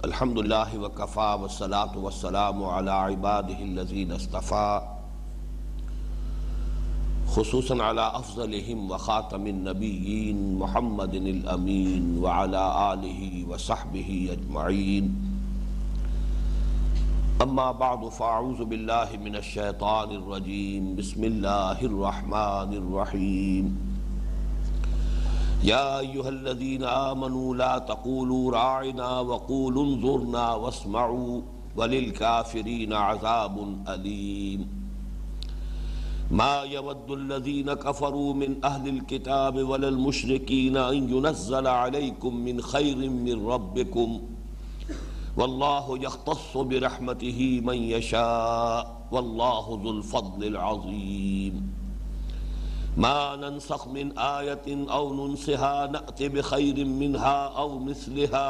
الحمد للہ وکفا والصلاة والسلام علی عباده الذین اصطفیٰ خصوصاً علی افضلہم وخاتم النبیین محمد الامین وعلی آلہ وصحبہ اجمعین اما بعد فاعوذ باللہ من الشیطان الرجیم بسم اللہ الرحمن الرحیم یا ایہا الذین آمنوا لا تقولوا راعنا وقولوا انظرنا واسمعوا وللکافرین عذاب علیم ما يود الذين كفروا من أهل الكتاب ولا المشركين أن ينزل عليكم من خير من ربكم والله يختص برحمته من يشاء والله ذو الفضل العظيم ما ننسخ من آية أو ننسها نأت بخير منها أو مثلها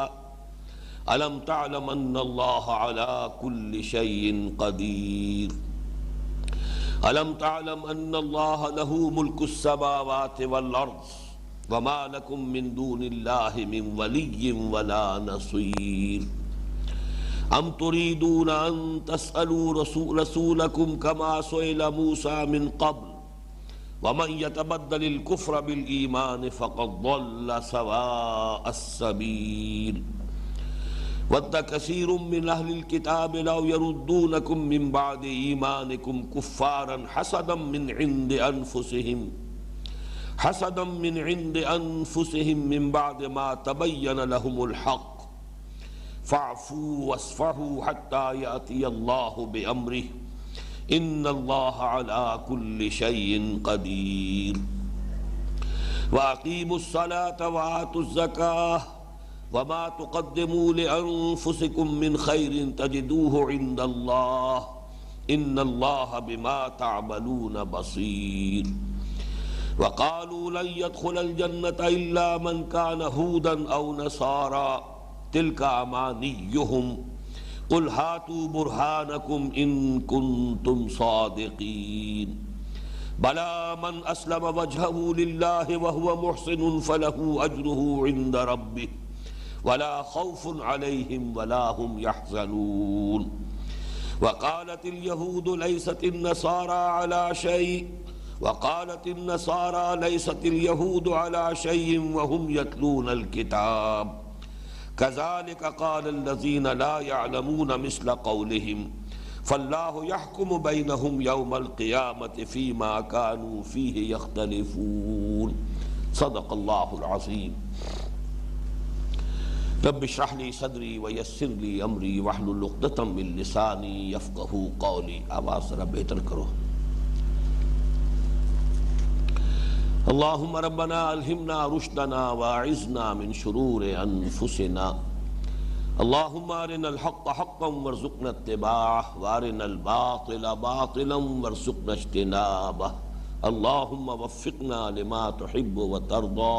ألم تعلم أن الله على كل شيء قدير ألم تعلم أن الله له ملك السماوات والأرض وما لكم من دون الله من ولي ولا نصير أم تريدون أن تسألوا رسولكم كما سئل موسى من قبل ومن يتبدل الكفر بالإيمان فقد ضل سواء السبيل وَدَّ كَثِيرٌ مِّنْ أَهْلِ الْكِتَابِ لَوْ يَرُدُّونَكُمْ مِّن بَعْدِ إِيمَانِكُمْ كُفَّارًا حَسَدًا مِّنْ عِندِ أَنفُسِهِم مِّن بَعْدِ مَا تَبَيَّنَ لَهُمُ الْحَقُّ فَاعْفُوا وَاصْفَحُوا حَتَّى يَأْتِيَ اللَّهُ بِأَمْرِهِ إِنَّ اللَّهَ عَلَى كُلِّ شَيْءٍ قَدِيرٌ وَأَقِيمُوا الصَّلَاةَ وَآتُوا الزَّكَاةَ وما تقدموا لأنفسكم من خير تجدوه عند الله إن الله بما تعملون بصير وقالوا لن يدخل الجنة إلا من كان هودا أو نصارى تلك أمانيهم قل هاتوا برهانكم إن كنتم صادقين بلى من أسلم وجهه لله وهو محسن فله أجره عند ربه ولا خوف عليهم ولا هم يحزنون وقالت اليهود ليست النصارى على شيء وقالت النصارى ليست اليهود على شيء وهم يتلون الكتاب كذلك قال الذين لا يعلمون مثل قولهم فالله يحكم بينهم يوم القيامة فيما كانوا فيه يختلفون صدق الله العظيم رب اشرح لي صدري ويسر لي امري واحلل عقدة من لساني يفقهوا قولي آواز ذرا بہتر کرو اللهم ربنا الهمنا رشدنا واعذنا من شرور انفسنا اللهم ارنا الحق حقا وارزقنا اتباعه وارنا الباطل باطلا وارزقنا اجتنابه اللهم وفقنا لما تحب وترضى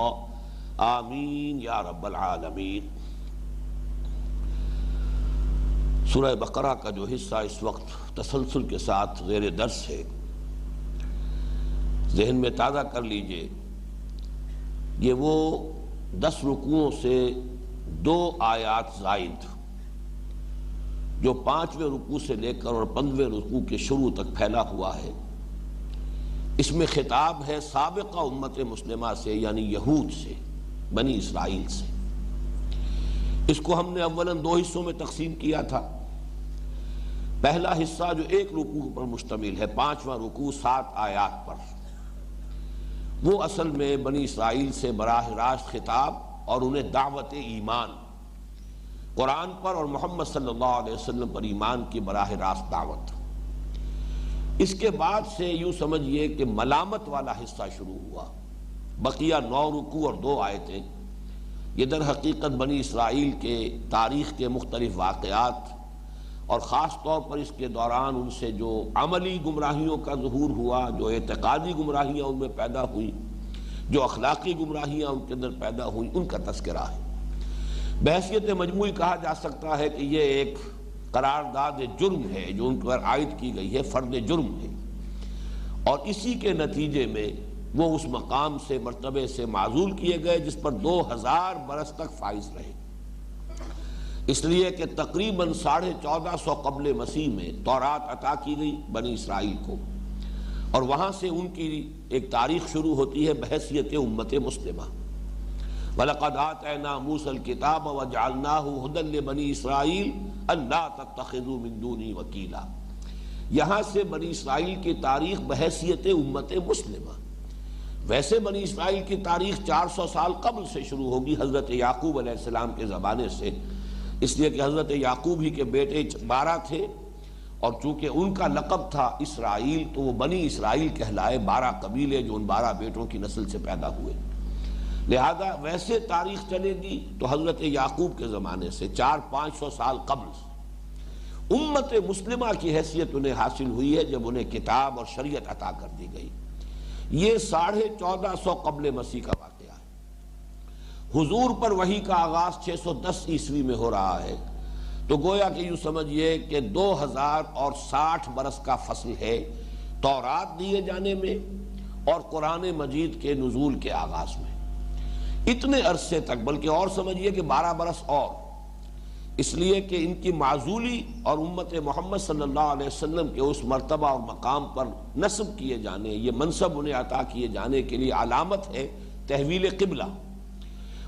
آمین یا رب العالمین۔ سورہ بقرہ کا جو حصہ اس وقت تسلسل کے ساتھ زیر درس ہے، ذہن میں تازہ کر لیجئے، یہ وہ 10 رکوعوں سے 2 آیات زائد جو 5ویں رکوع سے لے کر اور 15ویں رکوع کے شروع تک پھیلا ہوا ہے۔ اس میں خطاب ہے سابقہ امت مسلمہ سے یعنی یہود سے، بنی اسرائیل سے۔ اس کو ہم نے اولاً 2 حصوں میں تقسیم کیا تھا۔ پہلا حصہ جو 1 رکوع پر مشتمل ہے، 5واں رکوع 7 آیات پر، وہ اصل میں بنی اسرائیل سے براہ راست خطاب اور انہیں دعوت ایمان، قرآن پر اور محمد صلی اللہ علیہ وسلم پر ایمان کی براہ راست دعوت۔ اس کے بعد سے یوں سمجھئے کہ ملامت والا حصہ شروع ہوا۔ بقیہ 9 رکوع اور 2 آیتیں یہ در حقیقت بنی اسرائیل کے تاریخ کے مختلف واقعات اور خاص طور پر اس کے دوران ان سے جو عملی گمراہیوں کا ظہور ہوا، جو اعتقادی گمراہیاں ان میں پیدا ہوئیں، جو اخلاقی گمراہیاں ان کے اندر پیدا ہوئیں، ان کا تذکرہ ہے۔ بحیثیت مجموعی کہا جا سکتا ہے کہ یہ ایک قرارداد جرم ہے جو ان پر عائد کی گئی ہے، فرد جرم ہے، اور اسی کے نتیجے میں وہ اس مقام سے مرتبے سے معزول کیے گئے جس پر 2000 برس تک فائز رہے۔ اس لیے کہ تقریباً 1450 قبل مسیح میں تورات عطا کی گئی بنی اسرائیل کو، اور وہاں سے ان کی ایک تاریخ شروع ہوتی ہے بحیثیت امت مسلمہ۔ وَلَقَدْ آتَيْنَا مُوسَى الْكِتَابَ وَجَعَلْنَاهُ هُدًى لِبَنِي إِسْرَائِيلَ أَلَّا تَتَّخِذُوا مِن دُونِي وَكِيلًا۔ یہاں سے بنی اسرائیل کی تاریخ بحیثیت امت مسلمہ۔ ویسے بنی اسرائیل کی تاریخ 400 سال قبل سے شروع ہوگی، حضرت یعقوب علیہ السلام کے زمانے سے، اس لیے کہ حضرت یعقوب ہی کے بیٹے 12 تھے، اور چونکہ ان کا لقب تھا اسرائیل تو وہ بنی اسرائیل کہلائے، 12 قبیلے جو ان 12 بیٹوں کی نسل سے پیدا ہوئے۔ لہذا ویسے تاریخ چلے گی تو حضرت یعقوب کے زمانے سے 400-500 سال قبل امت مسلمہ کی حیثیت انہیں حاصل ہوئی ہے، جب انہیں کتاب اور شریعت عطا کر دی گئی۔ یہ 1450 قبل مسیح کا واقعہ ہے۔ حضور پر وحی کا آغاز 610 عیسوی میں ہو رہا ہے، تو گویا کہ یوں سمجھئے کہ 2060 برس کا فصل ہے تورات دیے جانے میں اور قرآن مجید کے نزول کے آغاز میں، اتنے عرصے تک، بلکہ اور سمجھئے کہ 12 برس اور، اس لیے کہ ان کی معزولی اور امت محمد صلی اللہ علیہ وسلم کے اس مرتبہ اور مقام پر نصب کیے جانے، یہ منصب انہیں عطا کیے جانے کے لیے علامت ہے تحویل قبلہ،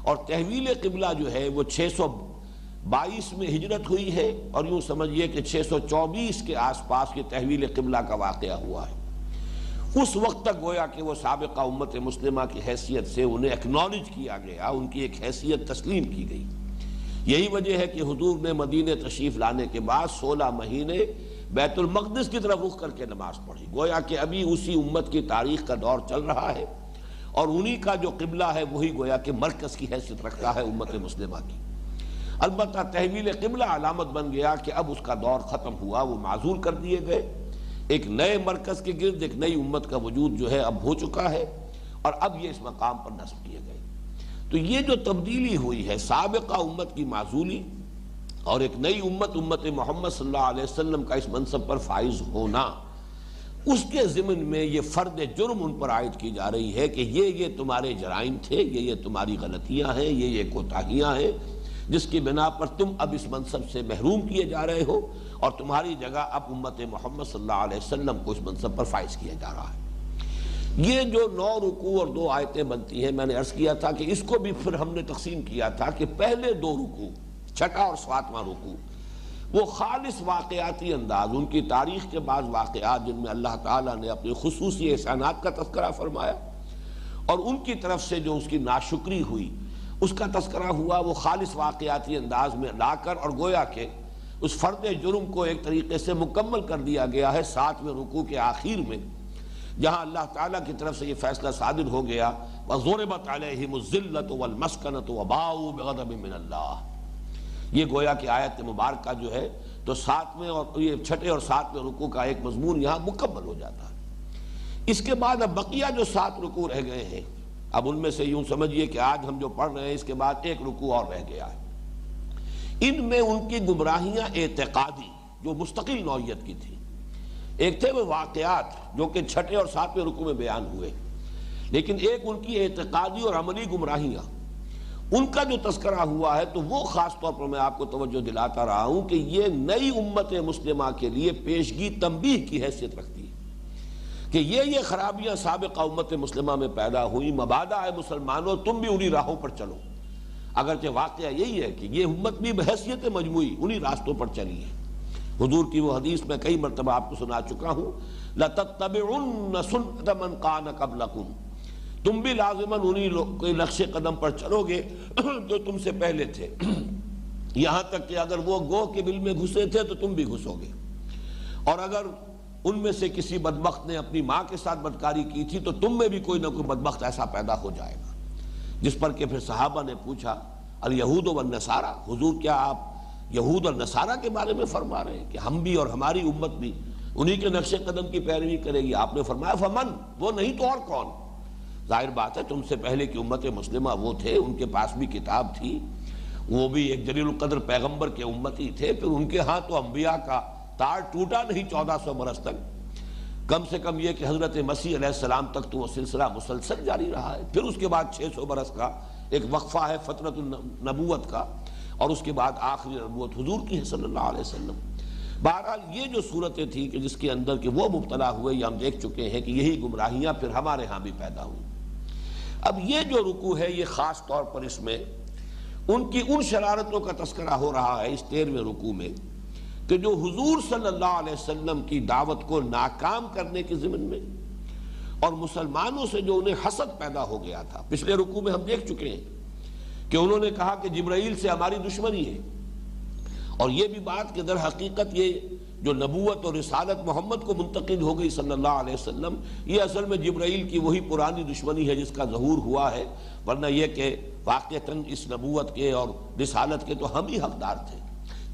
اور تحویل قبلہ جو ہے وہ 622 میں ہجرت ہوئی ہے، اور یوں سمجھئے کہ 624 کے آس پاس یہ تحویل قبلہ کا واقعہ ہوا ہے۔ اس وقت تک گویا کہ وہ سابقہ امت مسلمہ کی حیثیت سے انہیں اکنالج کیا گیا، ان کی ایک حیثیت تسلیم کی گئی۔ یہی وجہ ہے کہ حضور نے مدینہ تشریف لانے کے بعد 16 مہینے بیت المقدس کی طرف رخ کر کے نماز پڑھی، گویا کہ ابھی اسی امت کی تاریخ کا دور چل رہا ہے، اور انہی کا جو قبلہ ہے وہی گویا کہ مرکز کی حیثیت رکھتا ہے امت مسلمہ کی۔ البتہ تحویل قبلہ علامت بن گیا کہ اب اس کا دور ختم ہوا، وہ معزول کر دیے گئے، ایک نئے مرکز کے گرد ایک نئی امت کا وجود جو ہے اب ہو چکا ہے، اور اب یہ اس مقام پر نصب کیے گئے۔ تو یہ جو تبدیلی ہوئی ہے، سابقہ امت کی معزولی اور ایک نئی امت محمد صلی اللہ علیہ وسلم کا اس منصب پر فائز ہونا، اس کے ضمن میں یہ فرد جرم ان پر عائد کی جا رہی ہے کہ یہ تمہارے جرائم تھے، یہ تمہاری غلطیاں ہیں، یہ کوتاہیاں ہیں، جس کی بنا پر تم اب اس منصب سے محروم کیے جا رہے ہو، اور تمہاری جگہ اب امت محمد صلی اللہ علیہ وسلم کو اس منصب پر فائز کیا جا رہا ہے۔ یہ جو 9 رکوع اور 2 آیتیں بنتی ہیں، میں نے عرض کیا تھا کہ اس کو بھی پھر ہم نے تقسیم کیا تھا کہ پہلے 2 رکوع، 6واں اور 7واں رکوع، وہ خالص واقعاتی انداز، ان کی تاریخ کے بعض واقعات جن میں اللہ تعالیٰ نے اپنی خصوصی احسانات کا تذکرہ فرمایا، اور ان کی طرف سے جو اس کی ناشکری ہوئی اس کا تذکرہ ہوا، وہ خالص واقعاتی انداز میں لا کر، اور گویا کہ اس فرد جرم کو ایک طریقے سے مکمل کر دیا گیا ہے 7ویں رکوع کے آخر میں، جہاں اللہ تعالیٰ کی طرف سے یہ فیصلہ صادر ہو گیا وَضُرِبَتْ عَلَيْهِمُ الذِّلَّةُ وَالْمَسْكَنَةُ وَبَاءُوا بِغَضَبٍ مِّنَ اللَّهِ۔ یہ گویا کہ آیت مبارکہ جو ہے تو 7ویں اور یہ 6 اور 7ویں رکوع کا ایک مضمون یہاں مکمل ہو جاتا ہے۔ اس کے بعد اب بقیہ جو 7 رکوع رہ گئے ہیں، اب ان میں سے یوں سمجھیے کہ آج ہم جو پڑھ رہے ہیں اس کے بعد ایک رکوع اور رہ گیا ہے۔ ان میں ان کی گمراہیاں اعتقادی جو مستقل نوعیت کی تھی، ایک تھے وہ واقعات جو کہ 6 اور 7ویں رکوع میں بیان ہوئے، لیکن ایک ان کی اعتقادی اور عملی گمراہیاں، ان کا جو تذکرہ ہوا ہے، تو وہ خاص طور پر میں آپ کو توجہ دلاتا رہا ہوں کہ یہ نئی امت مسلمہ کے لیے پیشگی تنبیہ کی حیثیت رکھتی ہے کہ یہ خرابیاں سابقہ امت مسلمہ میں پیدا ہوئی، مبادہ ہے مسلمانوں تم بھی انہی راہوں پر چلو، اگرچہ واقعہ یہی ہے کہ یہ امت بھی بحیثیت مجموعی انہی راستوں پر چلی ہے۔ حضور کی وہ حدیث میں کئی مرتبہ آپ کو سنا چکا ہوں، لَتَتَّبِعُنَّ سُنَّتَ مَنْ قَانَ قَبْلَكُمْ، تم بھی لازماً انہی نقش قدم پر چلو گے جو تم سے پہلے تھے، یہاں تک کہ اگر وہ گوہ کے بل میں گھسے تھے تو تم بھی گھسو گے، اور اگر ان میں سے کسی بدبخت نے اپنی ماں کے ساتھ بدکاری کی تھی تو تم میں بھی کوئی نہ کوئی بدبخت ایسا پیدا ہو جائے گا۔ جس پر کہ پھر صحابہ نے پوچھا الیہود والنصارہ، حضور کیا آپ یہود اور نصارہ کے بارے میں فرما رہے ہیں کہ ہم بھی اور ہماری امت بھی انہی کے نقش قدم کی پیروی کرے گی؟ آپ نے فرمایا فمن، وہ نہیں تو اور کون؟ ظاہر بات ہے تم سے پہلے کی امت مسلمہ وہ تھے، ان کے پاس بھی کتاب تھی، وہ بھی ایک جلیل القدر پیغمبر کے امتی تھے، پھر ان کے ہاں تو انبیاء کا تار ٹوٹا نہیں 1400 برس تک، کم سے کم یہ کہ حضرت مسیح علیہ السلام تک تو وہ سلسلہ مسلسل جاری رہا ہے، پھر اس کے بعد 600 برس کا ایک وقفہ ہے فترت النبوت کا، اور اس کے بعد آخری نبوت حضور کی ہے صلی اللہ علیہ وسلم۔ بہرحال یہ جو صورتیں تھیں کہ جس کے اندر کہ وہ مبتلا ہوئے، یہ ہم دیکھ چکے ہیں کہ یہی گمراہیاں پھر ہمارے ہاں بھی پیدا ہوئی۔ اب یہ جو رکوع ہے، یہ خاص طور پر اس میں ان کی ان شرارتوں کا تذکرہ ہو رہا ہے اس 13ویں رکوع میں کہ جو حضور صلی اللہ علیہ وسلم کی دعوت کو ناکام کرنے کے ضمن میں اور مسلمانوں سے جو انہیں حسد پیدا ہو گیا تھا۔ پچھلے رکوع میں ہم دیکھ چکے ہیں کہ انہوں نے کہا کہ جبرائیل سے ہماری دشمنی ہے، اور یہ بھی بات کہ در حقیقت یہ جو نبوت اور رسالت محمد کو منتقل ہو گئی صلی اللہ علیہ وسلم، یہ اصل میں جبرائیل کی وہی پرانی دشمنی ہے جس کا ظہور ہوا ہے، ورنہ یہ کہ واقعتاً اس نبوت کے اور رسالت کے تو ہم ہی حقدار تھے،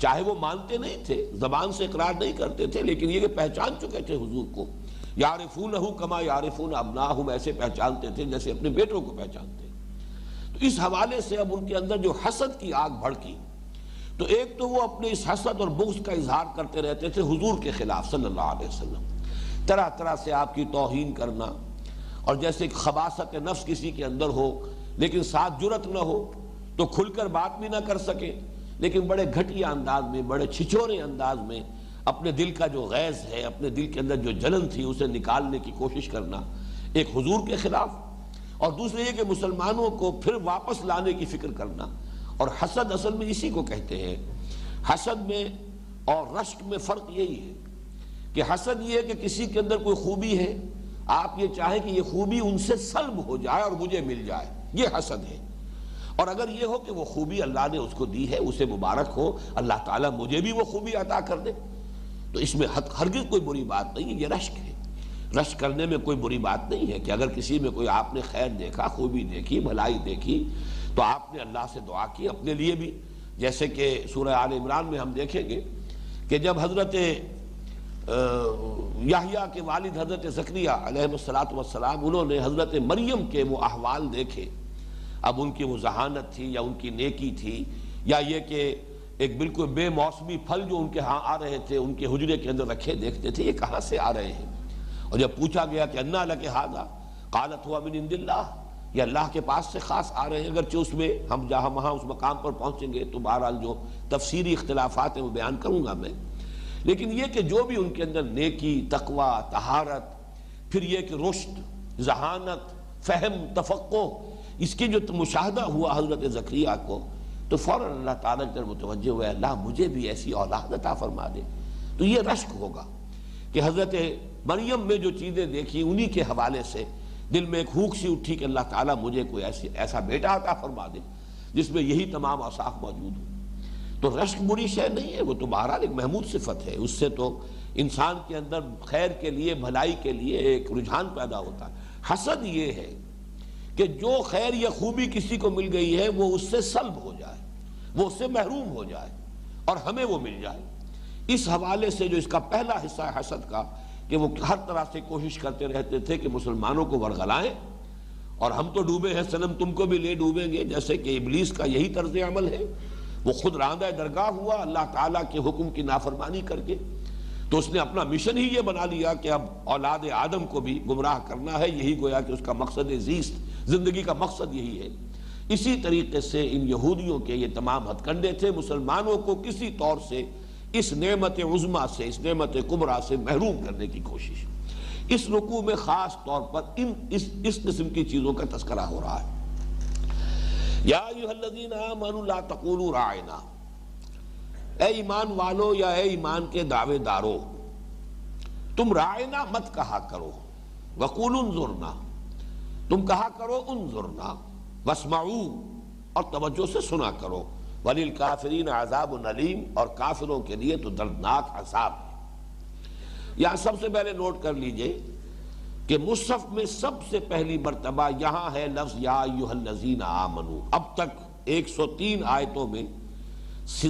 چاہے وہ مانتے نہیں تھے، زبان سے اقرار نہیں کرتے تھے، لیکن یہ کہ پہچان چکے تھے حضور کو، یعرفونہ کما یعرفون ابناہم، ایسے پہچانتے تھے جیسے اپنے بیٹوں کو پہچانتے۔ تو اس حوالے سے اب ان کے اندر جو حسد کی آگ بھڑکی، تو ایک تو وہ اپنے اس حسد اور بغض کا اظہار کرتے رہتے تھے حضور کے خلاف صلی اللہ علیہ وسلم، طرح طرح سے آپ کی توہین کرنا، اور جیسے خباثت نفس کسی کے اندر ہو لیکن ساتھ جرت نہ ہو تو کھل کر بات بھی نہ کر سکے، لیکن بڑے گھٹیا انداز میں، بڑے چھچورے انداز میں اپنے دل کا جو غیظ ہے، اپنے دل کے اندر جو جلن تھی اسے نکالنے کی کوشش کرنا ایک حضور کے خلاف، اور دوسرے یہ کہ مسلمانوں کو پھر واپس لانے کی فکر کرنا۔ اور حسد اصل میں اسی کو کہتے ہیں۔ حسد میں اور رشک میں فرق یہی ہے کہ حسد یہ ہے کہ کسی کے اندر کوئی خوبی ہے، آپ یہ چاہیں کہ یہ خوبی ان سے سلب ہو جائے اور مجھے مل جائے، یہ حسد ہے۔ اور اگر یہ ہو کہ وہ خوبی اللہ نے اس کو دی ہے، اسے مبارک ہو، اللہ تعالیٰ مجھے بھی وہ خوبی عطا کر دے، تو اس میں ہرگز کوئی بری بات نہیں ہے، یہ رشک ہے۔ رشک کرنے میں کوئی بری بات نہیں ہے کہ اگر کسی میں کوئی آپ نے خیر دیکھا، خوبی دیکھی، بھلائی دیکھی، تو آپ نے اللہ سے دعا کی اپنے لیے بھی، جیسے کہ سورہ آل عمران میں ہم دیکھیں گے کہ جب حضرت یحییٰ کے والد حضرت زکریہ علیہ السلام انہوں نے حضرت مریم کے وہ احوال دیکھے، اب ان کی وہ ذہانت تھی یا ان کی نیکی تھی یا یہ کہ ایک بالکل بے موسمی پھل جو ان کے ہاں آ رہے تھے ان کے حجرے کے اندر رکھے دیکھتے تھے، یہ کہاں سے آ رہے ہیں؟ اور جب پوچھا گیا کہ انا لک ھذا قالت ھو من عند اللہ، یہ اللہ کے پاس سے خاص آ رہے ہیں، اگرچہ اس میں ہم جہاں وہاں اس مقام پر پہنچیں گے تو بہرحال جو تفسیری اختلافات ہیں وہ بیان کروں گا میں، لیکن یہ کہ جو بھی ان کے اندر نیکی، تقوی، طہارت، پھر یہ کہ رشد، ذہانت، فہم، تفقہ، اس کی جو مشاہدہ ہوا حضرت زکریا کو، تو فوراً اللہ تعالیٰ کی طرف متوجہ ہوئے، اللہ مجھے بھی ایسی اولاد عطا فرما دے۔ تو یہ رشک ہوگا کہ حضرت مریم میں جو چیزیں دیکھی انہی کے حوالے سے دل میں ایک ہوک سی اٹھی کہ اللہ تعالیٰ مجھے کوئی ایسا بیٹا عطا فرما دے جس میں یہی تمام اوصاف موجود ہوں۔ تو رشک بری شے نہیں ہے، وہ تو بہرحال ایک محمود صفت ہے، اس سے تو انسان کے اندر خیر کے لیے، بھلائی کے لیے ایک رجحان پیدا ہوتا ہے۔ حسد یہ ہے کہ جو خیر یا خوبی کسی کو مل گئی ہے وہ اس سے سلب ہو جائے، وہ اس سے محروم ہو جائے اور ہمیں وہ مل جائے۔ اس حوالے سے جو اس کا پہلا حصہ ہے حسد کا، کہ وہ ہر طرح سے کوشش کرتے رہتے تھے کہ مسلمانوں کو ورغلائیں، اور ہم تو ڈوبے ہیں صنم تم کو بھی لے ڈوبیں گے، جیسے کہ ابلیس کا یہی طرز عمل ہے۔ وہ خود راندہ درگاہ ہوا اللہ تعالیٰ کے حکم کی نافرمانی کر کے، تو اس نے اپنا مشن ہی یہ بنا لیا کہ اب اولاد آدم کو بھی گمراہ کرنا ہے، یہی گویا کہ اس کا مقصد زیست، زندگی کا مقصد یہی ہے۔ اسی طریقے سے ان یہودیوں کے یہ تمام ہتھ کنڈے تھے، مسلمانوں کو کسی طور سے اس نعمت عظمیٰ سے، اس نعمت کبریٰ سے محروم کرنے کی کوشش۔ اس رکوع میں خاص طور پر اس قسم کی چیزوں کا تذکرہ ہو رہا ہے۔ یا ایھا الذین آمنوا لا تقولوا راعنا، اے ایمان والو یا اے ایمان کے دعوے دارو، تم راعنا مت کہا کرو، وقولوا انظرنا، تم کہا کرو انظرنا، واسمعوا، اور توجہ سے سنا کرو، وَلِلْكَافِرِينَ عَذَابٌ عَلِيمٌ، اور کافروں کے لیے تو دردناک عذاب ہے۔ یہاں سب سے پہلے نوٹ کر لیجئے کہ مصحف میں سب سے پہلی مرتبہ یہاں ہے لفظ یا ایھا الذین آمنوا۔ اب تک 103 آیتوں میں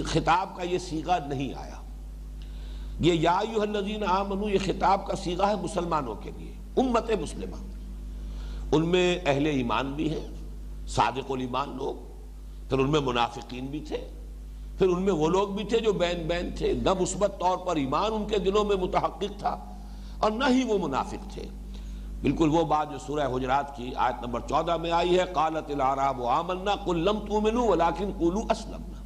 خطاب کا یہ صیغہ نہیں آیا۔ یہ یا ایھا الذین آمنوا یہ خطاب کا صیغہ ہے مسلمانوں کے لیے، امت مسلمہ۔ ان میں اہل ایمان بھی ہیں، صادق الایمان لوگ، پھر ان میں منافقین بھی تھے، پھر ان میں وہ لوگ بھی تھے جو بین بین تھے، نہ مثبت طور پر ایمان ان کے دلوں میں متحقق تھا اور نہ ہی وہ منافق تھے۔ بالکل وہ بات جو سورہ حجرات کی آیت نمبر 14 میں آئی ہے، قالت الاعراب آمنا قل لم تؤمنوا ولکن قولوا اسلمنا،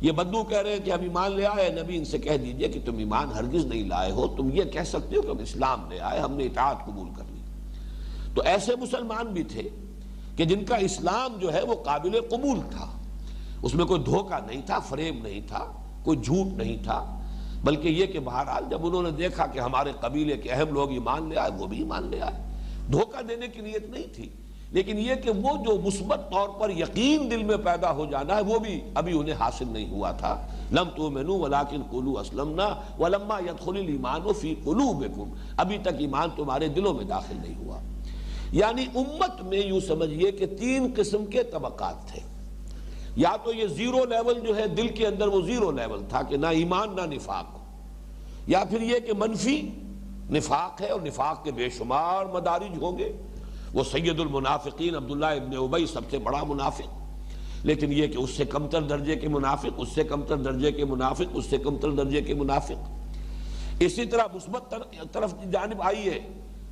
یہ بدو کہہ رہے ہیں کہ ہم ایمان لے آئے، نبی ان سے کہہ دیجئے کہ تم ایمان ہرگز نہیں لائے ہو، تم یہ کہہ سکتے ہو کہ ہم اسلام لے آئے، ہم نے اطاعت قبول کر لی۔ تو ایسے مسلمان بھی تھے کہ جن کا اسلام جو ہے وہ قابل قبول تھا، اس میں کوئی دھوکہ نہیں تھا، فریب نہیں تھا، کوئی جھوٹ نہیں تھا، بلکہ یہ کہ بہرحال جب انہوں نے دیکھا کہ ہمارے قبیلے کے اہم لوگ ایمان لے آئے، وہ بھی ایمان لے آئے۔ دھوکہ دینے کی نیت نہیں تھی، لیکن یہ کہ وہ جو مثبت طور پر یقین دل میں پیدا ہو جانا ہے وہ بھی ابھی انہیں حاصل نہیں ہوا تھا۔ لم تؤمنوا ولکن قولوا اسلمنا ولما يدخل الايمان في قلوبكم، ابھی تک ایمان تمہارے دلوں میں داخل نہیں ہوا۔ یعنی امت میں یوں سمجھیے کہ تین قسم کے طبقات تھے۔ یا تو یہ زیرو لیول جو ہے دل کے اندر وہ زیرو لیول تھا کہ نہ ایمان نہ نفاق، یا پھر یہ کہ منفی نفاق ہے اور نفاق کے بے شمار مدارج ہوں گے۔ وہ سید المنافقین عبداللہ ابن ابی سب سے بڑا منافق، لیکن یہ کہ اس سے کمتر درجے کے منافق، اس سے کمتر درجے کے منافق، اس سے کمتر درجے کے منافق۔ اسی طرح مثبت طرف جانب آئیے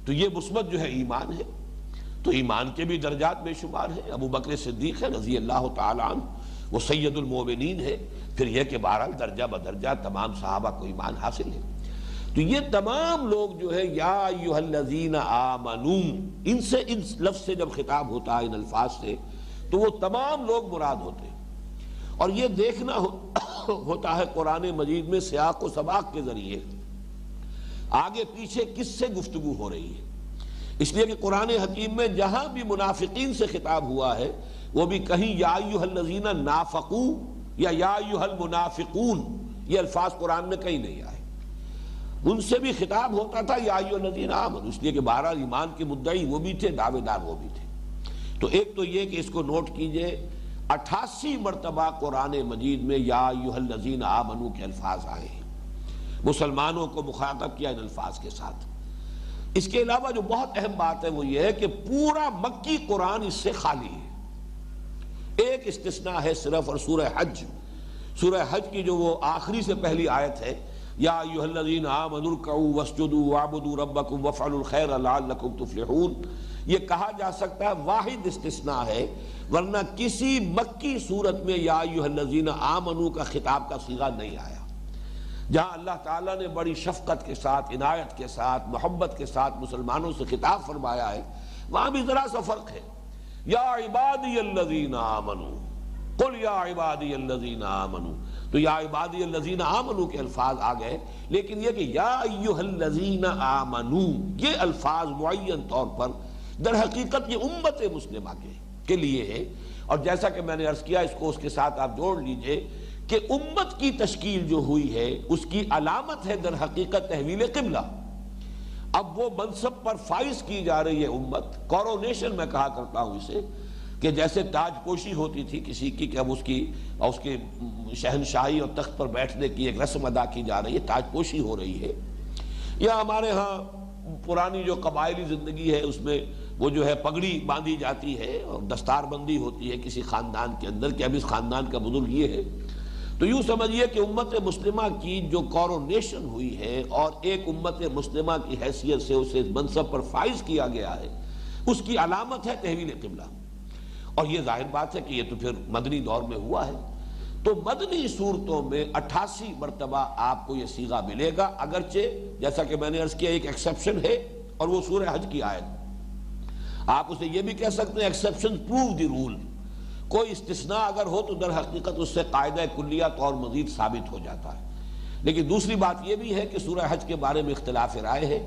تو یہ مثبت جو ہے ایمان ہے، تو ایمان کے بھی درجات بے شمار ہیں۔ ابو بکر صدیق ہے رضی اللہ تعالی عنہ، وہ سید المومنین ہے۔ پھر یہ کہ بہرحال درجہ بدرجہ تمام صحابہ کو ایمان حاصل ہے۔ تو یہ تمام لوگ جو ہے یا ایھا الذین آمنو، ان سے ان لفظ سے جب خطاب ہوتا ہے ان الفاظ سے تو وہ تمام لوگ مراد ہوتے ہیں۔ اور یہ دیکھنا ہوتا ہے قرآن مجید میں سیاق و سباق کے ذریعے آگے پیچھے کس سے گفتگو ہو رہی ہے، اس لیے کہ قرآن حکیم میں جہاں بھی منافقین سے خطاب ہوا ہے وہ بھی کہیں یا ایھا الذین نافقوا یا ایھا المنافقون، یہ الفاظ قرآن میں کہیں نہیں آئے۔ ان سے بھی خطاب ہوتا تھا یا ایھا الذین آمنوا، اس لیے کہ بہرحال ایمان کے مدعی وہ بھی تھے، دعوے دار وہ بھی تھے۔ تو ایک تو یہ کہ اس کو نوٹ کیجئے 88 مرتبہ قرآن مجید میں یا ایھا الذین آمنوا کے الفاظ آئے ہیں، مسلمانوں کو مخاطب کیا ان الفاظ کے ساتھ۔ اس کے علاوہ جو بہت اہم بات ہے وہ یہ ہے کہ پورا مکی قرآن اس سے خالی ہے۔ ایک استثناء ہے صرف، اور سورہ حج کی جو وہ آخری سے پہلی آیت ہے یا ایھا الذین آمنوا ارکعوا واسجدوا واعبدوا ربکم وافعلوا الخیر لعلکم تفلحون، یہ کہا جا سکتا ہے واحد استثناء ہے، ورنہ کسی مکی صورت میں یا ایھا الذین آمنوا کا خطاب کا صیغہ نہیں آیا۔ جہاں اللہ تعالیٰ نے بڑی شفقت کے ساتھ، عنایت کے ساتھ، محبت کے ساتھ مسلمانوں سے خطاب فرمایا ہے، وہاں بھی ذرا سا فرق ہے۔ یا عبادی الذین آمنوا، قل یا عبادی الذین آمنوا، تو یا عبادی الذین آمنوا کے الفاظ آ گئے، لیکن یہ کہ یا ایھا الذین آمنوا یہ الفاظ معین طور پر در حقیقت یہ امت مسلمہ کے لیے ہے۔ اور جیسا کہ میں نے عرض کیا، اس کو اس کے ساتھ آپ جوڑ لیجئے کہ امت کی تشکیل جو ہوئی ہے اس کی علامت ہے در حقیقت تحویل قبلہ۔ اب وہ منصب پر فائز کی جا رہی ہے امت، کورونیشن میں کہا کرتا ہوں اسے، کہ جیسے تاج پوشی ہوتی تھی کسی کی کہ اب اس کی شہنشاہی اور تخت پر بیٹھنے کی ایک رسم ادا کی جا رہی ہے، تاج پوشی ہو رہی ہے۔ یا ہمارے ہاں پرانی جو قبائلی زندگی ہے اس میں وہ جو ہے پگڑی باندھی جاتی ہے اور دستار بندی ہوتی ہے کسی خاندان کے اندر کہ اب اس خاندان کا بزرگ یہ ہے۔ تو یوں سمجھیے کہ امت مسلمہ کی جو کورونیشن ہوئی ہے اور ایک امت مسلمہ کی حیثیت سے اسے منصب پر فائز کیا گیا ہے، اس کی علامت ہے تحویل قبلہ۔ اور یہ ظاہر بات ہے کہ یہ تو پھر مدنی دور میں ہوا ہے۔ تو مدنی صورتوں میں 88 مرتبہ آپ کو یہ صیغہ ملے گا، اگرچہ جیسا کہ میں نے عرض کیا ایک ایکسیپشن ہے اور وہ سورہ حج کی آیت۔ آپ اسے یہ بھی کہہ سکتے ہیں ایکسیپشن پروو دی رول، کوئی استثناء اگر ہو تو در حقیقت اس سے قاعدہ کلیہ اور مزید ثابت ہو جاتا ہے۔ لیکن دوسری بات یہ بھی ہے کہ سورہ حج کے بارے میں اختلاف رائے ہے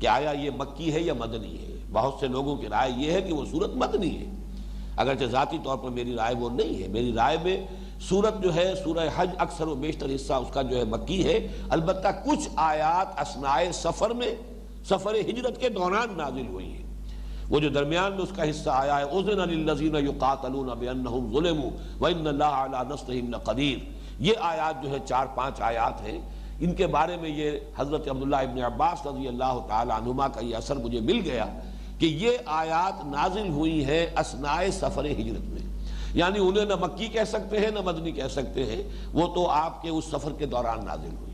کہ آیا یہ مکی ہے یا مدنی ہے۔ بہت سے لوگوں کی رائے یہ ہے کہ وہ سورت مدنی ہے، اگرچہ ذاتی طور پر میری رائے وہ نہیں ہے۔ میری رائے میں سورت جو ہے سورہ حج اکثر و بیشتر حصہ اس کا جو ہے مکی ہے، البتہ کچھ آیات اثناء سفر میں، سفر ہجرت کے دوران نازل ہوئی ہیں۔ وہ جو درمیان میں اس کا حصہ آیا ہے اذن للذین یقاتلون بانہم ظلموا وان اللہ علی نصرہم لقدیر، یہ آیات جو ہے 4-5 آیات ہیں، ان کے بارے میں یہ حضرت عبداللہ ابن عباس رضی اللہ تعالی عنہما کا یہ اثر مجھے مل گیا کہ یہ آیات نازل ہوئی ہیں اثناء سفر ہجرت میں، یعنی انہیں نہ مکی کہہ سکتے ہیں نہ مدنی کہہ سکتے ہیں، وہ تو آپ کے اس سفر کے دوران نازل ہوئی۔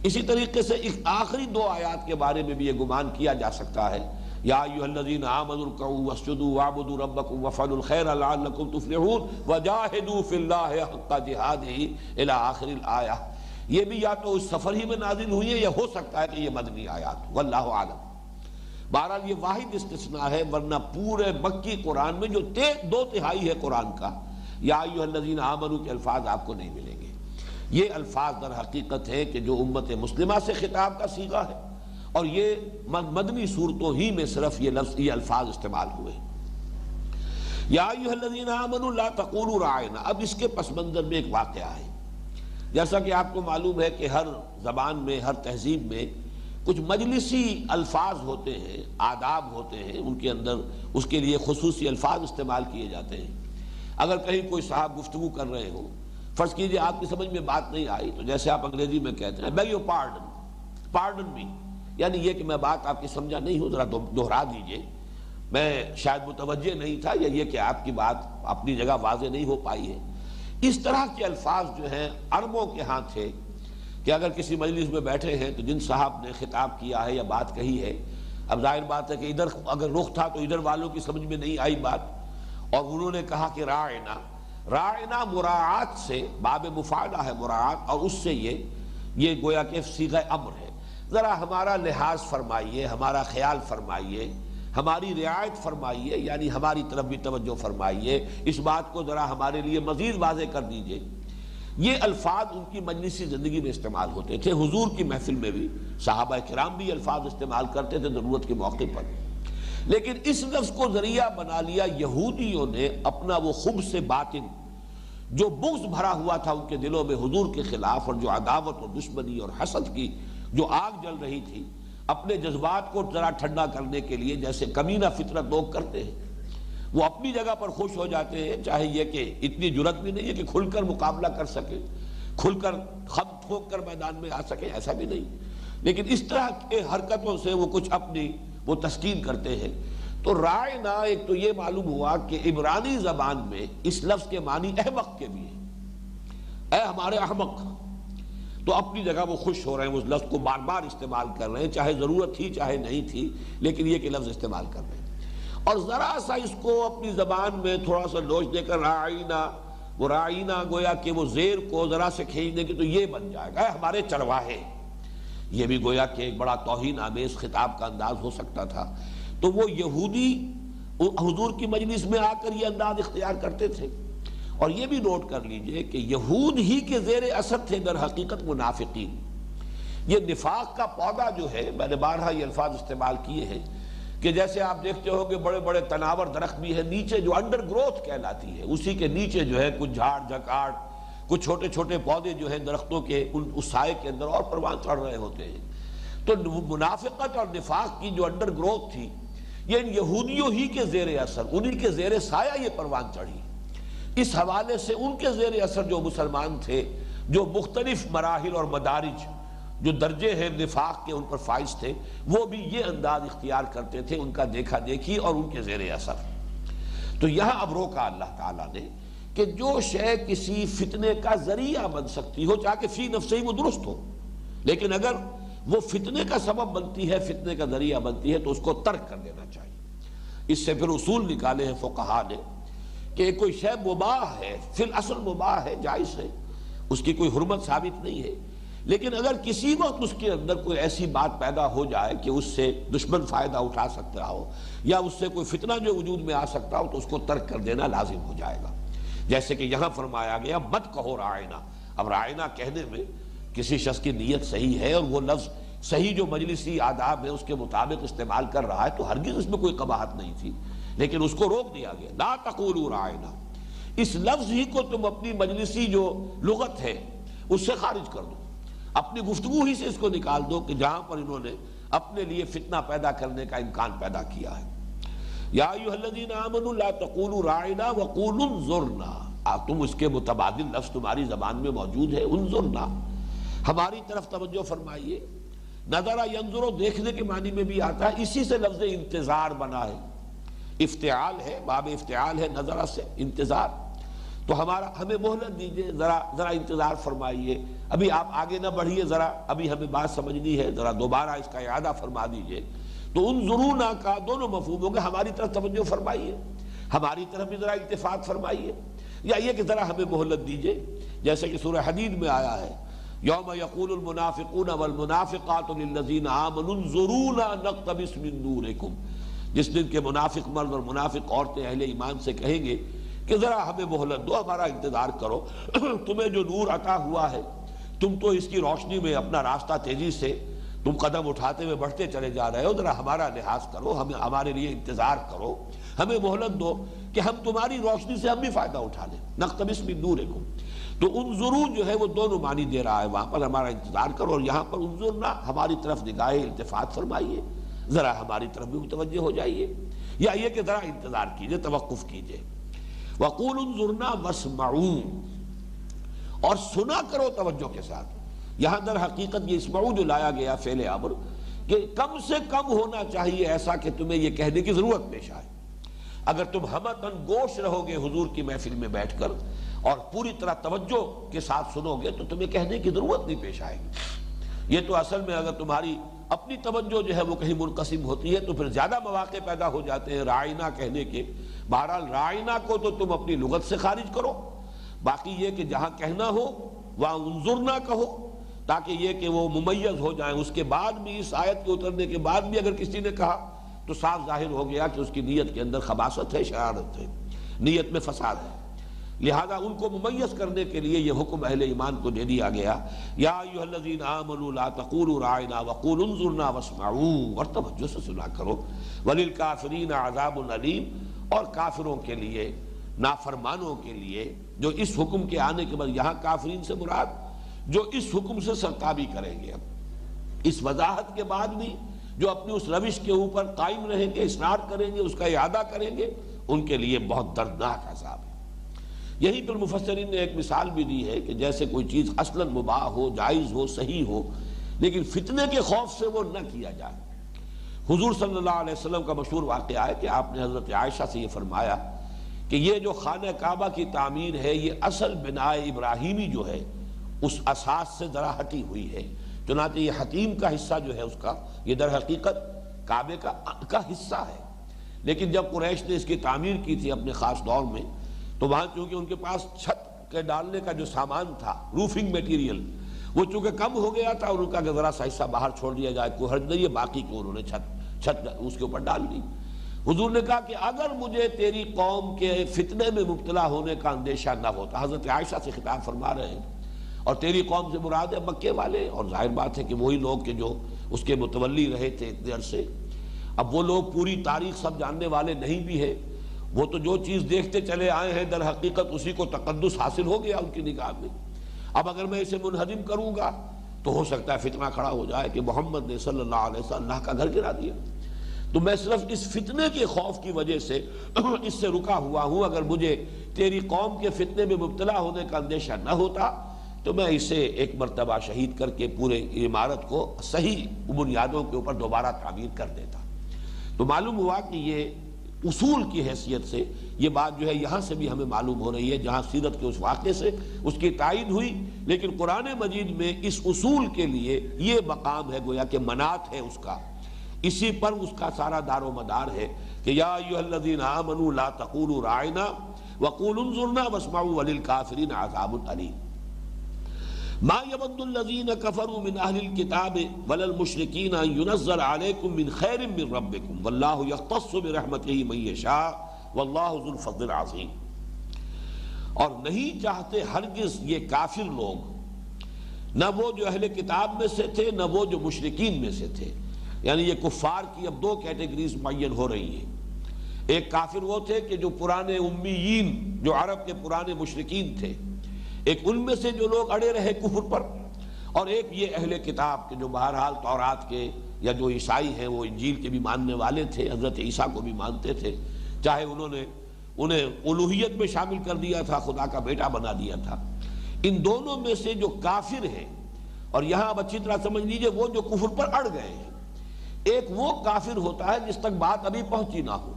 اسی طریقے سے ایک آخری 2 آیات کے بارے میں بھی یہ گمان کیا جا سکتا ہے یا ایھا الذین آمنوا ارکعوا واسجدوا واعبدوا ربکم وافعلوا الخیر لعلکم تفلحون وجاہدوا فی اللہ حق جہادہ الی آخر الآیہ. یہ بھی یا تو اس سفر ہی میں نازل ہوئی ہے یا ہو سکتا ہے کہ یہ مدنی آیات، واللہ اعلم. بہرحال یہ واحد استثناء ہے، ورنہ پورے مکی قرآن میں جو 2/3 ہے قرآن کا یا ایھا الذین آمنوا کے الفاظ آپ کو نہیں ملیں گے. یہ الفاظ در حقیقت ہے کہ جو امت مسلمہ سے خطاب کا صیغہ ہے، اور یہ مدنی صورتوں ہی میں صرف یہ الفاظ استعمال ہوئے. یا ایھا الذین آمنوا لا تقولوا راعنا. اب اس کے پس منظر میں ایک واقعہ ہے. جیسا کہ آپ کو معلوم ہے کہ ہر زبان میں، ہر تہذیب میں کچھ مجلسی الفاظ ہوتے ہیں، آداب ہوتے ہیں، ان کے اندر اس کے لیے خصوصی الفاظ استعمال کیے جاتے ہیں. اگر کہیں کوئی صاحب گفتگو کر رہے ہو، فرض کیجئے آپ کی سمجھ میں بات نہیں آئی، تو جیسے آپ انگریزی میں کہتے ہیں بیگ یور پارڈن، پارڈن می، یعنی یہ کہ میں بات آپ کی سمجھا نہیں ہوں، ذرا دہرا دیجئے، میں شاید متوجہ نہیں تھا، یا یہ کہ آپ کی بات اپنی جگہ واضح نہیں ہو پائی ہے. اس طرح کے الفاظ جو ہیں عربوں کے ہاں تھے کہ اگر کسی مجلس میں بیٹھے ہیں تو جن صاحب نے خطاب کیا ہے یا بات کہی ہے، اب ظاہر بات ہے کہ ادھر اگر رخ تھا تو ادھر والوں کی سمجھ میں نہیں آئی بات، اور انہوں نے کہا کہ راعنا. راعنا مراعات سے، باب مفاعلہ ہے مراعات، اور اس سے یہ گویا کہ صیغہ امر ہے. ذرا ہمارا لحاظ فرمائیے، ہمارا خیال فرمائیے، ہماری رعایت فرمائیے، یعنی ہماری طرف بھی توجہ فرمائیے، اس بات کو ذرا ہمارے لیے مزید واضح کر دیجئے. یہ الفاظ ان کی مجلسی زندگی میں استعمال ہوتے تھے. حضور کی محفل میں بھی صحابہ کرام بھی الفاظ استعمال کرتے تھے ضرورت کے موقع پر. لیکن اس لفظ کو ذریعہ بنا لیا یہودیوں نے اپنا وہ خبث باطن، جو بغض بھرا ہوا تھا ان کے دلوں میں حضور کے خلاف، اور جو عداوت اور دشمنی اور حسد کی جو آگ جل رہی تھی، اپنے جذبات کو ذرا ٹھنڈا کرنے کے لیے، جیسے کمینہ فطرت لوگ کرتے ہیں، وہ اپنی جگہ پر خوش ہو جاتے ہیں، چاہے یہ کہ اتنی جرت بھی نہیں ہے کہ کھل کر مقابلہ کر سکے، کھل کر خم ٹھوک کر میدان میں آ سکے، ایسا بھی نہیں، لیکن اس طرح کے حرکتوں سے وہ کچھ اپنی وہ تسکین کرتے ہیں. تو راعنا ایک تو یہ معلوم ہوا کہ عبرانی زبان میں اس لفظ کے معنی احمق کے بھی ہیں، اے ہمارے احمق. تو اپنی جگہ وہ خوش ہو رہے ہیں، اس لفظ کو بار بار استعمال کر رہے ہیں، چاہے ضرورت تھی چاہے نہیں تھی، لیکن یہ کہ لفظ استعمال کر رہے ہیں. اور ذرا سا اس کو اپنی زبان میں تھوڑا سا لوچ دے کر راعینا، وہ راعینا گویا کہ وہ زیر کو ذرا سے کھینچ دیں گے تو یہ بن جائے گا، اے ہمارے چرواہے. یہ بھی گویا کہ ایک بڑا توہین آمیز خطاب کا انداز ہو سکتا تھا. تو وہ یہودی حضور کی مجلس میں آ کر یہ انداز اختیار کرتے تھے. اور یہ بھی نوٹ کر لیجئے کہ یہود ہی کے زیر اثر تھے در حقیقت منافقین. یہ نفاق کا پودا جو ہے، میں نے بارہا یہ الفاظ استعمال کیے ہیں کہ جیسے آپ دیکھتے ہو کہ بڑے بڑے تناور درخت بھی ہیں، نیچے جو انڈر گروتھ کہلاتی ہے، اسی کے نیچے جو ہے کچھ جھاڑ جھکاڑ، کچھ چھوٹے چھوٹے پودے جو ہیں درختوں کے اس سائے کے اندر اور پروان چڑھ رہے ہوتے ہیں. تو منافقت اور نفاق کی جو انڈر گروتھ تھی، یہ ان یہودیوں ہی کے زیر اثر، انہی کے زیر سایہ یہ پروان چڑھی. اس حوالے سے ان کے زیر اثر جو مسلمان تھے، جو مختلف مراحل اور مدارج، جو درجے ہیں نفاق کے ان پر فائز تھے، وہ بھی یہ انداز اختیار کرتے تھے، ان کا دیکھا دیکھی اور ان کے زیر اثر. تو یہاں اب روکا اللہ تعالیٰ نے کہ جو شے کسی فتنے کا ذریعہ بن سکتی ہو، چاہے کہ فی نفسہ ہی وہ درست ہو، لیکن اگر وہ فتنے کا سبب بنتی ہے، فتنے کا ذریعہ بنتی ہے، تو اس کو ترک کر دینا چاہیے. اس سے پھر اصول نکالے ہیں فقہا نے کہ کوئی شے مباح ہے، فی الاصل مباح ہے، جائز ہے، اس کی کوئی حرمت ثابت نہیں ہے، لیکن اگر کسی وقت اس کے اندر کوئی ایسی بات پیدا ہو جائے کہ اس سے دشمن فائدہ اٹھا سکتا ہو، یا اس سے کوئی فتنہ جو وجود میں آ سکتا ہو، تو اس کو ترک کر دینا لازم ہو جائے گا. جیسے کہ یہاں فرمایا گیا مت کہو راعنا. اب راعنا کہنے میں کسی شخص کی نیت صحیح ہے اور وہ لفظ صحیح جو مجلسی آداب ہے اس کے مطابق استعمال کر رہا ہے، تو ہرگز اس میں کوئی قباحت نہیں تھی، لیکن اس کو روک دیا گیا. لا تقولوا راعنا، اس لفظ ہی کو تم اپنی مجلسی جو لغت ہے اس سے خارج کر دو، اپنی گفتگو ہی سے اس کو نکال دو کہ جہاں پر انہوں نے اپنے لیے فتنہ پیدا کرنے کا امکان پیدا کیا ہے. یا ایھا الذین آمنوا لا تقولوا راعنا وقولوا انظرنا. تم اس کے متبادل لفظ تمہاری زبان میں موجود ہے، انظرنا، ہماری طرف توجہ فرمائیے. نظرہ ینظر دیکھنے کے معنی میں بھی آتا ہے، اسی سے لفظ انتظار بنا ہے، افتعال ہے، باب افتعال ہے نظرہ سے انتظار. تو ہمیں مہلت دیجئے، ذرا انتظار فرمائیے، ابھی آپ آگے نہ بڑھیے، ذرا ابھی ہمیں بات سمجھنی ہے، ذرا دوبارہ اس کا اعادہ فرما دیجئے. تو انظرونا کا دونوں مفہوم ہوگا، ہماری طرف توجہ فرمائیے، ہماری طرف بھی ذرا التفات فرمائیے، یا یہ کہ ذرا ہمیں مہلت دیجئے، جیسے کہ سورہ حدید میں آیا ہے یوم یقول المنافقون والمنافقات للذین آمنوا انظرونا نقتبس من نورکم، جس دن کے منافق مرد اور منافق عورتیں اہل ایمان سے کہیں گے کہ ذرا ہمیں مہلت دو، ہمارا انتظار کرو، تمہیں جو نور عطا ہوا ہے تم تو اس کی روشنی میں اپنا راستہ تیزی سے تم قدم اٹھاتے ہوئے بڑھتے چلے جا رہے ہو، ذرا ہمارا لحاظ کرو، ہمارے لیے انتظار کرو، ہمیں مہلت دو کہ ہم تمہاری روشنی سے ہم بھی فائدہ اٹھا لیں، نقتبس من نورکم۔ تو انظروا جو ہے وہ دونوں معنی دے رہا ہے، وہاں پر ہمارا انتظار کرو، اور یہاں پر انظرنا ہماری طرف نگاہ التفات فرمائیے، ذرا ہماری طرف بھی متوجہ ہو جائیے، یا یہ کہ ذرا انتظار کیجئے، توقف کیجئے۔ وَقُولُوا انظُرْنَا وَاسْمَعُوا، اور سنا کرو توجہ کے ساتھ۔ یہاں در حقیقت یہ اسمعوا جو لایا گیا فعل امر کہ کم سے کم ہونا چاہیے ایسا کہ تمہیں یہ کہنے کی ضرورت پیش آئے۔ اگر تم ہمتاً گوش رہو گے حضور کی محفل میں بیٹھ کر اور پوری طرح توجہ کے ساتھ سنو گے تو تمہیں کہنے کی ضرورت نہیں پیش آئے گی۔ یہ تو اصل میں اگر تمہاری اپنی توجہ جو ہے وہ کہیں منقسم ہوتی ہے تو پھر زیادہ مواقع پیدا ہو جاتے ہیں رائنا کہنے کے۔ بہرحال رائنا کو تو تم اپنی لغت سے خارج کرو، باقی یہ کہ جہاں کہنا ہو وہاں انظرنا کہو، تاکہ یہ کہ وہ ممیز ہو جائیں۔ اس کے بعد بھی اس آیت کے اترنے کے بعد بھی اگر کسی نے کہا تو صاف ظاہر ہو گیا کہ اس کی نیت کے اندر خباثت ہے، شرارت ہے، نیت میں فساد ہے۔ لہذا ان کو ممیز کرنے کے لیے یہ حکم اہل ایمان کو دے دیا گیا، یا ایھا الذین آمنوا لا تقولوا راعنا وقولوا انظرنا واسمعوا، اور توجہ سے سنا کرو۔ وللکافرین عذاب علیم، اور کافروں کے لیے، نافرمانوں کے لیے جو اس حکم کے آنے کے بعد، یہاں کافرین سے مراد جو اس حکم سے سرتابی کریں گے، اب اس وضاحت کے بعد بھی جو اپنی اس روش کے اوپر قائم رہیں گے، اصرار کریں گے، اس کا اعادہ کریں گے، ان کے لیے بہت دردناک عذاب ہے۔ یہی پر مفسرین نے ایک مثال بھی دی ہے کہ جیسے کوئی چیز اصلاً مباح ہو، جائز ہو، صحیح ہو، لیکن فتنے کے خوف سے وہ نہ کیا جائے۔ حضور صلی اللہ علیہ وسلم کا مشہور واقعہ ہے کہ آپ نے حضرت عائشہ سے یہ فرمایا کہ یہ جو خانہ کعبہ کی تعمیر ہے یہ اصل بنائے ابراہیمی جو ہے اس اساس سے ذرا ہٹی ہوئی ہے، چنانچہ یہ حتیم کا حصہ جو ہے اس کا، یہ در حقیقت کعبے کا حصہ ہے، لیکن جب قریش نے اس کی تعمیر کی تھی اپنے خاص دور میں تو وہاں چونکہ ان کے پاس چھت کے ڈالنے کا جو سامان تھا، روفنگ میٹیریل، وہ چونکہ کم ہو گیا تھا، اور ان کا کہ ذرا سا حصہ باہر چھوڑ دیا جائے، کوئی حرج نہیں ہے، باقی کو انہوں نے چھت اس کے اوپر ڈال دی۔ حضور نے کہا کہ اگر مجھے تیری قوم کے فتنے میں مبتلا ہونے کا اندیشہ نہ ہوتا، حضرت عائشہ سے خطاب فرما رہے ہیں، اور تیری قوم سے مراد ہے مکے والے، اور ظاہر بات ہے کہ وہی لوگ کہ جو اس کے متولی رہے تھے اتنے عرصے۔ اب وہ لوگ پوری تاریخ سب جاننے والے نہیں بھی ہے، وہ تو جو چیز دیکھتے چلے آئے ہیں در حقیقت اسی کو تقدس حاصل ہو گیا ان کی نگاہ میں۔ اب اگر میں اسے منہدم کروں گا تو ہو سکتا ہے فتنہ کھڑا ہو جائے کہ محمد نے صلی اللہ علیہ وسلم اللہ کا گھر گرا دیا، تو میں صرف اس فتنے کے خوف کی وجہ سے اس سے رکا ہوا ہوں۔ اگر مجھے تیری قوم کے فتنے میں مبتلا ہونے کا اندیشہ نہ ہوتا تو میں اسے ایک مرتبہ شہید کر کے پورے عمارت کو صحیح بنیادوں کے اوپر دوبارہ تعمیر کر دیتا۔ تو معلوم ہوا کہ یہ اصول کی حیثیت سے یہ بات جو ہے یہاں سے بھی ہمیں معلوم ہو رہی ہے، جہاں سیرت کے اس واقعے سے اس کی تائید ہوئی، لیکن قرآن مجید میں اس اصول کے لیے یہ مقام ہے، گویا کہ منات ہے اس کا، اسی پر اس کا سارا دار و مدار ہے کہ یا ایھا الذین آمنوا لا تقولوا راعنا وقولوا انظرنا واسمعوا وللکافرین عذاب علیم۔ ما يود الذين كفروا من اهل الكتاب ولا المشركين ان ينزل عليكم من خير من ربكم والله يختص برحمته من يشاء والله ذو الفضل العظيم۔ اور نہیں چاہتے ہرگز یہ کافر لوگ، نہ وہ جو اہل کتاب میں سے تھے نہ وہ جو مشرکین میں سے تھے، یعنی یہ کفار کی اب دو کیٹیگریز معین ہو رہی ہیں۔ ایک کافر وہ تھے کہ جو پرانے امیین، جو عرب کے پرانے مشرکین تھے، ایک ان میں سے جو لوگ اڑے رہے کفر پر، اور ایک یہ اہل کتاب کے جو بہرحال تورات کے یا جو عیسائی ہیں وہ انجیل کے بھی ماننے والے تھے، حضرت عیسیٰ کو بھی مانتے تھے، چاہے انہوں نے انہیں الوہیت میں شامل کر دیا تھا، خدا کا بیٹا بنا دیا تھا۔ ان دونوں میں سے جو کافر ہیں، اور یہاں اب اچھی طرح سمجھ لیجئے وہ جو کفر پر اڑ گئے ہیں، ایک وہ کافر ہوتا ہے جس تک بات ابھی پہنچی نہ ہو۔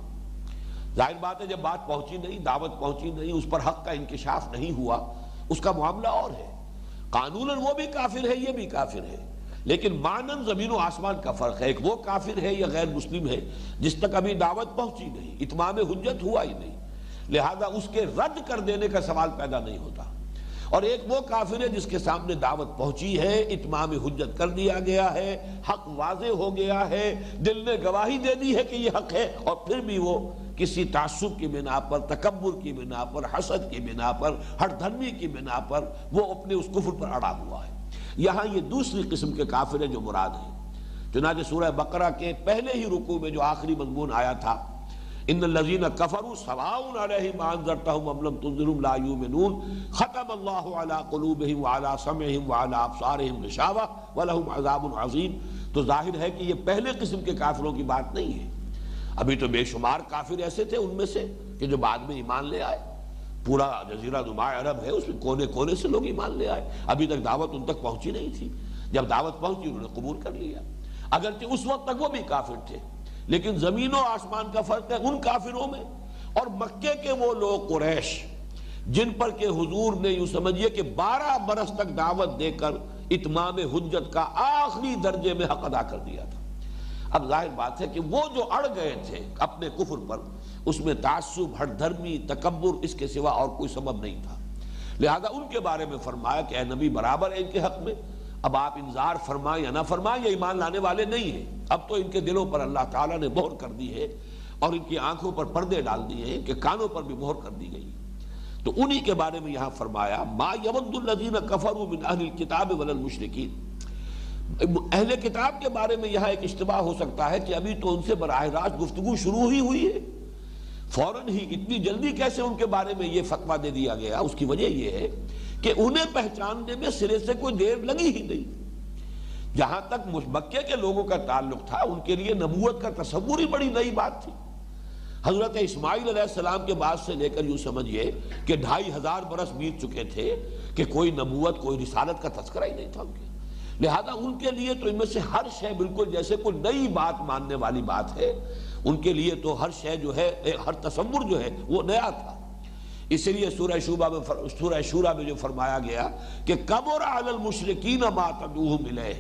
ظاہر بات ہے جب بات پہنچی نہیں، دعوت پہنچی نہیں، اس پر حق کا انکشاف نہیں ہوا، اس کا معاملہ اور ہے۔ قانوناً وہ بھی کافر ہے، یہ بھی کافر ہے، لیکن معنن زمین و آسمان کا فرق ہے. ایک وہ کافر ہے یا غیر مسلم ہے جس تک ابھی دعوت پہنچی نہیں، اتمام حجت ہوا ہی نہیں، لہذا اس کے رد کر دینے کا سوال پیدا نہیں ہوتا. اور ایک وہ کافر ہے جس کے سامنے دعوت پہنچی ہے، اتمام حجت کر دیا گیا ہے، حق واضح ہو گیا ہے، دل نے گواہی دے دی ہے کہ یہ حق ہے، اور پھر بھی وہ کسی تعصب کی بنا پر، تکبر کی بنا پر، حسد کی بنا پر، ہٹ دھرمی کی بنا پر وہ اپنے اس کفر پر اڑا ہوا ہے. یہاں یہ دوسری قسم کے کافر ہیں جو مراد ہیں. چنانچہ سورہ بقرہ کے پہلے ہی رکوع میں جو آخری مضمون آیا تھا، ان الذین کفروا سواء علیہم انذرتہم ام لم تنذرہم لا یؤمنون ختم اللہ علی قلوبہم وعلی سمعہم وعلی ابصارہم غشاوہ ولہم عذاب عظیم. تو ظاہر ہے کہ یہ پہلے قسم کے کافروں کی بات نہیں ہے. ابھی تو بے شمار کافر ایسے تھے ان میں سے کہ جو بعد میں ایمان لے آئے. پورا جزیرہ نما عرب ہے، اس میں کونے کونے سے لوگ ایمان لے آئے. ابھی تک دعوت ان تک پہنچی نہیں تھی. جب دعوت پہنچی انہوں نے قبول کر لیا، اگرچہ اس وقت تک وہ بھی کافر تھے. لیکن زمین و آسمان کا فرق ہے ان کافروں میں اور مکے کے وہ لوگ قریش جن پر کہ حضور نے یوں سمجھیے کہ 12 برس تک دعوت دے کر اتمام حجت کا آخری درجے میں حق ادا کر دیا تھا. اب ظاہر بات ہے کہ وہ جو اڑ گئے تھے اپنے کفر پر، اس میں تعصب، ہٹ دھرمی، تکبر، اس کے سوا اور کوئی سبب نہیں تھا. لہذا ان کے بارے میں فرمایا کہ اے نبی برابر ہے ان کے حق میں، اب آپ انذار فرمائیں یا نہ فرمائیں، یہ ایمان لانے والے نہیں ہیں. اب تو ان کے دلوں پر اللہ تعالیٰ نے مہر کر دی ہے اور ان کی آنکھوں پر پردے ڈال دیے ہیں کہ کانوں پر بھی مہر کر دی گئی. تو انہی کے بارے میں یہاں فرمایا ما یود الذین کفروا من اہل الکتاب ولا المشرکین. اہل کتاب کے بارے میں یہاں ایک اشتباہ ہو سکتا ہے کہ ابھی تو ان سے براہ راست گفتگو شروع ہی ہوئی ہے، فوراً ہی اتنی جلدی کیسے ان کے بارے میں یہ فتویٰ دے دیا گیا؟ اس کی وجہ یہ ہے کہ انہیں پہچاننے میں سرے سے کوئی دیر لگی ہی نہیں. جہاں تک مکے کے لوگوں کا تعلق تھا ان کے لیے نبوت کا تصور ہی بڑی نئی بات تھی. حضرت اسماعیل علیہ السلام کے بعد سے لے کر یوں سمجھیے کہ 2500 برس بیت چکے تھے کہ کوئی نبوت، کوئی رسالت کا تذکرہ ہی نہیں تھا ان کے. لہذا ان کے لیے تو ان میں سے ہر شے بالکل جیسے کوئی نئی بات ماننے والی بات ہے. ان کے لیے تو ہر شے جو ہے، ہر تصور جو ہے وہ نیا تھا. اس لیے سورہ شورى میں جو فرمایا گیا کہ کبر علی المشرکین ما تدعوہم الیہ،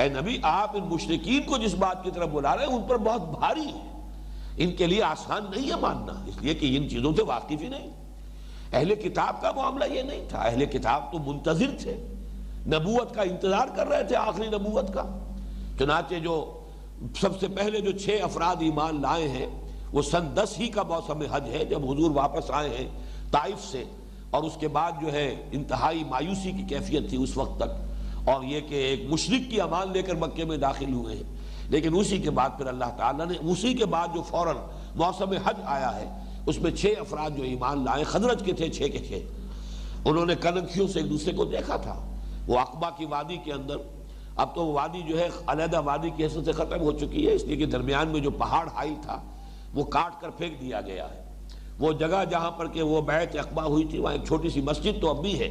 اے نبی آپ ان مشرکین کو جس بات کی طرف بلا رہے ہیں ان پر بہت بھاری ہے، ان کے لیے آسان نہیں ہے ماننا، اس لیے کہ ان چیزوں سے واقف ہی نہیں. اہل کتاب کا معاملہ یہ نہیں تھا. اہل کتاب تو منتظر تھے، نبوت کا انتظار کر رہے تھے، آخری نبوت کا. چنانچہ جو سب سے پہلے جو 6 افراد ایمان لائے ہیں وہ سن 10 ہی کا موسم حج ہے جب حضور واپس آئے ہیں طائف سے، اور اس کے بعد جو ہے انتہائی مایوسی کی کیفیت تھی اس وقت تک، اور یہ کہ ایک مشرک کی امان لے کر مکے میں داخل ہوئے ہیں. لیکن اسی کے بعد پھر اللہ تعالیٰ نے اسی کے بعد جو فوراً موسم حج آیا ہے اس میں 6 افراد جو ایمان لائے، خزرج کے تھے 6 کے 6. انہوں نے کنکھیوں سے ایک دوسرے کو دیکھا تھا وہ عقبہ کی وادی کے اندر. اب تو وہ وادی جو ہے علیحدہ وادی کی حیثیت سے ختم ہو چکی ہے، اس لیے کہ درمیان میں جو پہاڑ حائل تھا وہ کاٹ کر پھینک دیا گیا ہے. وہ جگہ جہاں پر کہ وہ بیعت عقبہ ہوئی تھی وہاں ایک چھوٹی سی مسجد تو اب بھی ہے.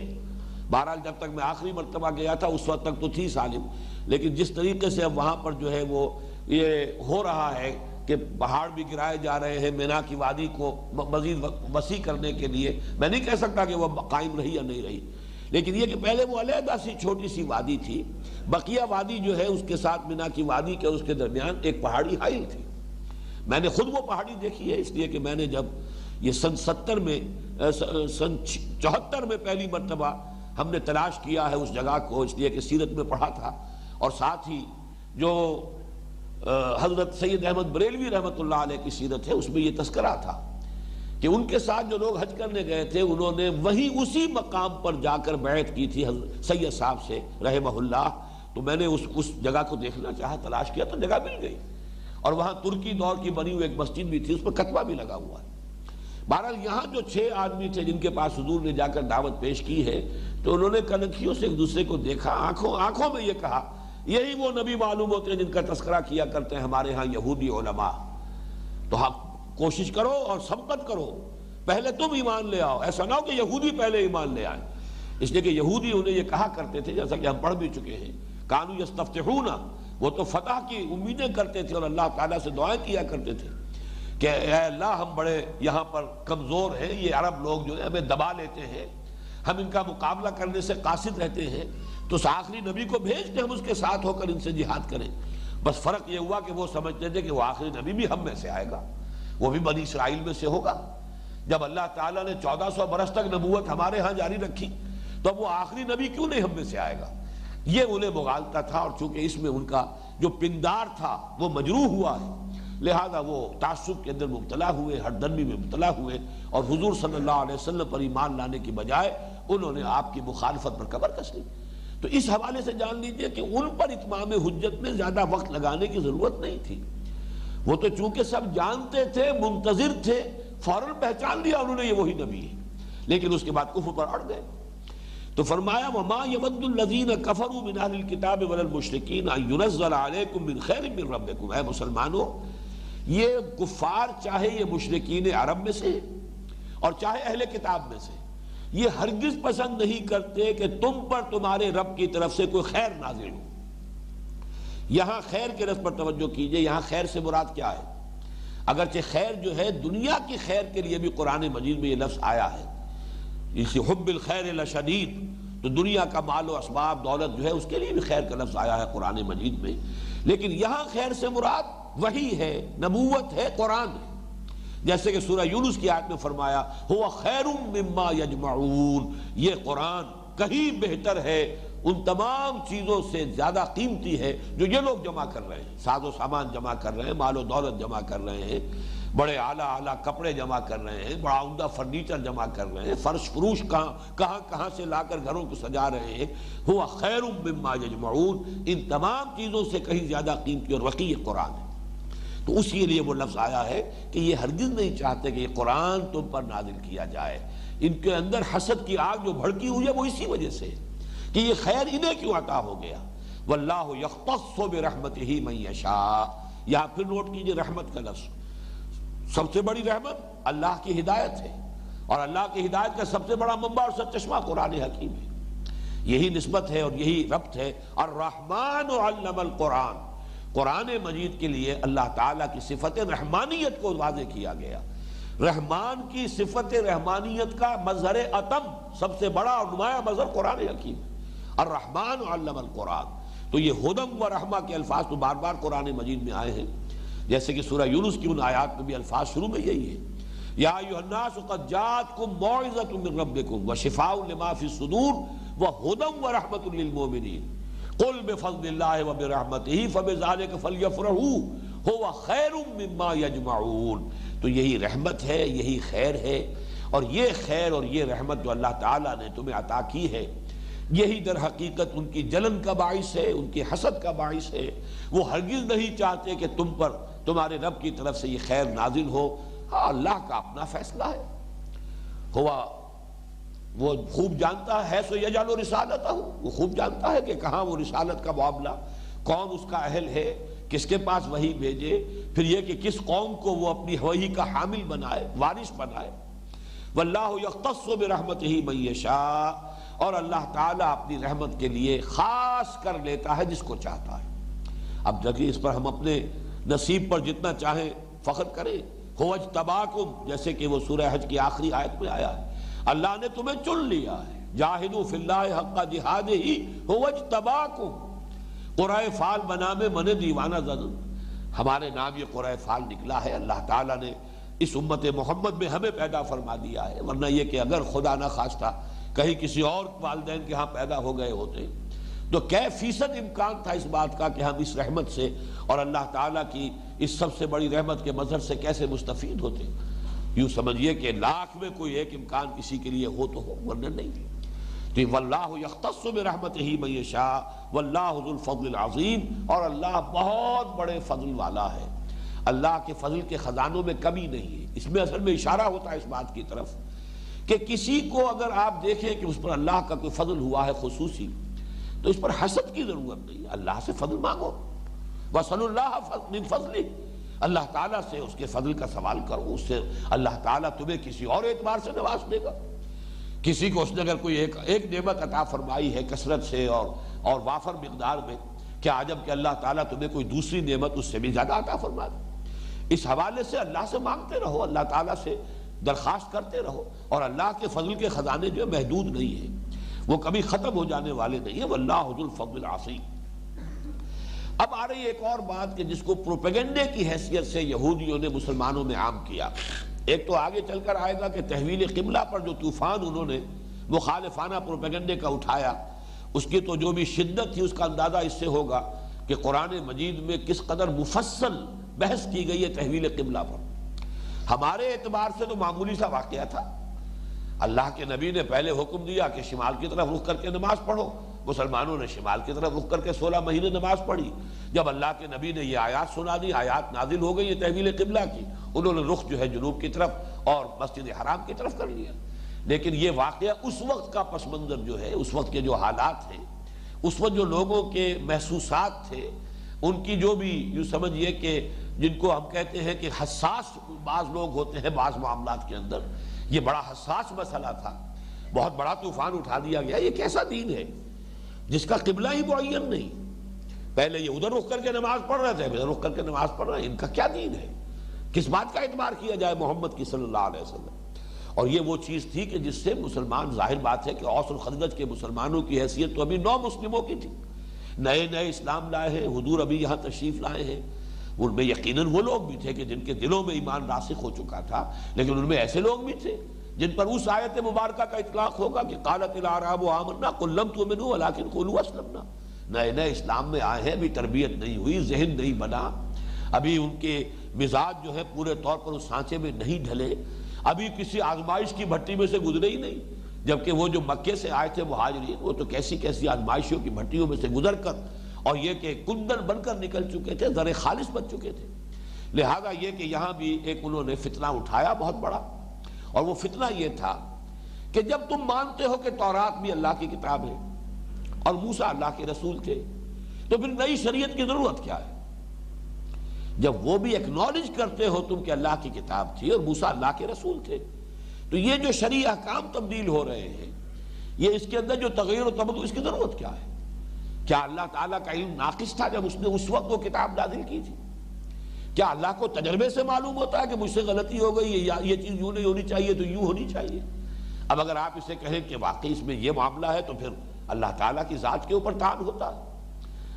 بہرحال جب تک میں آخری مرتبہ گیا تھا اس وقت تک تو تھی سالم، لیکن جس طریقے سے اب وہاں پر جو ہے وہ یہ ہو رہا ہے کہ پہاڑ بھی گرائے جا رہے ہیں مینا کی وادی کو مزید وسیع کرنے کے لیے، میں نہیں کہہ سکتا کہ وہ قائم رہی یا نہیں رہی، لیکن یہ کہ پہلے وہ علیحدہ سی چھوٹی سی وادی تھی. بقیہ وادی جو ہے اس کے ساتھ مینا کی وادی کے اور اس کے درمیان ایک پہاڑی حائل تھی. میں نے خود وہ پہاڑی دیکھی ہے، اس لیے کہ میں نے جب یہ سن 70 میں سن 74 میں پہلی مرتبہ ہم نے تلاش کیا ہے اس جگہ کو، اس لیے کہ سیرت میں پڑھا تھا، اور ساتھ ہی جو حضرت سید احمد بریلوی رحمۃ اللہ علیہ کی سیرت ہے اس میں یہ تذکرہ تھا کہ ان کے ساتھ جو لوگ حج کرنے گئے تھے انہوں نے وہی اسی مقام پر جا کر بیعت کی تھی سید صاحب سے رحمہ اللہ. تو میں نے اس جگہ کو دیکھنا چاہا، تلاش کیا تو جگہ مل گئی، اور وہاں ترکی دور کی بنی ہوئی ایک مسجد بھی تھی، اس پر کتبہ بھی لگا ہوا ہے. بہرحال یہاں جو 6 آدمی تھے جن کے پاس حضور نے جا کر دعوت پیش کی ہے تو انہوں نے کنکھیوں سے ایک دوسرے کو دیکھا، آنکھوں میں یہ کہا یہی وہ نبی معلوم ہوتے ہیں جن کا تذکرہ کیا کرتے ہیں ہمارے ہاں یہودی علماء. تو ہم کوشش کرو اور سبقت کرو، پہلے تم ایمان لے آؤ، ایسا نہ ہو کہ یہودی پہلے ایمان لے آئیں. اس لیے کہ یہودی انہیں یہ کہا کرتے تھے جیسا کہ ہم پڑھ بھی چکے ہیں، کانوا یستفتحون، وہ تو فتح کی امیدیں کرتے تھے اور اللہ تعالیٰ سے دعائیں کیا کرتے تھے کہ اے اللہ ہم بڑے یہاں پر کمزور ہیں، یہ عرب لوگ جو ہے ہمیں دبا لیتے ہیں، ہم ان کا مقابلہ کرنے سے قاصد رہتے ہیں، تو اس آخری نبی کو بھیجتے ہم اس کے ساتھ ہو کر ان سے جہاد کریں. بس فرق یہ ہوا کہ وہ سمجھتے تھے کہ وہ آخری نبی بھی ہم میں سے آئے گا، وہ بھی بنی اسرائیل میں سے ہوگا. جب اللہ تعالیٰ نے 1400 برس تک نبوت ہمارے ہاں جاری رکھی تو اب وہ آخری نبی کیوں نہیں ہم میں سے آئے گا؟ یہ انہیں مغالطہ تھا، اور چونکہ اس میں ان کا جو پندار تھا وہ مجروح ہوا ہے، لہذا وہ تعصب کے اندر مبتلا ہوئے، ہر درمی میں مبتلا ہوئے، اور حضور صلی اللہ علیہ وسلم پر ایمان لانے کی بجائے انہوں نے آپ کی مخالفت پر کمر کس لی. تو اس حوالے سے جان لیجئے کہ ان پر اتمام حجت میں زیادہ وقت لگانے کی ضرورت نہیں تھی. وہ تو چونکہ سب جانتے تھے، منتظر تھے، فوراً پہچان لیا انہوں نے یہ وہی نبی ہے، لیکن اس کے بعد کفر پر اڑ گئے. تو فرمایا وَمَا يَوَدُّ الَّذِينَ كَفَرُوا مِنْ أَهْلِ الْكِتَابِ وَلَا الْمُشْرِكِينَ أَن يُنَزَّلَ عَلَيْكُم مِّن خَيْرٍ مِّن رَّبِّكُمْ. اے مسلمانوں، یہ کفار چاہے یہ مشرکین عرب میں سے اور چاہے اہل کتاب میں سے، یہ ہرگز پسند نہیں کرتے کہ تم پر تمہارے رب کی طرف سے کوئی خیر نازل ہو. یہاں خیر کے لفظ پر توجہ کیجئے، یہاں خیر سے مراد کیا ہے؟ اگرچہ خیر جو ہے دنیا کی خیر کے لیے بھی قرآن مجید میں یہ لفظ آیا ہے، اسی حب الخیر لشدید، تو دنیا کا مال و اسباب دولت جو ہے اس کے لیے بھی خیر کا لفظ آیا ہے قرآن مجید میں. لیکن یہاں خیر سے مراد وحی ہے، نبوت ہے، قرآن ہے. جیسے کہ سورہ یونس کی آیت میں فرمایا ہوا خیر مما یجمعون، یہ قرآن کہیں بہتر ہے، ان تمام چیزوں سے زیادہ قیمتی ہے جو یہ لوگ جمع کر رہے ہیں. ساز و سامان جمع کر رہے ہیں، مال و دولت جمع کر رہے ہیں، بڑے اعلیٰ کپڑے جمع کر رہے ہیں، بڑا عمدہ فرنیچر جمع کر رہے ہیں، فرش فروش کہاں سے لا کر گھروں کو سجا رہے ہیں. ہوا خیر مما یجمعون، ان تمام چیزوں سے کہیں زیادہ قیمتی اور وقی قرآن ہے. تو اسی لیے وہ لفظ آیا ہے کہ یہ ہرگز نہیں چاہتے کہ یہ قرآن تم پر نازل کیا جائے. ان کے اندر حسد کی آگ جو بھڑکی ہوئی ہے وہ اسی وجہ سے کہ یہ خیر انہیں کیوں عطا ہو گیا. واللہ یختص برحمتہ من یشاء. یہاں پھر نوٹ کیجئے رحمت کا لفظ. سب سے بڑی رحمت اللہ کی ہدایت ہے، اور اللہ کی ہدایت کا سب سے بڑا منبع اور سرچشمہ قرآن حکیم ہے. یہی نسبت ہے اور یہی ربط ہے. الرحمن علم القرآن، قرآن مجید کے لیے اللہ تعالیٰ کی صفت رحمانیت کو واضح کیا گیا. رحمان کی صفت رحمانیت کا مظہر اتم، سب سے بڑا اور نمایاں مظہر قرآن حکیم ہے. الرحمن علم القرآن. تو یہ ہدم و رحمہ کے الفاظ تو بار بار قرآن مجید میں آئے ہیں، جیسے کہ سورہ یونس کی ان آیات میں بھی الفاظ شروع میں یہی ہے یا ایھا الناس قد جاءتکم موعظۃ من ربکم وشفاء لما فی الصدور وہدی ورحمۃ للمؤمنین قل بفضل اللہ وبرحمتہ فبذلک فلیفرحوا ھو خیر مما یجمعون. تو یہی رحمت ہے، یہی خیر ہے، اور یہ خیر اور یہ رحمت جو اللہ تعالیٰ نے تمہیں عطا کی ہے، یہی در حقیقت ان کی جلن کا باعث ہے، ان کی حسد کا باعث ہے. وہ ہرگز نہیں چاہتے کہ تم پر تمہارے رب کی طرف سے یہ خیر نازل ہو. ہاں اللہ کا اپنا فیصلہ ہے، وہ خوب جانتا ہے سو یجعل رسالتہ، وہ خوب جانتا ہے کہ کہاں وہ رسالت کا معاملہ، کون اس کا اہل ہے، کس کے پاس وحی بھیجے، پھر یہ کہ کس قوم کو وہ اپنی وحی کا حامل بنائے، وارث بنائے. واللہ یختص برحمتہ من یشاء، اور اللہ تعالیٰ اپنی رحمت کے لیے خاص کر لیتا ہے جس کو چاہتا ہے. اب دیکھیے اس پر ہم اپنے نصیب پر جتنا چاہیں فخر کریں. هو اجتباکم، جیسے کہ وہ سورہ حج کی آخری آیت میں آیا ہے، اللہ نے تمہیں چن لیا ہے. جاہدوا فی اللہ حق جہادہ هو اجتباکم. قرۂ فال بنا میں من دیوانہ زد، ہمارے نام یہ قرۂ فال نکلا ہے. اللہ تعالیٰ نے اس امت محمد میں ہمیں پیدا فرما دیا ہے، ورنہ یہ کہ اگر خدا نہ خواستہ کہیں کسی اور والدین کے ہاں پیدا ہو گئے ہوتے تو کئی فیصد امکان تھا اس بات کا کہ ہم اس رحمت سے اور اللہ تعالیٰ کی اس سب سے بڑی رحمت کے مظہر سے کیسے مستفید ہوتے. یوں سمجھیے کہ لاکھ میں کوئی ایک امکان کسی کے لیے ہو تو ہو، ورنہ نہیں. تو واللہ یختص برحمتہ من یشاء واللہ ذو الفضل العظیم، اور اللہ بہت بڑے فضل والا ہے. اللہ کے فضل کے خزانوں میں کمی نہیں ہے. اس میں اصل میں اشارہ ہوتا ہے اس بات کی طرف کہ کسی کو اگر آپ دیکھیں کہ اس پر اللہ کا کوئی فضل ہوا ہے خصوصی، تو اس پر حسد کی ضرورت نہیں. اللہ سے فضل مانگو، وَاسْأَلُوا اللَّهَ مِن فَضْلِهِ، اللہ تعالیٰ سے اس کے فضل کا سوال کرو. اس سے اللہ تعالیٰ تمہیں کسی اور اعتبار سے نواز دے گا. کسی کو اس نے اگر کوئی ایک نعمت عطا فرمائی ہے کثرت سے اور وافر مقدار میں، کیا عجب کہ اللہ تعالیٰ تمہیں کوئی دوسری نعمت اس سے بھی زیادہ عطا فرما دے. اس حوالے سے اللہ سے مانگتے رہو، اللہ تعالیٰ سے درخواست کرتے رہو، اور اللہ کے فضل کے خزانے جو محدود نہیں ہیں. وہ کبھی ختم ہو جانے والے نہیں ہیں، واللہ ذو الفضل العظیم۔ اب آ رہی ایک اور بات کہ جس کو پروپیگنڈے کی حیثیت سے یہودیوں نے مسلمانوں میں عام کیا۔ ایک تو آگے چل کر آئے گا کہ تحویل قبلہ پر جو طوفان انہوں نے مخالفانہ پروپیگنڈے کا اٹھایا، اس کی تو جو بھی شدت تھی اس کا اندازہ اس سے ہوگا کہ قرآن مجید میں کس قدر مفصل بحث کی گئی ہے تحویل قبلہ پر۔ ہمارے اعتبار سے تو معمولی سا واقعہ تھا، اللہ کے نبی نے پہلے حکم دیا کہ شمال کی طرف رخ کر کے نماز پڑھو، مسلمانوں نے شمال کی طرف رخ کر کے 16 مہینے نماز پڑھی۔ جب اللہ کے نبی نے یہ آیات سنا دی، آیات نازل ہو گئی یہ تحویل قبلہ کی، انہوں نے رخ جو ہے جنوب کی طرف اور مسجد حرام کی طرف کر لیا۔ لیکن یہ واقعہ اس وقت کا پس منظر جو ہے، اس وقت کے جو حالات ہیں، اس وقت جو لوگوں کے محسوسات تھے، ان کی جو بھی یوں سمجھئے کہ جن کو ہم کہتے ہیں کہ حساس بعض لوگ ہوتے ہیں بعض معاملات کے اندر، یہ بڑا حساس مسئلہ تھا، بہت بڑا طوفان اٹھا دیا گیا۔ یہ کیسا دین ہے جس کا قبلہ ہی معین نہیں؟ پہلے یہ ادھر رخ کر کے نماز پڑھ رہے تھے، ادھر رخ کر کے نماز پڑھ رہے ہیں، ان کا کیا دین ہے؟ کس بات کا اعتبار کیا جائے محمد کی صلی اللہ علیہ وسلم؟ اور یہ وہ چیز تھی کہ جس سے مسلمان، ظاہر بات ہے کہ اوس الخزرج کے مسلمانوں کی حیثیت تو ابھی 9 مسلموں کی تھی، نئے نئے اسلام لائے ہیں، حضور ابھی یہاں تشریف لائے ہیں۔ ان میں یقیناً وہ لوگ بھی تھے کہ جن کے دلوں میں ایمان راسخ ہو چکا تھا، لیکن ان میں ایسے لوگ بھی تھے جن پر اس آیت مبارکہ کا اطلاق ہوگا کہ قالت الاعراب آمنا قل لم تؤمنوا ولکن قولوا اسلمنا۔ نئے نئے اسلام میں آئے ہیں، ابھی تربیت نہیں ہوئی، ذہن نہیں بنا، ابھی ان کے مزاج جو ہے پورے طور پر اس سانچے میں نہیں ڈھلے، ابھی کسی آزمائش کی بھٹی میں سے گزرے ہی نہیں۔ جبکہ وہ جو مکے سے آئے تھے مہاجرین، وہ تو کیسی کیسی آزمائشوں کی بھٹیوں میں سے گزر کر اور یہ کہ کندن بن کر نکل چکے تھے، زر خالص بن چکے تھے۔ لہذا یہ کہ یہاں بھی ایک انہوں نے فتنہ اٹھایا بہت بڑا، اور وہ فتنہ یہ تھا کہ جب تم مانتے ہو کہ تورات بھی اللہ کی کتاب ہے اور موسیٰ اللہ کے رسول تھے، تو پھر نئی شریعت کی ضرورت کیا ہے؟ جب وہ بھی ایکنالج کرتے ہو تم کہ اللہ کی کتاب تھی اور موسیٰ اللہ کے رسول تھے، تو یہ جو شرعی احکام تبدیل ہو رہے ہیں، یہ اس کے اندر جو تغیر و تبدل، اس کی ضرورت کیا ہے؟ کیا اللہ تعالیٰ کا علم ناقص تھا جب اس نے اس وقت وہ کتاب نازل کی تھی؟ کیا اللہ کو تجربے سے معلوم ہوتا ہے کہ مجھ سے غلطی ہو گئی، یہ چیز یوں نہیں ہونی چاہیے تو یوں ہونی چاہیے؟ اب اگر آپ اسے کہیں کہ واقعی اس میں یہ معاملہ ہے تو پھر اللہ تعالیٰ کی ذات کے اوپر طعن ہوتا ہے۔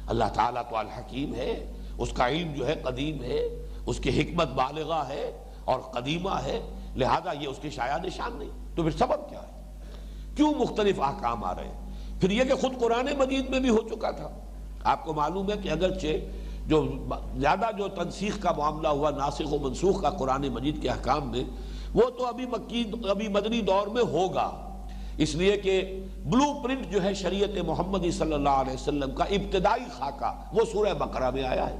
اللہ تعالیٰ تو الحکیم ہے، اس کا علم جو ہے قدیم ہے، اس کی حکمت بالغہ ہے اور قدیمہ ہے، لہذا یہ اس کے شایع نشان نہیں۔ تو پھر سبب کیا ہے؟ کیوں مختلف احکام آ رہے ہیں؟ پھر یہ کہ خود قرآن مجید میں بھی ہو چکا تھا۔ آپ کو معلوم ہے کہ اگرچہ جو زیادہ جو تنسیخ کا معاملہ ہوا، ناسخ و منسوخ کا قرآن مجید کے احکام میں، وہ تو ابھی مدنی دور میں ہوگا، اس لیے کہ بلو پرنٹ جو ہے شریعت محمدی صلی اللہ علیہ وسلم کا ابتدائی خاکہ وہ سورہ بقرہ میں آیا ہے،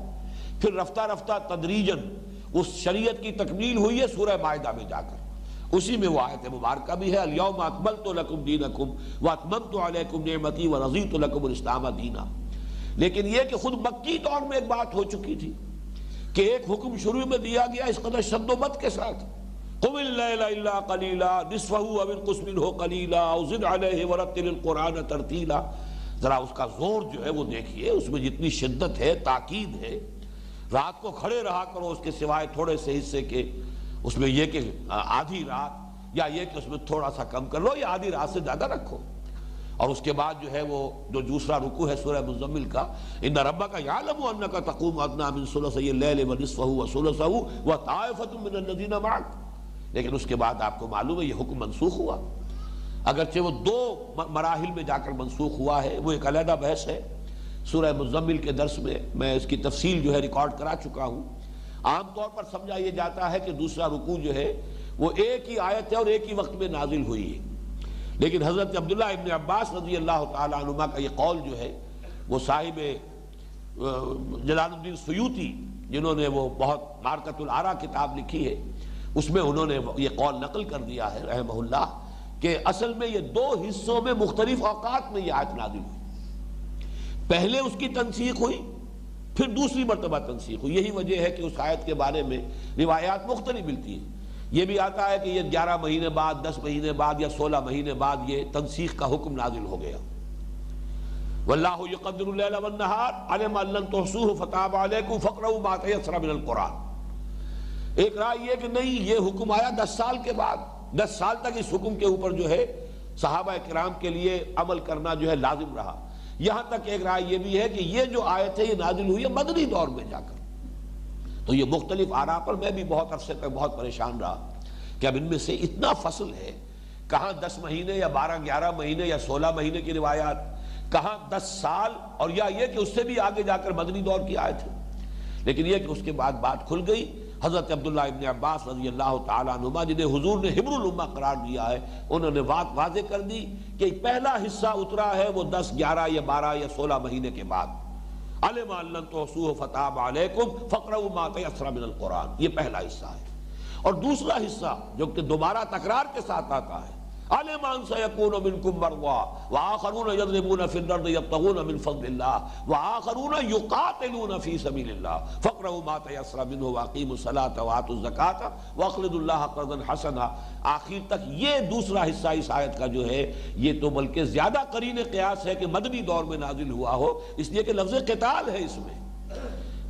پھر رفتہ رفتہ تدریجاً اس شریعت کی تکمیل ہوئی ہے سورہ مائدہ میں جا کر، اسی میں وہ آیت مبارکہ بھی ہے الیوم اکملت لکم دینکم واتممت علیکم نعمتی ورضیت لکم الاسلام دینا۔ لیکن یہ کہ خود مکی دور میں ایک بات ہو چکی تھی کہ ایک حکم شروع میں دیا گیا اس قدر شد و بد کے ساتھ، قم اللیل الا قلیلا نصفہ او انقص منہ قلیلا او زد علیہ ورتل القرآن ترتیلا۔ ذرا اس کا زور جو ہے وہ دیکھیے، اس میں جتنی شدت ہے، تاکید ہے، رات کو کھڑے رہا کرو اس کے سوائے تھوڑے سے حصے کے، اس میں یہ کہ آدھی رات، یا یہ کہ اس میں تھوڑا سا کم کر لو، یا آدھی رات سے زیادہ رکھو۔ اور اس کے بعد جو ہے وہ جو دوسرا رکوع ہے سورہ مزمل کا، ان ربک یعلم انک تقوم ادنی من ثلثی اللیل ونصفہ وثلثہ وطائفۃ من الذین معک۔ لیکن اس کے بعد آپ کو معلوم ہے یہ حکم منسوخ ہوا، اگرچہ وہ 2 مراحل میں جا کر منسوخ ہوا ہے، وہ ایک علیحدہ بحث ہے۔ سورہ مزمل کے درس میں اس کی تفصیل جو ہے ریکارڈ کرا چکا ہوں۔ عام طور پر سمجھا یہ جاتا ہے کہ دوسرا رکوع جو ہے وہ ایک ہی آیت ہے اور ایک ہی وقت میں نازل ہوئی ہے، لیکن حضرت عبداللہ ابن عباس رضی اللہ تعالی عنہما کا یہ قول جو ہے، وہ صاحب جلال الدین سیوطی جنہوں نے وہ بہت معرکۃ الآراء کتاب لکھی ہے، اس میں انہوں نے یہ قول نقل کر دیا ہے رحمہ اللہ کہ اصل میں یہ 2 حصوں میں مختلف اوقات میں یہ آیت نازل ہوئی۔ پہلے اس کی تنسیخ ہوئی، پھر دوسری مرتبہ تنسیخ ہوئی۔ یہی وجہ ہے کہ اس آیت کے بارے میں روایات مختلف ملتی ہیں۔ یہ بھی آتا ہے کہ یہ 11 مہینے بعد، 10 مہینے بعد یا 16 مہینے بعد یہ تنسیخ کا حکم نازل ہو گیا۔ واللہ یقدر اللیل والنہار علم ان لن تحصوہ فتاب علیکم فاقرؤوا ما تیسر من القرآن۔ ایک رائے یہ کہ نہیں، یہ حکم آیا 10 سال کے بعد، 10 سال تک اس حکم کے اوپر جو ہے صحابہ کرام کے لیے عمل کرنا جو ہے لازم رہا۔ یہاں تک ایک رائے یہ بھی ہے کہ یہ جو آیت ہے یہ نازل ہوئی ہے مدنی دور میں جا کر۔ تو یہ مختلف آراء پر میں بھی بہت عرصے تک بہت پریشان رہا کہ اب ان میں سے اتنا فصل ہے، کہاں 10 مہینے یا 12-11 مہینے یا 16 مہینے کی روایات، کہاں 10 سال، اور یا یہ کہ اس سے بھی آگے جا کر مدنی دور کی آیت ہے۔ لیکن یہ کہ اس کے بعد بات کھل گئی۔ حضرت عبداللہ ابن عباس رضی اللہ تعالیٰ عنہما، جنہیں حضور نے حبر الامہ قرار دیا ہے، انہوں نے بات واضح کر دی کہ پہلا حصہ اترا ہے وہ 10، 11 یا 12 یا 16 مہینے کے بعد۔ علم ان لن تحصوه فتاب علیکم فاقرؤوا ما تیسر من القرآن، یہ پہلا حصہ ہے۔ اور دوسرا حصہ جو کہ دوبارہ تکرار کے ساتھ آتا ہے، علم ان سیکون منکم مرضی وآخرون یضربون فی الارض یبتغون من فضل اللہ وآخرون یقاتلون فی سبیل اللہ فاقرؤوا ما تیسر منہ واقیموا الصلاۃ وآتوا الزکاۃ واقرضوا اللہ قرضا حسنا۔ آخر تک یہ دوسرا حصہ اس آیت کا جو ہے یہ تو بلکہ زیادہ قرین قیاس ہے کہ مدنی دور میں نازل ہوا ہو، اس لیے کہ لفظ قتال ہے اس میں۔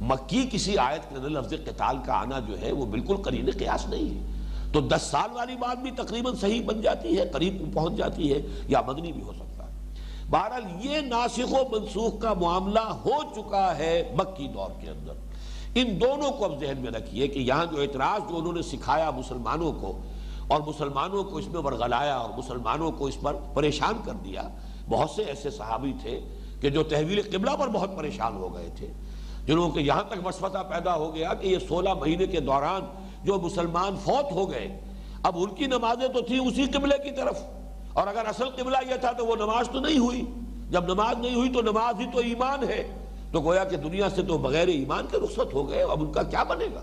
مکی کسی آیت کے اندر لفظ قتال کا آنا جو ہے وہ بالکل قرین قیاس نہیں ہے۔ تو 10 سال والی بات بھی تقریباً صحیح بن جاتی ہے، قریب پہنچ جاتی ہے، یا مدنی بھی ہو سکتا ہے۔ بہرحال یہ ناسخ و منسوخ کا معاملہ ہو چکا ہے مکی دور کے اندر۔ ان دونوں کو اب ذہن میں رکھیے کہ یہاں جو اعتراض جو انہوں نے سکھایا مسلمانوں کو، اور مسلمانوں کو اس میں ورغلایا اور مسلمانوں کو اس پر پریشان کر دیا، بہت سے ایسے صحابی تھے کہ جو تحویل قبلہ پر بہت پریشان ہو گئے تھے، جنہوں کے یہاں تک وسوسہ پیدا ہو گیا کہ یہ 16 مہینے کے دوران جو مسلمان فوت ہو گئے، اب ان کی نمازیں تو تھیں اسی قبلے کی طرف، اور اگر اصل قبلہ یہ تھا تو وہ نماز تو نہیں ہوئی، جب نماز نہیں ہوئی تو نماز ہی تو ایمان ہے، تو گویا کہ دنیا سے تو بغیر ایمان کے رخصت ہو گئے، اب ان کا کیا بنے گا؟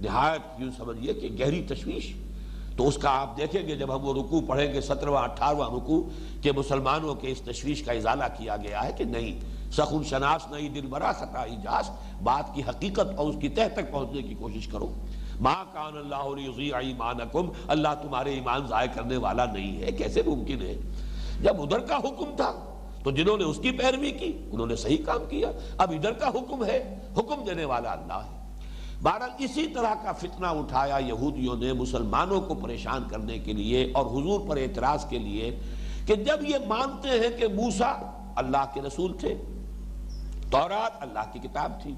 نہایت یوں سمجھیے کہ گہری تشویش۔ تو اس کا آپ دیکھیں گے جب ہم وہ رکوع پڑھیں گے 17واں 18واں رکوع، کہ مسلمانوں کے اس تشویش کا ازالہ کیا گیا ہے کہ نہیں، سخن شناس نہیں دل برا خطا ایجاز، بات کی حقیقت اور اس کی تہ تک پہنچنے کی کوشش کرو۔ ما کان اللہ لیضیع ایمانکم، اللہ تمہارے ایمان ضائع کرنے والا نہیں ہے۔ کیسے ممکن ہے؟ جب ادھر کا حکم تھا تو جنہوں نے اس کی پیروی کی انہوں نے صحیح کام کیا، اب ادھر کا حکم ہے، حکم دینے والا اللہ ہے۔ بہرحال اسی طرح کا فتنہ اٹھایا یہودیوں نے مسلمانوں کو پریشان کرنے کے لیے اور حضور پر اعتراض کے لیے، کہ جب یہ مانتے ہیں کہ موسیٰ اللہ کے رسول تھے، تورات اللہ کی کتاب تھی،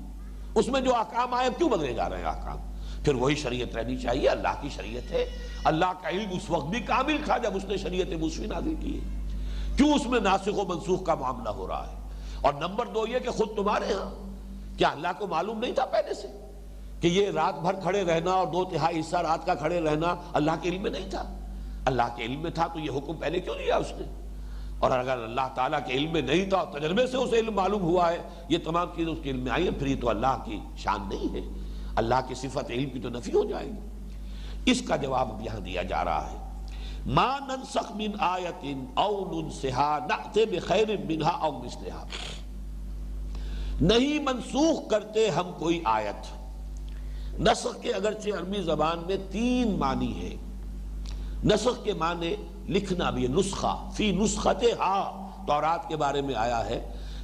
اس میں جو احکام آئے کیوں بدلے جا رہے ہیں احکام؟ پھر وہی شریعت رہنی چاہیے، اللہ کی شریعت ہے۔ اللہ کا علم اس وقت بھی کامل تھا جب اس نے شریعت موسوی نازل کی ہے، کیوں اس میں ناسخ و منسوخ کا معاملہ ہو رہا ہے؟ اور نمبر 2 یہ کہ خود تمہارے ہاں کیا اللہ کو معلوم نہیں تھا پہلے سے کہ یہ رات بھر کھڑے رہنا اور 2/3 حصہ رات کا کھڑے رہنا اللہ کے علم میں نہیں تھا؟ اللہ کے علم میں تھا تو یہ حکم پہلے کیوں دیا اس نے؟ اور اگر اللہ تعالیٰ کے علم میں نہیں تھا اور تجربے سے اسے علم معلوم ہوا ہے، یہ تمام چیزیں اس کے علم میں آئی ہیں، پھر یہ تو اللہ کی شان نہیں ہے، اللہ کی صفت علم کی تو نفی ہو جائے گی۔ اس کا جواب اب یہاں دیا جا رہا ہے، ما ننسخ من آیت او ننسها نأت بخیر منها او مثلها، نہیں منسوخ کرتے ہم کوئی آیت۔ نسخ کے اگرچہ عربی زبان میں 3 معنی ہے۔ نسخ کے معنی لکھنا بھی ہے، نسخہ، فی نسختہا تورات کے بارے میں آیا ہے،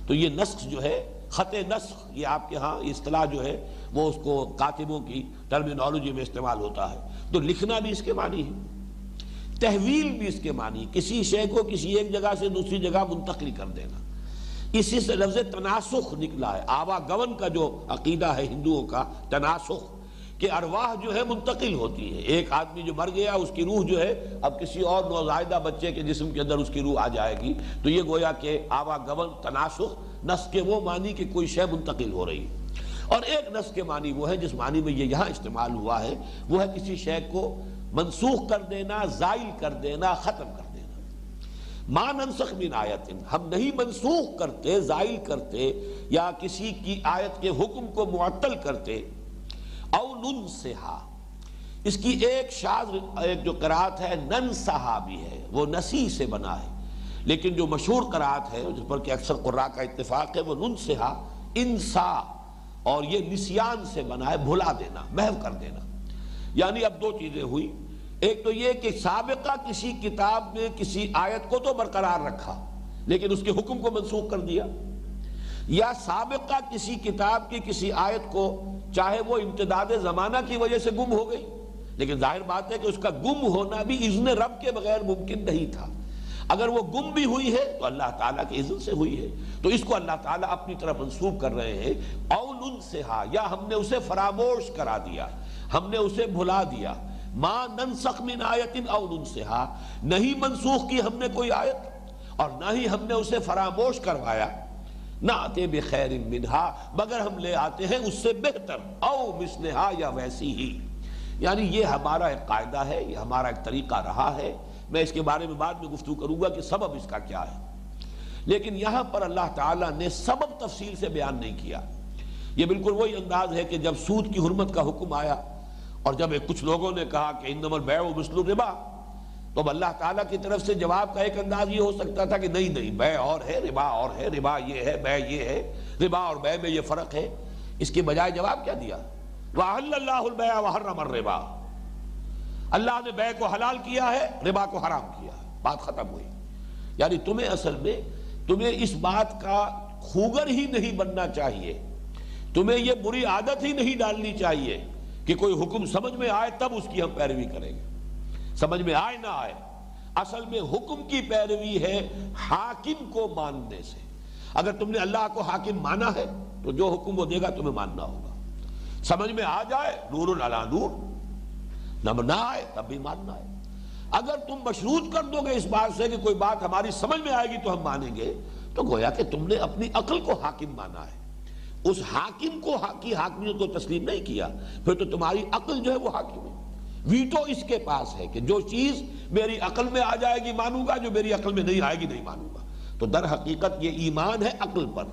تو یہ نسخ جو ہے، خط نسخ، یہ آپ کے ہاں اصطلاح جو ہے وہ اس کو کاتبوں کی ٹرمینالوجی میں استعمال ہوتا ہے، تو لکھنا بھی اس کے معنی ہے، تحویل بھی اس کے معنی، کسی شے کو کسی ایک جگہ سے دوسری جگہ منتقل کر دینا، اسی سے لفظ تناسخ نکلا ہے۔ آوا گون کا جو عقیدہ ہے ہندوؤں کا، تناسخ، کہ ارواح جو ہے منتقل ہوتی ہے، ایک آدمی جو مر گیا اس کی روح جو ہے اب کسی اور نوزائیدہ بچے کے جسم کے اندر اس کی روح آ جائے گی، تو یہ گویا کہ آوا گون تناسخ، نسخ کے وہ معنی کہ کوئی شے منتقل ہو رہی ہے، اور ایک نسخ کے معنی وہ ہے جس معنی میں یہ یہاں استعمال ہوا ہے، وہ ہے کسی شے کو منسوخ کر دینا، زائل کر دینا، ختم کر دینا۔ ما ننسخ من آیت، ہم نہیں منسوخ کرتے، زائل کرتے یا کسی کی آیت کے حکم کو معطل کرتے، او ننسہا، اس کی ایک شاذ ایک جو قرات ہے ننسہا بھی ہے، وہ نسی سے بنا ہے، لیکن جو مشہور قرات ہے جس پر کہ اکثر قراء کا اتفاق ہے وہ ننسہا، انسا، اور یہ نسیان سے بنا ہے، بھلا دینا، محو کر دینا۔ یعنی اب 2 چیزیں ہوئی، ایک تو یہ کہ سابقہ کسی کتاب میں کسی آیت کو تو برقرار رکھا لیکن اس کے حکم کو منسوخ کر دیا، یا سابقہ کسی کتاب کی کسی آیت کو چاہے وہ امتداد زمانہ کی وجہ سے گم ہو گئی، لیکن ظاہر بات ہے کہ اس کا گم ہونا بھی اذن رب کے بغیر ممکن نہیں تھا۔ اگر وہ گم بھی ہوئی ہے تو اللہ تعالیٰ کے اذن سے ہوئی ہے، تو اس کو اللہ تعالیٰ اپنی طرف منسوب کر رہے ہیں او ننسہا، یا ہم نے اسے فراموش کرا دیا، ہم نے اسے بھلا دیا۔ ما ننسخ من آیت او ننسہا، نہیں منسوخ کی ہم نے کوئی آیت اور نہ ہی ہم نے اسے فراموش کروایا، نأتی بخیر منہا، مگر ہم لے آتے ہیں اس سے بہتر، او مثلہا، یا ویسی ہی۔ یعنی یہ ہمارا ایک قاعدہ ہے، یہ ہمارا ایک طریقہ رہا ہے۔ میں اس کے بارے میں بعد میں گفتگو کروں گا کہ سبب اس کا کیا ہے، لیکن یہاں پر اللہ تعالیٰ نے سبب تفصیل سے بیان نہیں کیا۔ یہ بالکل وہی انداز ہے کہ جب سود کی حرمت کا حکم آیا اور جب کچھ لوگوں نے کہا کہ انما البیع مثل الربا، تو اب اللہ تعالیٰ کی طرف سے جواب کا ایک انداز یہ ہو سکتا تھا کہ نہیں نہیں، بیع اور ہے، ربا اور ہے، ربا یہ ہے، بیع یہ ہے، ربا اور بیع میں یہ فرق ہے۔ اس کے بجائے جواب کیا دیا؟ وَأَحَلَّ اللَّهُ الْبَيْعَ وَحَرَّمَ الرِّبَا، اللہ نے بیع کو حلال کیا ہے، ربا کو حرام کیا ہے، بات ختم ہوئی۔ یعنی تمہیں اصل میں اس بات کا خوگر ہی نہیں بننا چاہیے، تمہیں یہ بری عادت ہی نہیں ڈالنی چاہیے کہ کوئی حکم سمجھ میں آئے تب اس کی ہم پیروی کریں گے، سمجھ میں آئے نہ آئے۔ اصل میں حکم کی پیروی ہے حاکم کو ماننے سے۔ اگر تم نے اللہ کو حاکم مانا ہے تو جو حکم وہ دے گا تمہیں ماننا ہوگا، سمجھ میں آ جائے نور علی نور، نہ آئے تب بھی ماننا ہے۔ اگر تم مشروط کر دو گے اس بات سے کہ کوئی بات ہماری سمجھ میں آئے گی تو ہم مانیں گے، تو گویا کہ تم نے اپنی عقل کو حاکم مانا ہے، اس حاکم کو کی حاکمیت کو تسلیم نہیں کیا، پھر تو تمہاری عقل جو ہے وہ حاکم ہے۔ ویٹو اس کے پاس ہے کہ جو چیز میری عقل میں آ جائے گی مانوں گا، جو میری عقل میں نہیں آئے گی نہیں مانوں گا۔ تو در حقیقت یہ ایمان ہے عقل پر،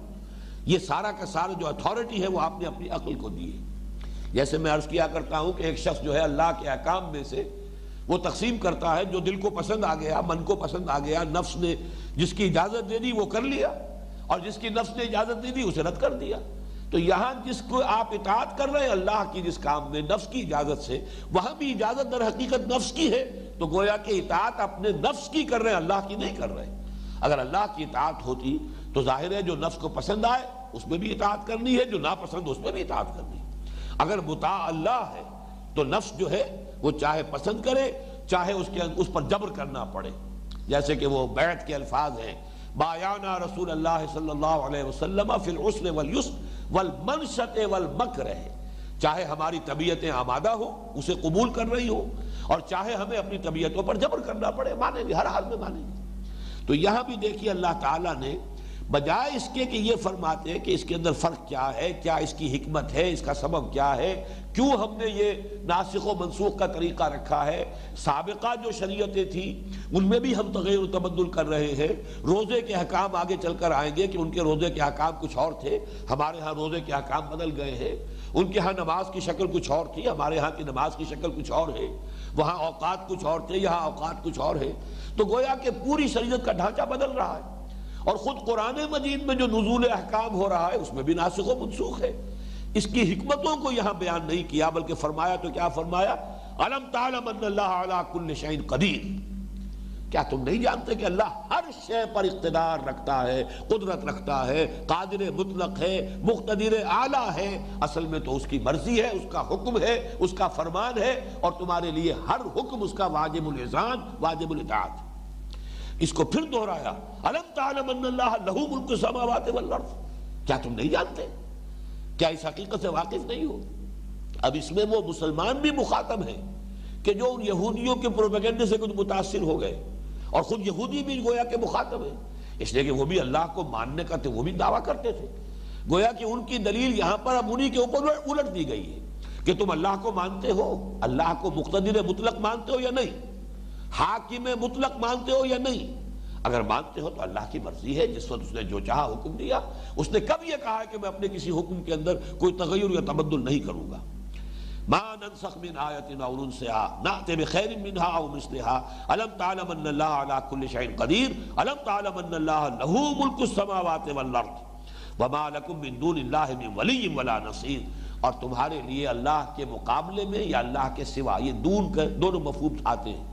یہ سارا کا سارا جو اتھارٹی ہے وہ آپ نے اپنی عقل کو دی ہے۔ جیسے میں عرض کیا کرتا ہوں کہ ایک شخص جو ہے اللہ کے احکام میں سے وہ تقسیم کرتا ہے، جو دل کو پسند آ گیا، من کو پسند آ گیا، نفس نے جس کی اجازت دے دی وہ کر لیا، اور جس کی نفس نے اجازت دے دی اسے رد کر دیا۔ تو یہاں جس کو آپ اطاعت کر رہے ہیں اللہ کی جس کام میں نفس کی اجازت سے، وہاں بھی اجازت در حقیقت نفس کی ہے، تو گویا کہ اطاعت اپنے نفس کی کر رہے ہیں، اللہ کی نہیں کر رہے۔ اگر اللہ کی اطاعت ہوتی تو ظاہر ہے جو نفس کو پسند آئے اس میں بھی اطاعت کرنی ہے، جو ناپسند اس میں بھی اطاعت کرنی ہے۔ اگر مطاع اللہ ہے تو نفس جو ہے وہ چاہے پسند کرے چاہے اس پر جبر کرنا پڑے، جیسے کہ وہ بیعت کے الفاظ ہیں، بایعنا رسول اللہ صلی اللہ علیہ وسلم فی العسر والیسر والمنشط والمکرہ، چاہے ہماری طبیعتیں آمادہ ہو اسے قبول کر رہی ہو، اور چاہے ہمیں اپنی طبیعتوں پر جبر کرنا پڑے، مانیں گے، ہر حال میں مانیں گے۔ تو یہاں بھی دیکھیے اللہ تعالیٰ نے بجائے اس کے کہ یہ فرماتے ہیں کہ اس کے اندر فرق کیا ہے، کیا اس کی حکمت ہے، اس کا سبب کیا ہے، کیوں ہم نے یہ ناسخ و منسوخ کا طریقہ رکھا ہے، سابقہ جو شریعتیں تھیں ان میں بھی ہم تغیر و تبدل کر رہے ہیں۔ روزے کے احکام آگے چل کر آئیں گے کہ ان کے روزے کے احکام کچھ اور تھے، ہمارے ہاں روزے کے احکام بدل گئے ہیں۔ ان کے ہاں نماز کی شکل کچھ اور تھی، ہمارے ہاں کی نماز کی شکل کچھ اور ہے۔ وہاں اوقات کچھ اور تھے، یہاں اوقات کچھ اور ہے۔ تو گویا کہ پوری شریعت کا ڈھانچہ بدل رہا ہے، اور خود قرآن مجید میں جو نزول احکام ہو رہا ہے اس میں بھی ناسخ و منسوخ ہے۔ اس کی حکمتوں کو یہاں بیان نہیں کیا، بلکہ فرمایا تو کیا فرمایا؟ الم تعلم ان اللہ علی کل شیء قدیر، کیا تم نہیں جانتے کہ اللہ ہر شے پر اقتدار رکھتا ہے، قدرت رکھتا ہے، قادر مطلق ہے، مقتدر اعلیٰ ہے۔ اصل میں تو اس کی مرضی ہے، اس کا حکم ہے، اس کا فرمان ہے، اور تمہارے لیے ہر حکم اس کا واجب الاذعان، واجب الاطاعت۔ اس کو پھر دہرایا، الم تعلم ان اللہ لہ ملک السماوات والارض، کیا تم نہیں جانتے، کیا اس حقیقت سے واقف نہیں ہو؟ اب اس میں وہ مسلمان بھی مخاطب ہیں کہ جو ان یہودیوں کے پروپیگنڈے سے کچھ متاثر ہو گئے، اور خود یہودی بھی گویا کہ مخاطب ہیں، اس لیے کہ وہ بھی اللہ کو ماننے کا وہ بھی دعویٰ کرتے تھے۔ گویا کہ ان کی دلیل یہاں پر اب انہی کے اوپر الٹ دی گئی ہے کہ تم اللہ کو مانتے ہو، اللہ کو مقتدر مطلق مانتے ہو یا نہیں، حاکم مطلق مانتے ہو یا نہیں؟ اگر مانتے ہو تو اللہ کی مرضی ہے، جس وقت اس نے جو چاہا حکم دیا، اس نے کب یہ کہا کہ میں اپنے کسی حکم کے اندر کوئی تغیر یا تبدل نہیں کروں گا۔ ما ننسخ من آیت او ننسها نأتی بخیر منها او مثلها الم تعلم ان اللہ علی کل شیء قدیر الم تعلم ان اللہ لہ ملک السماوات والارض وما لکم من دون اللہ من ولی ولا نصیر، اور تمہارے لیے اللہ کے مقابلے میں یا اللہ کے سوا، یہ دونوں مفہوم آتے ہیں،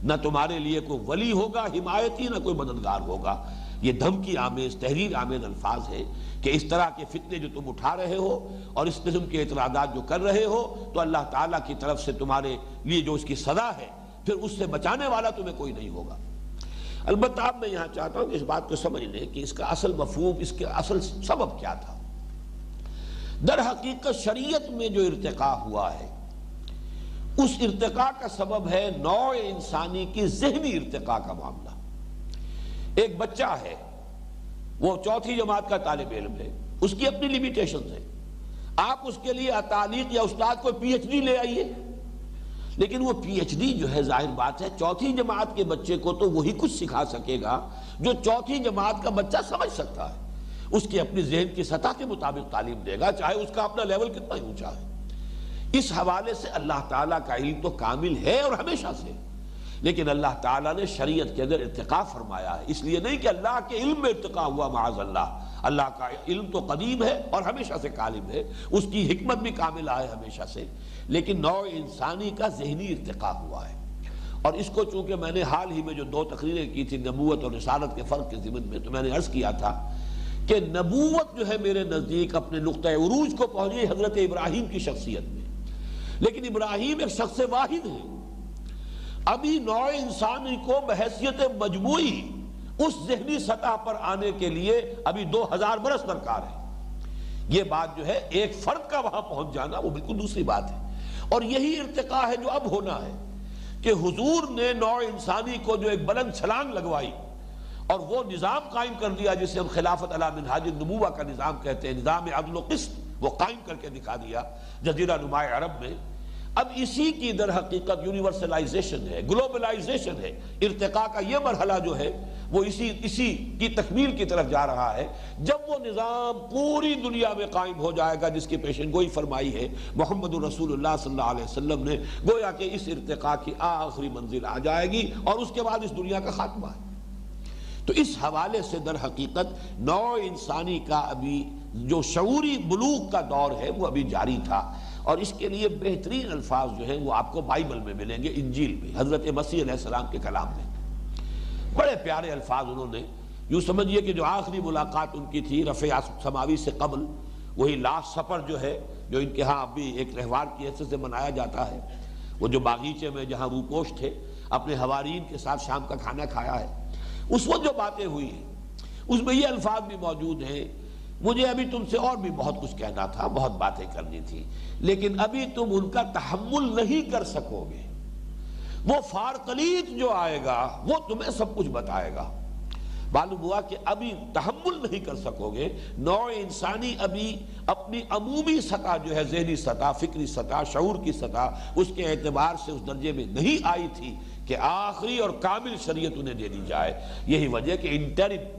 نہ تمہارے لیے کوئی ولی ہوگا حمایتی، نہ کوئی مددگار ہوگا۔ یہ دھمکی آمیز، تحریر آمیز الفاظ ہے کہ اس طرح کے فتنے جو تم اٹھا رہے ہو اور اس قسم کے اعتراضات جو کر رہے ہو، تو اللہ تعالیٰ کی طرف سے تمہارے لیے جو اس کی سزا ہے، پھر اس سے بچانے والا تمہیں کوئی نہیں ہوگا۔ البتہ اب میں یہاں چاہتا ہوں کہ اس بات کو سمجھ لیں کہ اس کا اصل مفہوم، اس کے اصل سبب کیا تھا۔ در حقیقت شریعت میں جو ارتقاء ہوا ہے، اس ارتقاء کا سبب ہے نوع انسانی کی ذہنی ارتقاء کا معاملہ۔ ایک بچہ ہے، وہ چوتھی جماعت کا طالب علم ہے، اس کی اپنی لیمیٹیشنز ہیں۔ آپ اس کے لیے تعلیق یا استاد کو پی ایچ ڈی لے آئیے، لیکن وہ پی ایچ ڈی جو ہے ظاہر بات ہے چوتھی جماعت کے بچے کو تو وہی کچھ سکھا سکے گا جو چوتھی جماعت کا بچہ سمجھ سکتا ہے۔ اس کی اپنی ذہن کی سطح کے مطابق تعلیم دے گا، چاہے اس کا اپنا لیول کتنا ہی اونچا ہے۔ اس حوالے سے اللہ تعالیٰ کا علم تو کامل ہے اور ہمیشہ سے، لیکن اللہ تعالیٰ نے شریعت کے اندر ارتقاء فرمایا ہے۔ اس لیے نہیں کہ اللہ کے علم میں ارتقاء ہوا، معاذ اللہ، اللہ کا علم تو قدیم ہے اور ہمیشہ سے کامل ہے، اس کی حکمت بھی کامل ہے ہمیشہ سے، لیکن نوع انسانی کا ذہنی ارتقاء ہوا ہے۔ اور اس کو چونکہ میں نے حال ہی میں جو 2 تقریریں کی تھی نبوت اور رسالت کے فرق کے ضمن میں، تو میں نے عرض کیا تھا کہ نبوت جو ہے میرے نزدیک اپنے نقطہ عروج کو پہنچی حضرت ابراہیم کی شخصیت میں، لیکن ابراہیم ایک شخص واحد ہے۔ ابھی نوع انسانی کو بحیثیت مجموعی اس ذہنی سطح پر آنے کے لیے ابھی 2000 برس درکار ہے۔ یہ بات جو ہے ایک فرد کا وہاں پہنچ جانا وہ بالکل دوسری بات ہے، اور یہی ارتقاء ہے جو اب ہونا ہے کہ حضور نے نوع انسانی کو جو ایک بلند چھلانگ لگوائی اور وہ نظام قائم کر دیا جسے ہم خلافت علی منہاج النبوہ کا نظام کہتے ہیں، نظام عدل و قسط، وہ قائم کر کے دکھا دیا جزیرہ نماء عرب میں۔ اب اسی کی در حقیقت یونیورسلائزیشن ہے، گلوبلائزیشن ہے۔ ارتقاء کا یہ مرحلہ جو ہے وہ اسی کی تکمیل کی طرف جا رہا ہے، جب وہ نظام پوری دنیا میں قائم ہو جائے گا جس کی پیشن گوئی فرمائی ہے محمد رسول اللہ صلی اللہ علیہ وسلم نے، گویا کہ اس ارتقاء کی آخری منزل آ جائے گی اور اس کے بعد اس دنیا کا خاتمہ ہے۔ تو اس حوالے سے در حقیقت نوع انسانی کا ابھی جو شعوری بلوغ کا دور ہے وہ ابھی جاری تھا، اور اس کے لیے بہترین الفاظ جو ہیں وہ آپ کو بائبل میں ملیں گے، انجیل میں، حضرت مسیح علیہ السلام کے کلام میں بڑے پیارے الفاظ انہوں نے، یوں سمجھئے کہ جو آخری ملاقات ان کی تھی رفع سماوی سے قبل، وہی لاسٹ سپر جو ہے، جو ان کے ہاں ابھی ایک رہوار کی حیثیت سے منایا جاتا ہے، وہ جو باغیچے میں جہاں روپوش تھے اپنے حوارین کے ساتھ شام کا کھانا کھایا ہے، اس وقت جو باتیں ہوئی ہیں اس میں یہ الفاظ بھی موجود ہیں، مجھے ابھی تم سے اور بھی بہت کچھ کہنا تھا، بہت باتیں کرنی تھی، لیکن ابھی تم ان کا تحمل نہیں کر سکو گے۔ وہ فارقلیت جو آئے گا وہ تمہیں سب کچھ بتائے گا۔ معلوم ہوا کہ ابھی تحمل نہیں کر سکو گے، نوع انسانی ابھی اپنی عمومی سطح جو ہے، ذہنی سطح، فکری سطح، شعور کی سطح، اس کے اعتبار سے اس درجے میں نہیں آئی تھی کہ آخری اور کامل شریعت انہیں دے دی جائے۔ یہی وجہ کہ انٹرم،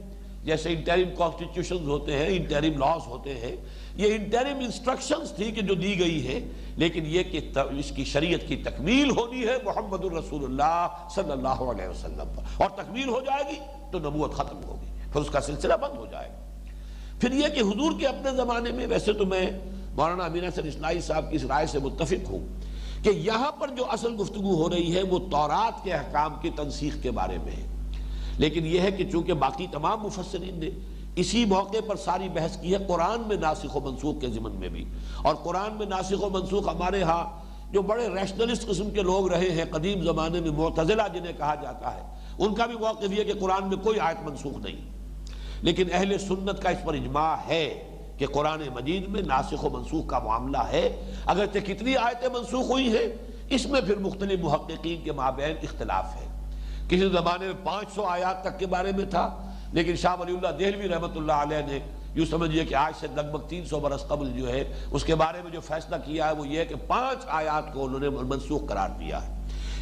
جیسے انٹرم کانسٹیٹیوشنز ہوتے ہیں، انٹرم لاز ہوتے ہیں، یہ انٹرم انسٹرکشنز تھی کہ جو دی گئی ہے، لیکن یہ کہ اس کی شریعت کی تکمیل ہونی ہے محمد الرسول اللہ صلی اللہ علیہ وسلم پر، اور تکمیل ہو جائے گی تو نبوت ختم ہوگی، پھر اس کا سلسلہ بند ہو جائے گا۔ پھر یہ کہ حضور کے اپنے زمانے میں، ویسے تو میں مولانا امین حسن اسماعیل صاحب کی اس رائے سے متفق ہوں کہ یہاں پر جو اصل گفتگو ہو رہی ہے وہ تورات کے احکام کی تنسیخ کے بارے میں ہے، لیکن یہ ہے کہ چونکہ باقی تمام مفسرین نے اسی موقع پر ساری بحث کی ہے قرآن میں ناسخ و منسوخ کے ضمن میں بھی، اور قرآن میں ناسخ و منسوخ ہمارے ہاں جو بڑے ریشنلسٹ قسم کے لوگ رہے ہیں قدیم زمانے میں، معتزلہ جنہیں کہا جاتا ہے، ان کا بھی موقف یہ کہ قرآن میں کوئی آیت منسوخ نہیں، لیکن اہل سنت کا اس پر اجماع ہے کہ قرآن مجید میں ناسخ و منسوخ کا معاملہ ہے، اگرچہ کتنی آیتیں منسوخ ہوئی ہیں اس میں پھر مختلف محققین کے مابین اختلاف ہے۔ کسی زمانے میں 500 آیات تک کے بارے میں تھا، لیکن شاہ ولی اللہ دہلوی رحمۃ اللہ علیہ نے یوں سمجھئے کہ آج سے لگ بھگ 300 برس قبل جو ہے اس کے بارے میں جو فیصلہ کیا ہے وہ یہ ہے کہ 5 آیات کو انہوں نے منسوخ قرار دیا ہے،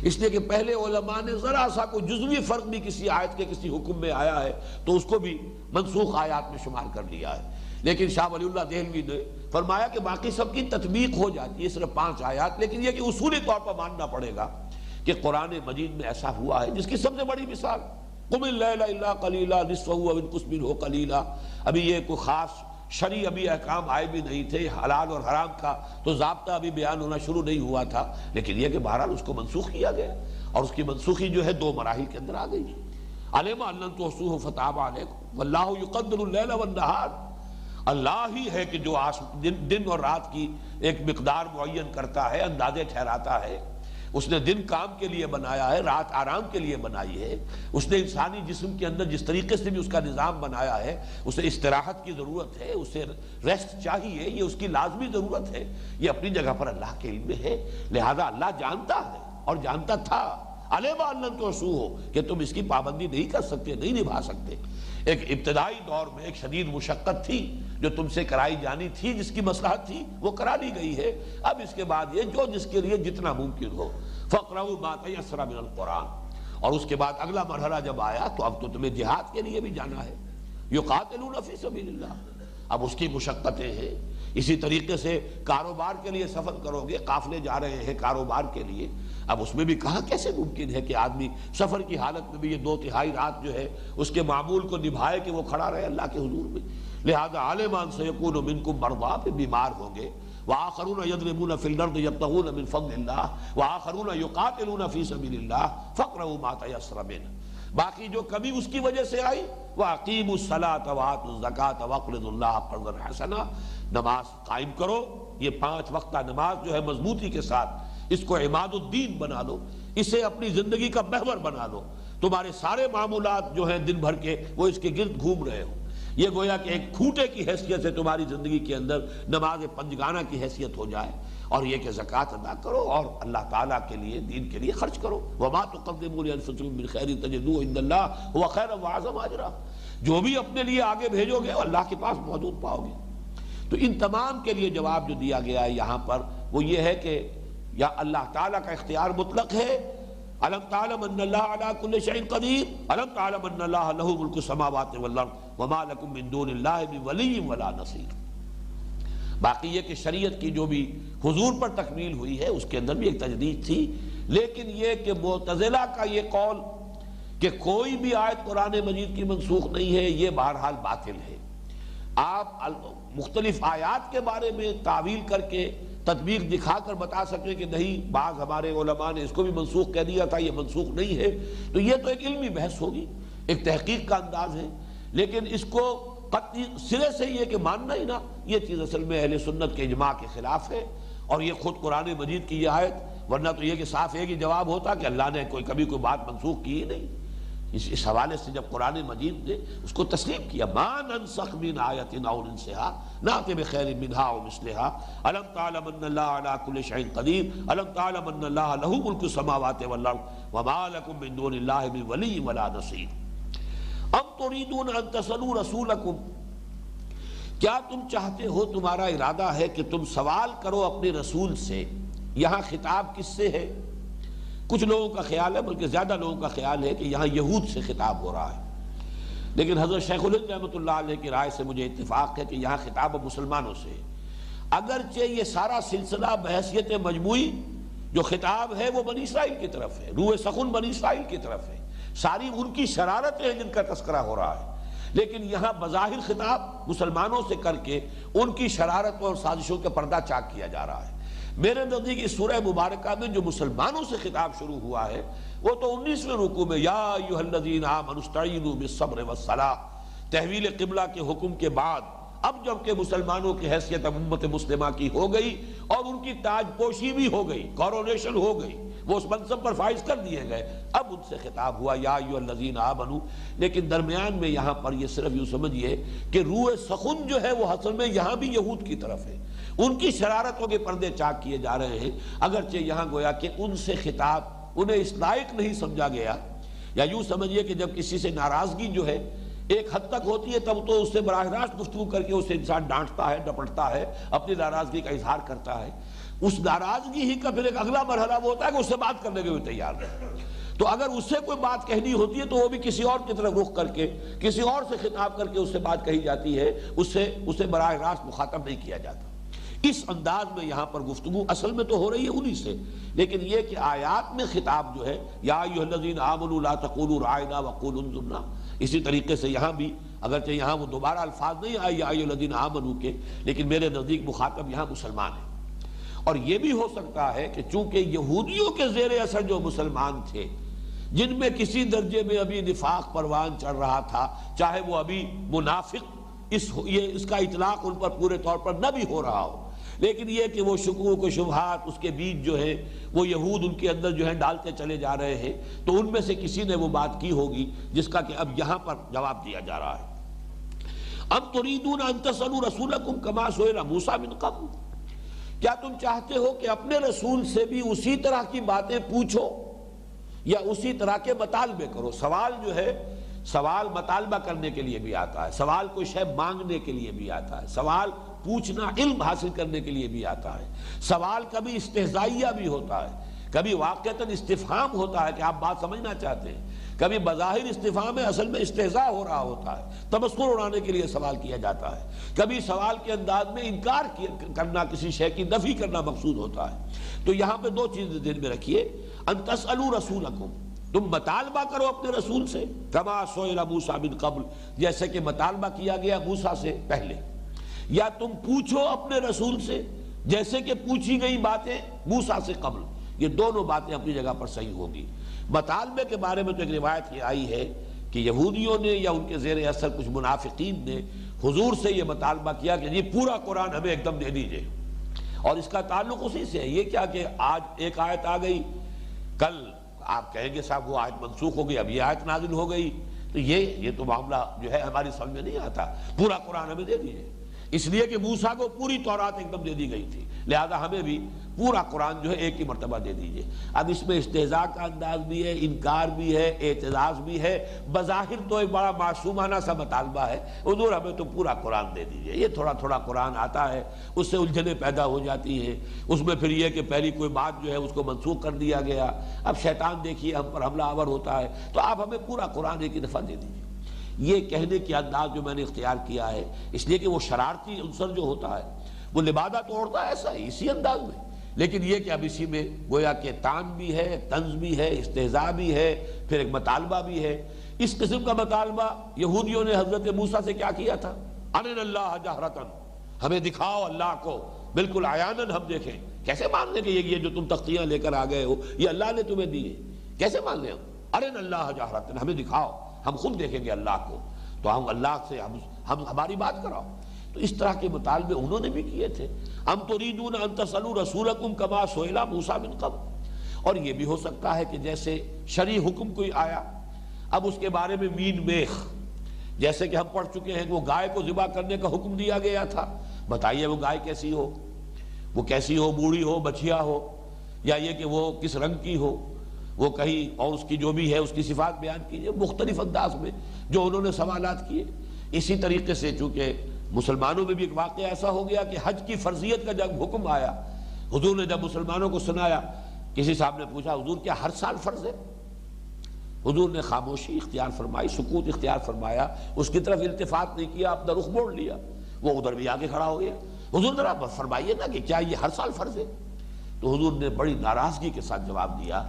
اس لیے کہ پہلے علماء نے ذرا سا کوئی جزوی فرق بھی کسی آیت کے کسی حکم میں آیا ہے تو اس کو بھی منسوخ آیات میں شمار کر لیا ہے، لیکن شاہ ولی اللہ دہلوی نے فرمایا کہ باقی سب کی تطبیق ہو جاتی ہے، صرف 5 آیات، لیکن یہ کہ اصولی طور پر ماننا پڑے گا کہ قرآن مجید میں ایسا ہوا ہے جس کی سب سے بڑی مثال قم اللیل الا قلیلا نصفہ او انقص منہ قلیلا، ابھی یہ کوئی خاص شرعی ابھی احکام آئے بھی نہیں تھے، حلال اور حرام کا تو ضابطہ ابھی بیان ہونا شروع نہیں ہوا تھا، لیکن یہ کہ بہرحال اس کو منسوخ کیا گیا، اور اس کی منسوخی جو ہے 2 مراحل کے اندر آ گئی۔ علم ان لن تحصوہ فتاب علیکم واللہ یقدر اللیل والنہار، اللہ ہی ہے کہ جو دن اور رات کی ایک مقدار معین کرتا ہے، اندازے ٹھہراتا ہے، اس نے دن کام کے لیے بنایا ہے، رات آرام کے لیے بنائی ہے، اس نے انسانی جسم کے اندر جس طریقے سے بھی اس کا نظام بنایا ہے، اسے استراحت کی ضرورت ہے، اسے ریسٹ چاہیے، یہ اس کی لازمی ضرورت ہے، یہ اپنی جگہ پر اللہ کے علم میں ہے، لہذا اللہ جانتا ہے اور جانتا تھا علم ان توسوہ کہ تم اس کی پابندی نہیں کر سکتے، نہیں نبھا سکتے۔ ایک ابتدائی دور میں ایک شدید مشقت تھی جو تم سے کرائی جانی تھی، جس کی مصلحت تھی وہ کرا لی گئی ہے، اب اس کے بعد یہ جو جس کے لیے جتنا ممکن ہو فَاقْرَؤُوا مَا تَيَسَّرَ مِنَ الْقُرْآنِ، اور اس کے بعد اگلا مرحلہ جب آیا تو اب تو تمہیں جہاد کے لیے بھی جانا ہے، یقاتلون فی سبیل اللہ، اب اس کی مشقتیں ہیں۔ اسی طریقے سے کاروبار کے لیے سفر کرو گے، قافلے جا رہے ہیں کاروبار کے لیے، اب اس میں بھی کہا کیسے ممکن ہے کہ آدمی سفر کی حالت میں بھی یہ 2/3 رات جو ہے اس کے معمول کو نبھائے کہ وہ کھڑا رہے اللہ کے حضور میں۔ لہذا عَلِمَ أَن سَيَكُونُ مِنكُم مَرْضَىٰ، پہ بیمار ہوں گے، وَآخَرُونَ يَضْرِبُونَ فِي الْأَرْضِ يَبْتَغُونَ مِن فَضْلِ اللَّهِ وَآخَرُونَ يُقَاتِلُونَ فِي سَبِيلِ اللَّهِ فَاقْرَؤُوا مَا تَيَسَّرَ مِنْهُ، باقی جو کمی اس کی وجہ سے آئی وَأَقِيمُوا الصَّلَاةَ وَآتُوا الزَّكَاةَ وَأَقْرِضُوا اللَّهَ قَرْضًا حَسَنًا، نماز قائم کرو، یہ 5 وقتہ نماز جو ہے مضبوطی کے ساتھ اس کو عماد الدین بنا لو، اسے اپنی زندگی کا محور بنا لو، تمہارے سارے معمولات جو ہیں دن بھر کے وہ اس کے گرد گھوم رہے ہو، یہ گویا کہ ایک کھوٹے کی حیثیت سے تمہاری زندگی کے اندر نماز پنجگانہ کی حیثیت ہو جائے، اور یہ کہ زکوٰۃ ادا کرو اور اللہ تعالیٰ کے لیے دین کے لیے خرچ کرو۔ وَمَا تُقَدِّمُوا لِأَنفُسِكُم مِّن خَيْرٍ تَجِدُوهُ عِندَ اللَّهِ هُوَ خَيْرًا وَأَعْظَمَ أَجْرًا، جو بھی اپنے لیے آگے بھیجو گے اللہ کے پاس موجود پاؤ گے۔ تو ان تمام کے لیے جواب جو دیا گیا ہے یہاں پر وہ یہ ہے کہ یا اللہ تعالیٰ کا اختیار مطلق ہے، أَلَمْ تَعْلَمْ أَنَّ اللَّهَ عَلَىٰ كُلِّ شَيْءٍ قَدِيرٌ أَلَمْ تَعْلَمْ أَنَّ اللَّهَ لَهُ مُلْكُ السَّمَاوَاتِ وَالْأَرْضِ وَمَا لَكُم مِّن دُونِ اللَّهِ مِن وَلِيٍّ وَلَا نَصِيرٍ۔ باقی یہ کہ شریعت کی جو بھی حضور پر تکمیل ہوئی ہے اس کے اندر بھی ایک تجدید تھی، لیکن یہ کہ معتزلہ کا یہ قول کہ کوئی بھی آیت قرآن مجید کی منسوخ نہیں ہے، یہ بہرحال باطل ہے۔ آپ مختلف آیات کے بارے میں تعویل کر کے تطبیق دکھا کر بتا سکیں کہ نہیں بعض ہمارے علماء نے اس کو بھی منسوخ کہہ دیا تھا، یہ منسوخ نہیں ہے، تو یہ تو ایک علمی بحث ہوگی، ایک تحقیق کا انداز ہے، لیکن اس کو قطعی سرے سے یہ کہ ماننا ہی نہ، یہ چیز اصل میں اہل سنت کے اجماع کے خلاف ہے، اور یہ خود قرآن مجید کی یہ آیت، ورنہ تو یہ کہ صاف ایک ہی جواب ہوتا کہ اللہ نے کبھی کوئی بات منسوخ کی ہی نہیں۔ اس حوالے سے جب قرآن مجید نے اس کو تسلیم کیا، ما ننسخ من آیت او ننسها نأتی بخیر منها او مثلها الم تعلم ان اللہ علی کل شیء قدیر الم تعلم ان اللہ له ملک السماوات والارض وما لکم من دون اللہ من ولی ولا نصیر۔ ام تريدون ان تسألوا رسولکم، کیا تم چاہتے ہو، تمہارا ارادہ ہے کہ تم سوال کرو اپنے رسول سے۔ یہاں خطاب کس سے ہے؟ کچھ لوگوں کا خیال ہے، بلکہ زیادہ لوگوں کا خیال ہے کہ یہاں یہود سے خطاب ہو رہا ہے، لیکن حضرت شیخ الہند رحمۃ اللہ علیہ کی رائے سے مجھے اتفاق ہے کہ یہاں خطاب مسلمانوں سے ہے، اگرچہ یہ سارا سلسلہ بحیثیت مجموعی جو خطاب ہے وہ بنی اسرائیل کی طرف ہے، روح سخن بنی اسرائیل کی طرف ہے، ساری ان کی شرارتیں ہیں جن کا تذکرہ ہو رہا ہے، لیکن یہاں بظاہر خطاب مسلمانوں سے کر کے ان کی شرارتوں اور سازشوں کا پردہ چاک کیا جا رہا ہے۔ میرے نزدیک اس سورہ مبارکہ میں جو مسلمانوں سے خطاب شروع ہوا ہے وہ تو 19ویں رکوع میں یا ایھا الذین آمنوا استعینوا بالصبر والصلاۃ، تحویل قبلہ کے حکم کے بعد اب جب کہ مسلمانوں کی حیثیت امت مسلمہ کی ہو گئی اور ان کی تاج پوشی بھی ہو گئی، کورونیشن ہو گئی، وہ اس منصب پر فائز کر دیے گئے، اب ان سے خطاب ہوا یا ایھا الذین آمنوا، لیکن درمیان میں یہاں پر یہ صرف یوں سمجھیے کہ روح سخن جو ہے وہ اصل میں یہاں بھی یہود کی طرف ہے، ان کی شرارتوں کے پردے چاک کیے جا رہے ہیں، اگرچہ یہاں گویا کہ ان سے خطاب انہیں اس لائق نہیں سمجھا گیا، یا یوں سمجھیے کہ جب کسی سے ناراضگی جو ہے ایک حد تک ہوتی ہے تب تو اس سے براہ راست گفتگو کر کے اسے انسان ڈانٹتا ہے، ڈپٹتا ہے، اپنی ناراضگی کا اظہار کرتا ہے، اس ناراضگی ہی کا پھر ایک اگلا مرحلہ وہ ہوتا ہے کہ اس سے بات کرنے کے بھی تیار ہے، تو اگر اس سے کوئی بات کہنی ہوتی ہے تو وہ بھی کسی اور کی طرف رخ کر کے کسی اور سے خطاب کر کے اس سے بات کہی جاتی ہے، اسے براہ راست مخاطب نہیں کیا جاتا۔ اس انداز میں یہاں پر گفتگو اصل میں تو ہو رہی ہے انہی سے، لیکن یہ کہ آیات میں خطاب جو ہے یا ایھا الذین آمنوا لا تقولوا رعینا وقولوا انظرنا، اسی طریقے سے یہاں بھی اگرچہ یہاں وہ دوبارہ الفاظ نہیں آئے یا ایھا الذین آمنوا کے، لیکن میرے نزدیک مخاطب یہاں مسلمان ہے، اور یہ بھی ہو سکتا ہے کہ چونکہ یہودیوں کے زیر اثر جو مسلمان تھے جن میں کسی درجے میں ابھی نفاق پروان چڑھ رہا تھا، چاہے وہ ابھی منافق اس کا اطلاق ان پر پورے طور پر نہ بھی ہو رہا ہو، لیکن یہ کہ وہ شکوک و شبہات اس کے بیج جو ہے وہ یہود ان کے اندر جو ہے ڈالتے چلے جا رہے ہیں، تو ان میں سے کسی نے وہ بات کی ہوگی جس کا کہ اب یہاں پر جواب دیا جا رہا ہے۔ ام تريدون ان تسألوا رسولكم كما سئل موسى من قبل، کیا تم چاہتے ہو کہ اپنے رسول سے بھی اسی طرح کی باتیں پوچھو یا اسی طرح کے مطالبے کرو؟ سوال جو ہے، سوال مطالبہ کرنے کے لیے بھی آتا ہے، سوال کوئی شے مانگنے کے لیے بھی آتا ہے، سوال پوچھنا علم حاصل کرنے کے لیے بھی آتا ہے، سوال کبھی استہزائیہ بھی ہوتا ہے، کبھی واقعتاً استفہام ہوتا ہے کہ آپ بات سمجھنا چاہتے ہیں، کبھی بظاہر استفہام ہے اصل میں استہزاء ہو رہا ہوتا ہے، تمسخر اڑانے کے لیے سوال کیا جاتا ہے، کبھی سوال کے انداز میں انکار کرنا، کسی شے کی نفی کرنا مقصود ہوتا ہے۔ تو یہاں پہ دو چیزیں ذہن میں رکھیے، ان تسألوا رسولکم، تم مطالبہ کرو اپنے رسول سے، کما سئل موسیٰ من قبل، جیسے کہ مطالبہ کیا گیا موسیٰ سے پہلے، یا تم پوچھو اپنے رسول سے جیسے کہ پوچھی گئی باتیں موسیٰ سے قبل۔ یہ دونوں باتیں اپنی جگہ پر صحیح ہوگی۔ مطالبے کے بارے میں تو ایک روایت یہ آئی ہے کہ یہودیوں نے یا ان کے زیر اثر کچھ منافقین نے حضور سے یہ مطالبہ کیا کہ یہ پورا قرآن ہمیں ایک دم دے دیجئے، اور اس کا تعلق اسی سے ہے۔ یہ کیا کہ آج ایک آیت آ گئی، کل آپ کہیں گے صاحب وہ آیت منسوخ ہو گئی، اب یہ آیت نازل ہو گئی، تو یہ تو معاملہ جو ہے ہماری سمجھ میں نہیں آتا، پورا قرآن ہمیں دے دیجئے، اس لیے کہ موسیٰ کو پوری تورات ایک دم دے دی گئی تھی، لہذا ہمیں بھی پورا قرآن جو ہے ایک ہی مرتبہ دے دیجئے۔ اب اس میں استہزاء کا انداز بھی ہے، انکار بھی ہے، اعتراض بھی ہے، بظاہر تو ایک بڑا معصومانہ سا مطالبہ ہے، حضور ہمیں تو پورا قرآن دے دیجئے۔ یہ تھوڑا تھوڑا قرآن آتا ہے، اس سے الجھنیں پیدا ہو جاتی ہیں، اس میں پھر یہ کہ پہلی کوئی بات جو ہے اس کو منسوخ کر دیا گیا، اب شیطان دیکھیے ہم پر حملہ آور ہوتا ہے، تو آپ ہمیں پورا قرآن ایک ہی دفعہ دے دیجئے۔ یہ کہنے کی انداز جو میں نے اختیار کیا ہے، اس لیے کہ وہ شرارتی عنصر جو ہوتا ہے وہ لبادہ توڑتا ہے ایسا ہی اسی انداز میں، لیکن یہ کہ اب اسی میں گویا کہ تان بھی ہے، طنز بھی ہے، استہزاء بھی ہے، پھر ایک مطالبہ بھی ہے۔ اس قسم کا مطالبہ یہودیوں نے حضرت موسیٰ سے کیا کیا تھا؟ ارنا اللہ جہرتاً، ہمیں دکھاؤ اللہ کو بالکل عیاناً ہم دیکھیں۔ کیسے مان لیں کہ یہ جو تم تختیاں لے کر آ گئے ہو یہ اللہ نے تمہیں دی ہے؟ کیسے مان لیں ہم؟ ارنا اللہ جہرتاً، ہمیں دکھاؤ، ہم خود دیکھیں گے اللہ کو، تو ہم اللہ سے ہم ہماری بات کراؤ۔ تو اس طرح کے مطالبے انہوں نے بھی کیے تھے۔ ام تريدون ان تسألوا رسولكم كما سئل موسى من قبل، اور یہ بھی ہو سکتا ہے کہ جیسے شرعی حکم کوئی آیا، اب اس کے بارے میں مین میخ، جیسے کہ ہم پڑھ چکے ہیں کہ وہ گائے کو ذبح کرنے کا حکم دیا گیا تھا، بتائیے وہ گائے کیسی ہو، وہ کیسی ہو، بوڑھی ہو، بچیا ہو، یا یہ کہ وہ کس رنگ کی ہو، وہ کہیں اور اس کی جو بھی ہے اس کی صفات بیان کیجئے، مختلف انداز میں جو انہوں نے سوالات کیے۔ اسی طریقے سے چونکہ مسلمانوں میں بھی ایک واقعہ ایسا ہو گیا کہ حج کی فرضیت کا جب حکم آیا، حضور نے جب مسلمانوں کو سنایا، کسی صاحب نے پوچھا حضور کیا ہر سال فرض ہے؟ حضور نے خاموشی اختیار فرمائی، سکوت اختیار فرمایا، اس کی طرف التفات نہیں کیا، اپنا رخ موڑ لیا، وہ ادھر بھی آگے کھڑا ہو گیا۔ حضور ذرا فرمائیے نا کہ کیا یہ ہر سال فرض ہے؟ تو حضور نے بڑی ناراضگی کے ساتھ جواب دیا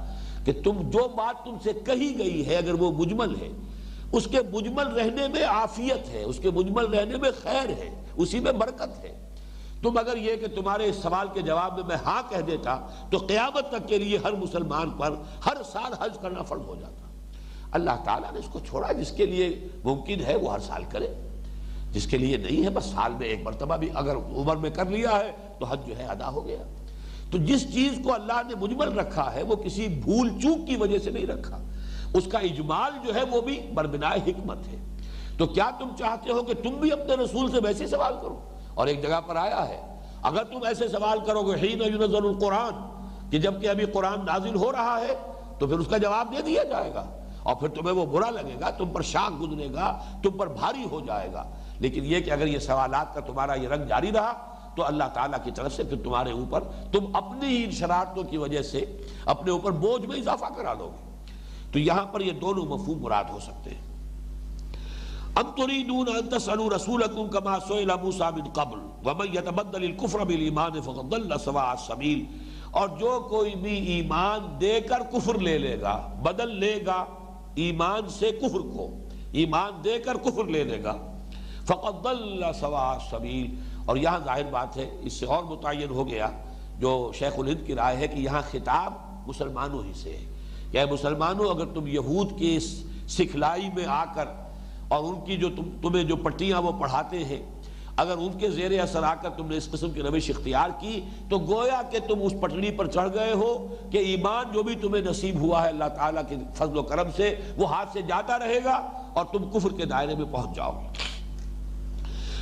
کہ تم جو بات تم سے کہی گئی ہے اگر وہ مجمل ہے، اس کے مجمل رہنے میں عافیت ہے، اس کے مجمل رہنے میں خیر ہے، اسی میں برکت ہے۔ تم اگر یہ کہ تمہارے اس سوال کے جواب میں ہاں کہہ دیتا تو قیامت تک کے لیے ہر مسلمان پر ہر سال حج کرنا فرض ہو جاتا۔ اللہ تعالیٰ نے اس کو چھوڑا، جس کے لیے ممکن ہے وہ ہر سال کرے، جس کے لیے نہیں ہے بس سال میں ایک مرتبہ بھی اگر عمر میں کر لیا ہے تو حج جو ہے ادا ہو گیا۔ تو جس چیز کو اللہ نے مجمل رکھا ہے وہ کسی بھول چوک کی وجہ سے نہیں رکھا، اس کا اجمال جو ہے وہ بھی بربنائے حکمت ہے۔ تو کیا تم چاہتے ہو کہ تم بھی اپنے رسول سے ویسے سوال کرو؟ اور ایک جگہ پر آیا ہے اگر تم ایسے سوال کرو گے حین ینزل القرآن، کہ جب کہ ابھی قرآن نازل ہو رہا ہے تو پھر اس کا جواب دے دیا جائے گا، اور پھر تمہیں وہ برا لگے گا، تم پر شاق گزرے گا، تم پر بھاری ہو جائے گا۔ لیکن یہ کہ اگر یہ سوالات کا تمہارا یہ رنگ جاری رہا تو اللہ تعالیٰ کی طرف سے پھر تمہارے اوپر تم اپنی ہی ان شرارتوں کی وجہ سے اپنے اوپر بوجھ میں اضافہ کرا لو گے۔ تو یہاں پر یہ دونوں مفہوم مراد ہو سکتے ہیں۔ ام تريدون ان تسألوا رسولكم كما سئل موسى من قبل ومن يتبدل الكفر بالایمان فقد ضل سواء السبیل، اور جو کوئی بھی ایمان دے کر کفر لے لے گا، بدل لے گا ایمان سے کفر کو، ایمان دے کر کفر لے لے گا، فقد ضل سواء السبیل۔ اور یہاں ظاہر بات ہے، اس سے اور متعین ہو گیا جو شیخ الہند کی رائے ہے کہ یہاں خطاب مسلمانوں ہی سے ہے کہ اے مسلمانوں، اگر تم یہود کی سکھلائی میں آ کر اور ان کی جو تمہیں جو پٹیاں وہ پڑھاتے ہیں، اگر ان کے زیر اثر آ کر تم نے اس قسم کی روش اختیار کی تو گویا کہ تم اس پٹڑی پر چڑھ گئے ہو کہ ایمان جو بھی تمہیں نصیب ہوا ہے اللہ تعالیٰ کے فضل و کرم سے وہ ہاتھ سے جاتا رہے گا اور تم کفر کے دائرے میں پہنچ جاؤ گے۔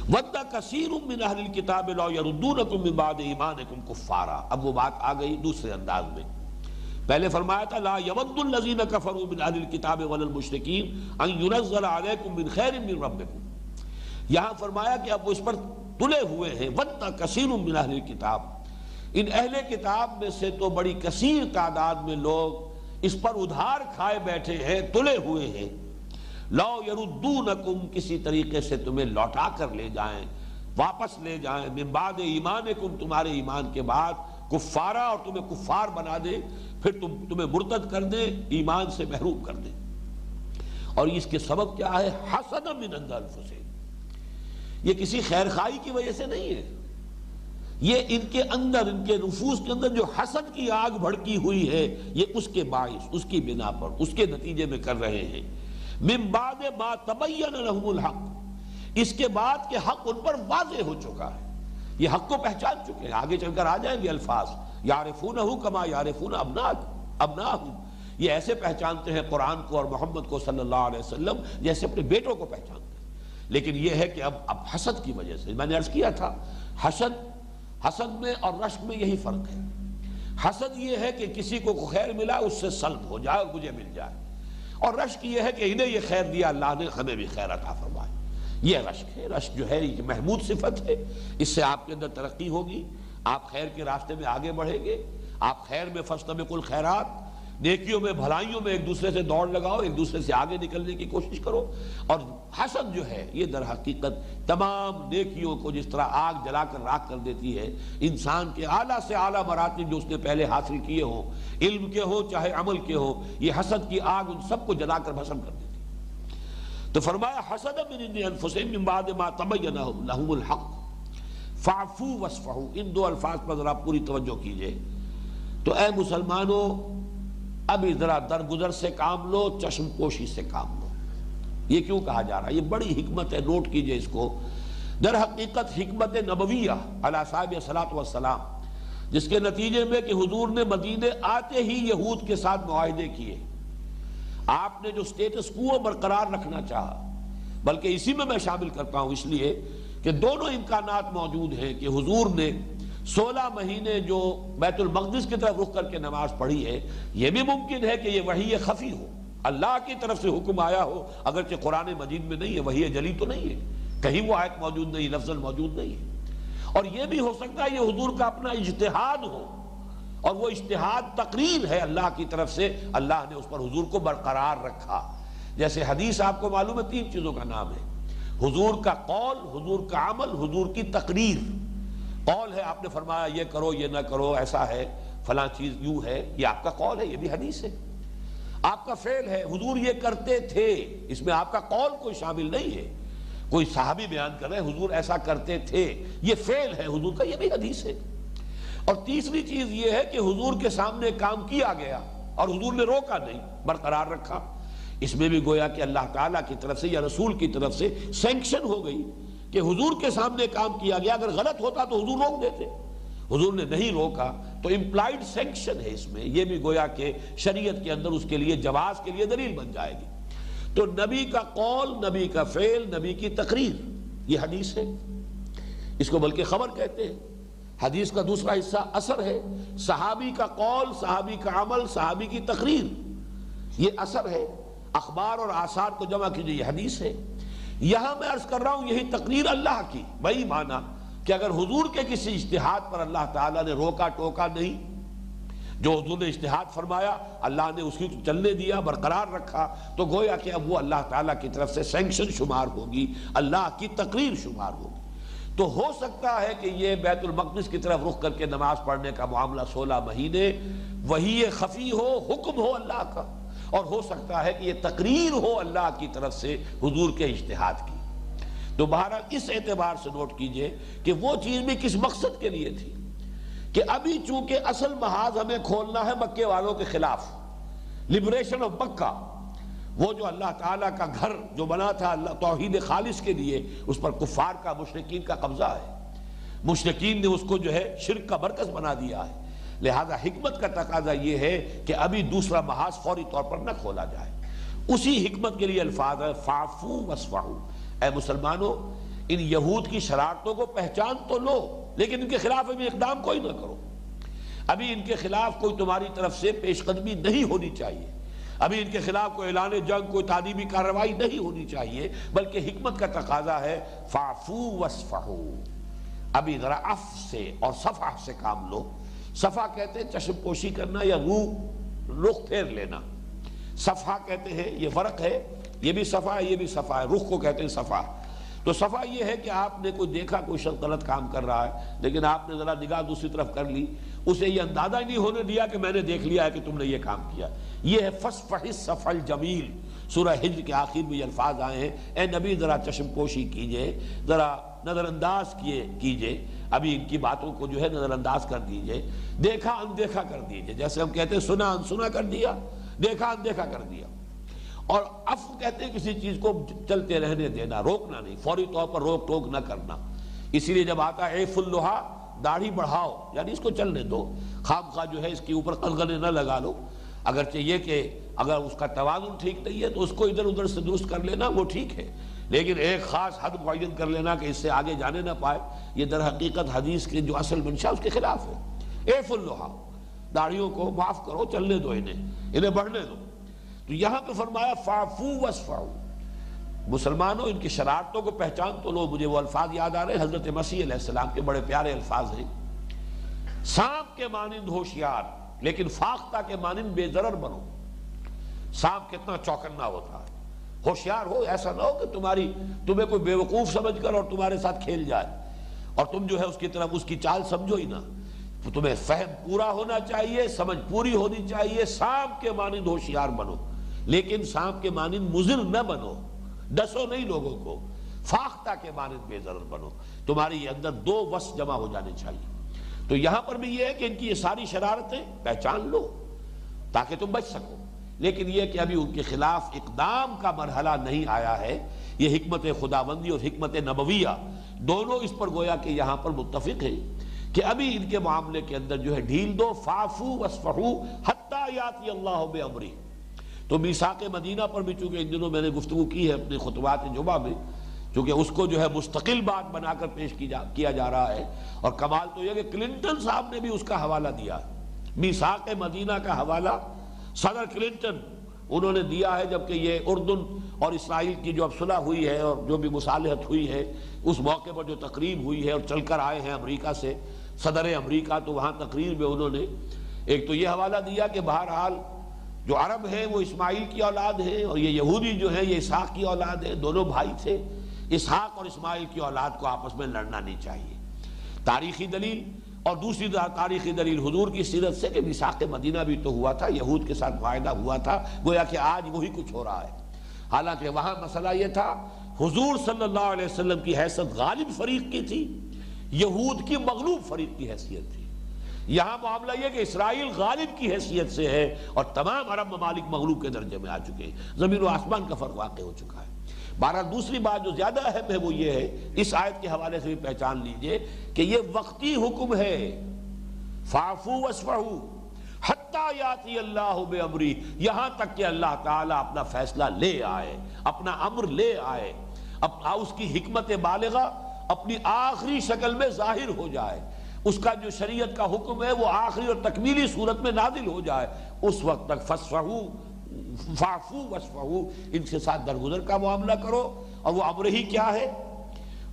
وَدَّ كَثِيرٌ مِّنْ أَهْلِ الْكِتَابِ لَوْ يَرُدُّونَكُم مِّن بَعْدِ إِيمَانِكُم كُفَّارًا۔ اب وہ بات آ گئی دوسرے انداز میں۔ پہلے فرمایا تھا لا يَوَدُّ الَّذِينَ كَفَرُوا مِنْ أَهْلِ الْكِتَابِ وَلَا الْمُشْرِكِينَ أَن يُنَزَّلَ عَلَيْكُم مِّن خَيْرٍ مِّن رَّبِّكُم۔ یہاں فرمایا کہ اب وہ اس پر تلے ہوئے ہیں۔ وَدَّ كَثِيرٌ مِّنْ أَهْلِ الْكِتَابِ، ان اہل کتاب میں سے تو بڑی کثیر تعداد میں لوگ اس پر ادھار کھائے بیٹھے ہیں، تلے ہوئے ہیں۔ لو یردونکم، کسی طریقے سے تمہیں لوٹا کر لے جائیں، واپس لے جائیں، من بعد ایمانکم، تمہارے ایمان کے بعد، کفارا، اور تمہیں کفار بنا دے، پھر تمہیں مرتد کر دے، ایمان سے محروم کر دے۔ اور اس کے سبب کیا ہے؟ حسد من عند انفسہم، یہ کسی خیر خواہی کی وجہ سے نہیں ہے، یہ ان کے اندر، ان کے نفوس کے اندر جو حسد کی آگ بھڑکی ہوئی ہے، یہ اس کے باعث، اس کی بنا پر، اس کے نتیجے میں کر رہے ہیں۔ من بعد ما تبین لهم الحق، اس کے بعد کہ حق ان پر واضح ہو چکا ہے، یہ حق کو پہچان چکے ہیں۔ آگے چل کر آ جائیں گے الفاظ، یعرفونہ کما یعرفون ابناءہم، یہ ایسے پہچانتے ہیں قرآن کو اور محمد کو صلی اللہ علیہ وسلم جیسے اپنے بیٹوں کو پہچانتے ہیں۔ لیکن یہ ہے کہ اب حسد کی وجہ سے، میں نے عرض کیا تھا، حسد میں اور رشک میں یہی فرق ہے۔ حسد یہ ہے کہ کسی کو خیر ملا اس سے سلب ہو جائے اور مجھے مل جائے، اور رشک یہ ہے کہ انہیں یہ خیر دیا اللہ نے، ہمیں بھی خیر عطا فرمائے، یہ رشک ہے۔ رشک جو ہے یہ محمود صفت ہے، اس سے آپ کے اندر ترقی ہوگی، آپ خیر کے راستے میں آگے بڑھیں گے، آپ خیر میں فاستبقوا الخیرات، نیکیوں میں، بھلائیوں میں ایک دوسرے سے دوڑ لگاؤ، ایک دوسرے سے آگے نکلنے کی کوشش کرو۔ اور حسد جو ہے یہ در حقیقت تمام نیکیوں کو جس طرح آگ جلا کر راکھ کر دیتی ہے، انسان کے اعلیٰ سے اعلیٰ مراتب جو اس نے پہلے حاصل کیے ہوں، علم کے ہو چاہے عمل کے ہو، یہ حسد کی آگ ان سب کو جلا کر بھسم کر دیتی ہے۔ تو فرمایا حسد من عند انفسہم من بعد ما تبین لهم الحق فاعفوا واصفحوا، ان دو الفاظ پر ذرا پوری توجہ کیجئے۔ تو اے مسلمانوں، ابھی ذرا درگزر سے کام لو، چشم پوشی سے کام لو۔ یہ کیوں کہا جا رہا ہے؟ یہ بڑی حکمت ہے، نوٹ کیجئے اس کو۔ در حقیقت حکمت نبویہ علی صاحب الصلاۃ والسلام، جس کے نتیجے میں کہ حضور نے مدینے آتے ہی یہود کے ساتھ معاہدے کیے، آپ نے جو سٹیٹس کو برقرار رکھنا چاہا، بلکہ اسی میں شامل کرتا ہوں اس لیے کہ دونوں امکانات موجود ہیں کہ حضور نے 16 مہینے جو بیت المقدس کی طرف رخ کر کے نماز پڑھی ہے، یہ بھی ممکن ہے کہ یہ وحی خفی ہو، اللہ کی طرف سے حکم آیا ہو، اگرچہ قرآن مجید میں نہیں ہے، وحی جلی تو نہیں ہے، کہیں وہ آیت موجود نہیں، لفظ موجود نہیں ہے۔ اور یہ بھی ہو سکتا ہے یہ حضور کا اپنا اجتہاد ہو، اور وہ اجتہاد تقریر ہے اللہ کی طرف سے، اللہ نے اس پر حضور کو برقرار رکھا۔ جیسے حدیث آپ کو معلوم ہے 3 چیزوں کا نام ہے، حضور کا قول، حضور کا عمل، حضور کی تقریر۔ قول ہے، آپ نے فرمایا یہ کرو، یہ نہ کرو، ایسا ہے، فلاں چیز یوں ہے، یہ آپ کا قول ہے، یہ بھی حدیث ہے۔ آپ کا فعل ہے، حضور یہ کرتے تھے، اس میں آپ کا قول کوئی شامل نہیں ہے، کوئی صحابی بیان کر رہے ہیں حضور ایسا کرتے تھے، یہ فعل ہے حضور کا، یہ بھی حدیث ہے۔ اور تیسری چیز یہ ہے کہ حضور کے سامنے کام کیا گیا اور حضور نے روکا نہیں، برقرار رکھا۔ اس میں بھی گویا کہ اللہ تعالیٰ کی طرف سے یا رسول کی طرف سے سینکشن ہو گئی کہ حضور کے سامنے کام کیا گیا، اگر غلط ہوتا تو حضور روک دیتے، حضور نے نہیں روکا تو امپلائڈ سینکشن ہے اس میں، یہ بھی گویا کہ شریعت کے اندر اس کے لیے جواز کے لیے دلیل بن جائے گی۔ تو نبی کا قول، نبی کا فعل، نبی کی تقریر، یہ حدیث ہے، اس کو بلکہ خبر کہتے ہیں۔ حدیث کا دوسرا حصہ اثر ہے، صحابی کا قول، صحابی کا عمل، صحابی کی تقریر، یہ اثر ہے۔ اخبار اور آثار کو جمع کیجئے، یہ حدیث ہے۔ یہاں میں عرض کر رہا ہوں یہی تقریر اللہ کی، وہی معنی کہ اگر حضور کے کسی اجتہاد پر اللہ تعالیٰ نے روکا ٹوکا نہیں، جو حضور نے اجتہاد فرمایا اللہ نے اس کی چلنے دیا، برقرار رکھا، تو گویا کہ اب وہ اللہ تعالیٰ کی طرف سے سینکشن شمار ہوگی، اللہ کی تقریر شمار ہوگی۔ تو ہو سکتا ہے کہ یہ بیت المقدس کی طرف رخ کر کے نماز پڑھنے کا معاملہ 16 مہینے وحی خفی ہو، حکم ہو اللہ کا، اور ہو سکتا ہے کہ یہ تقریر ہو اللہ کی طرف سے حضور کے اجتہاد کی۔ تو بہرحال اس اعتبار سے نوٹ کیجئے کہ وہ چیز بھی کس مقصد کے لیے تھی کہ ابھی چونکہ اصل محاذ ہمیں کھولنا ہے مکے والوں کے خلاف، لبریشن آف مکہ، وہ جو اللہ تعالیٰ کا گھر جو بنا تھا اللہ توحید خالص کے لیے، اس پر کفار کا مشرکین کا قبضہ ہے، مشرکین نے اس کو جو ہے شرک کا مرکز بنا دیا ہے۔ لہذا حکمت کا تقاضا یہ ہے کہ ابھی دوسرا محاذ فوری طور پر نہ کھولا جائے۔ اسی حکمت کے لیے الفاظ ہے فاعفو واصفحوا، اے مسلمانوں ان یہود کی شرارتوں کو پہچان تو لو، لیکن ان کے خلاف ابھی اقدام کوئی نہ کرو، ابھی ان کے خلاف کوئی تمہاری طرف سے پیش قدمی نہیں ہونی چاہیے، ابھی ان کے خلاف کوئی اعلان جنگ، کوئی تعلیمی کارروائی نہیں ہونی چاہیے، بلکہ حکمت کا تقاضا ہے فاعفو واصفحوا، ابھی ذرا عفو سے اور صفح سے کام لو۔ صفح کہتے ہیں چشم پوشی کرنا یا رخ پھیر لینا، صفحہ کہتے ہیں یہ فرق ہے، یہ بھی صفحہ ہے یہ بھی صفحہ ہے، رخ کو کہتے ہیں صفحہ۔ تو صفحہ یہ ہے کہ آپ نے کوئی دیکھا کوئی شخص غلط کام کر رہا ہے، لیکن آپ نے ذرا نگاہ دوسری طرف کر لی، اسے یہ اندازہ ہی نہیں ہونے دیا کہ میں نے دیکھ لیا ہے کہ تم نے یہ کام کیا۔ یہ ہے فاصفح الصفح الجمیل۔ سورہ ہجر کے آخر میں یہ الفاظ آئے ہیں، اے نبی ذرا چشم پوشی کیجئے، ذرا نظر انداز کیجئے، ابھی ان کی باتوں کو جو ہے نظر انداز کر دیجئے، دیکھا اندیکھا کر دیجئے، جیسے ہم کہتے ہیں سنا انسنا کر دیا، دیکھا اندیکھا کر دیا۔ اور عفو کہتے ہیں کسی چیز کو چلتے رہنے دینا، روکنا نہیں، فوری طور پر روک ٹوک نہ کرنا۔ اسی لیے جب آتا ہے عیف اللحا، داڑھی بڑھاؤ، یعنی اس کو چلنے دو، خام خواہ جو ہے اس کے اوپر قلقلے نہ لگا لو، اگرچہ یہ کہ اگر اس کا توازن ٹھیک نہیں ہے تو اس کو ادھر ادھر سے درست کر لینا وہ ٹھیک ہے، لیکن ایک خاص حد معین کر لینا کہ اس سے آگے جانے نہ پائے، یہ در حقیقت حدیث کے جو اصل منشا اس کے خلاف ہے۔ عیف اللحا، داڑھیوں کو معاف کرو، چلنے دو، انہیں بڑھنے دو۔ تو یہاں پہ فرمایا فاعفو واصفحوا، مسلمانوں ان کی شرارتوں کو پہچان تو لو۔ مجھے وہ الفاظ یاد آ رہے ہیں حضرت مسیح علیہ السلام کے، بڑے پیارے الفاظ ہیں، سانپ کے مانند ہوشیار لیکن فاختہ کے مانند بے ضرر بنو۔ سانپ کتنا چوکنا ہوتا ہے، ہوشیار ہو، ایسا نہ ہو کہ تمہیں کوئی بیوقوف سمجھ کر اور تمہارے ساتھ کھیل جائے اور تم جو ہے اس کی طرف اس کی چال سمجھو ہی نہ، تمہیں فہم پورا ہونا چاہیے، سمجھ پوری ہونی چاہیے، سانپ کے مانند ہوشیار بنو، لیکن سانپ کے مانند مضر نہ بنو، ڈسو نہیں لوگوں کو، فاختہ کے مانند بے ضرر بنو، تمہاری اندر دو وصف جمع ہو جانے چاہیے۔ تو یہاں پر بھی یہ ہے کہ ان کی یہ ساری شرارتیں پہچان لو تاکہ تم بچ سکو، لیکن یہ کہ ابھی ان کے خلاف اقدام کا مرحلہ نہیں آیا ہے۔ یہ حکمت خداوندی اور حکمت نبویہ دونوں اس پر گویا کہ یہاں پر متفق ہیں کہ ابھی ان کے معاملے کے اندر جو ہے ڈھیل دو، فاعفو واصفحوا حتی یاتی اللہ بامرہ۔ تو میثاق مدینہ پر بھی چونکہ ان دنوں میں نے گفتگو کی ہے اپنے خطبات جمعہ میں، چونکہ اس کو جو ہے مستقل بات بنا کر پیش کیا جا رہا ہے، اور کمال تو یہ کہ کلنٹن صاحب نے بھی اس کا حوالہ دیا، میثاق مدینہ کا حوالہ صدر کلنٹن انہوں نے دیا ہے، جبکہ یہ اردن اور اسرائیل کی جو اب صلح ہوئی ہے اور جو بھی مصالحت ہوئی ہے اس موقع پر جو تقریب ہوئی ہے اور چل کر آئے ہیں امریکہ سے صدر امریکہ، تو وہاں تقریر میں انہوں نے ایک تو یہ حوالہ دیا کہ بہرحال جو عرب ہیں وہ اسماعیل کی اولاد ہیں اور یہ یہودی جو ہیں یہ اسحاق کی اولاد ہیں، دونوں بھائی تھے، اسحاق اور اسماعیل کی اولاد کو آپس میں لڑنا نہیں چاہیے، تاریخی دلیل۔ اور دوسری تاریخی دلیل حضور کی سیرت سے کہ میثاق مدینہ بھی تو ہوا تھا، یہود کے ساتھ معاہدہ ہوا تھا، گویا کہ آج وہی کچھ ہو رہا ہے، حالانکہ وہاں مسئلہ یہ تھا حضور صلی اللہ علیہ وسلم کی حیثیت غالب فریق کی تھی، یہود کی مغلوب فریق کی حیثیت تھی۔ یہاں معاملہ یہ کہ اسرائیل غالب کی حیثیت سے ہے اور تمام عرب ممالک مغلوب کے درجے میں آ چکے ہیں، زمین و آسمان کا فرق واقع ہو چکا ہے۔ بہرحال دوسری بات جو زیادہ اہم ہے وہ یہ ہے، اس آیت کے حوالے سے بھی پہچان لیجئے کہ یہ وقتی حکم ہے، فاعفو واصفحوا حتی یاتی اللہ بامرہ، یہاں تک کہ اللہ تعالیٰ اپنا فیصلہ لے آئے، اپنا امر لے آئے، اس کی حکمت بالغہ اپنی آخری شکل میں ظاہر ہو جائے، اس کا جو شریعت کا حکم ہے وہ آخری اور تکمیلی صورت میں نازل ہو جائے، اس وقت تک فاعفو واصفحوا، ان کے ساتھ درگزر کا معاملہ کرو۔ اور وہ امر ہی کیا ہے؟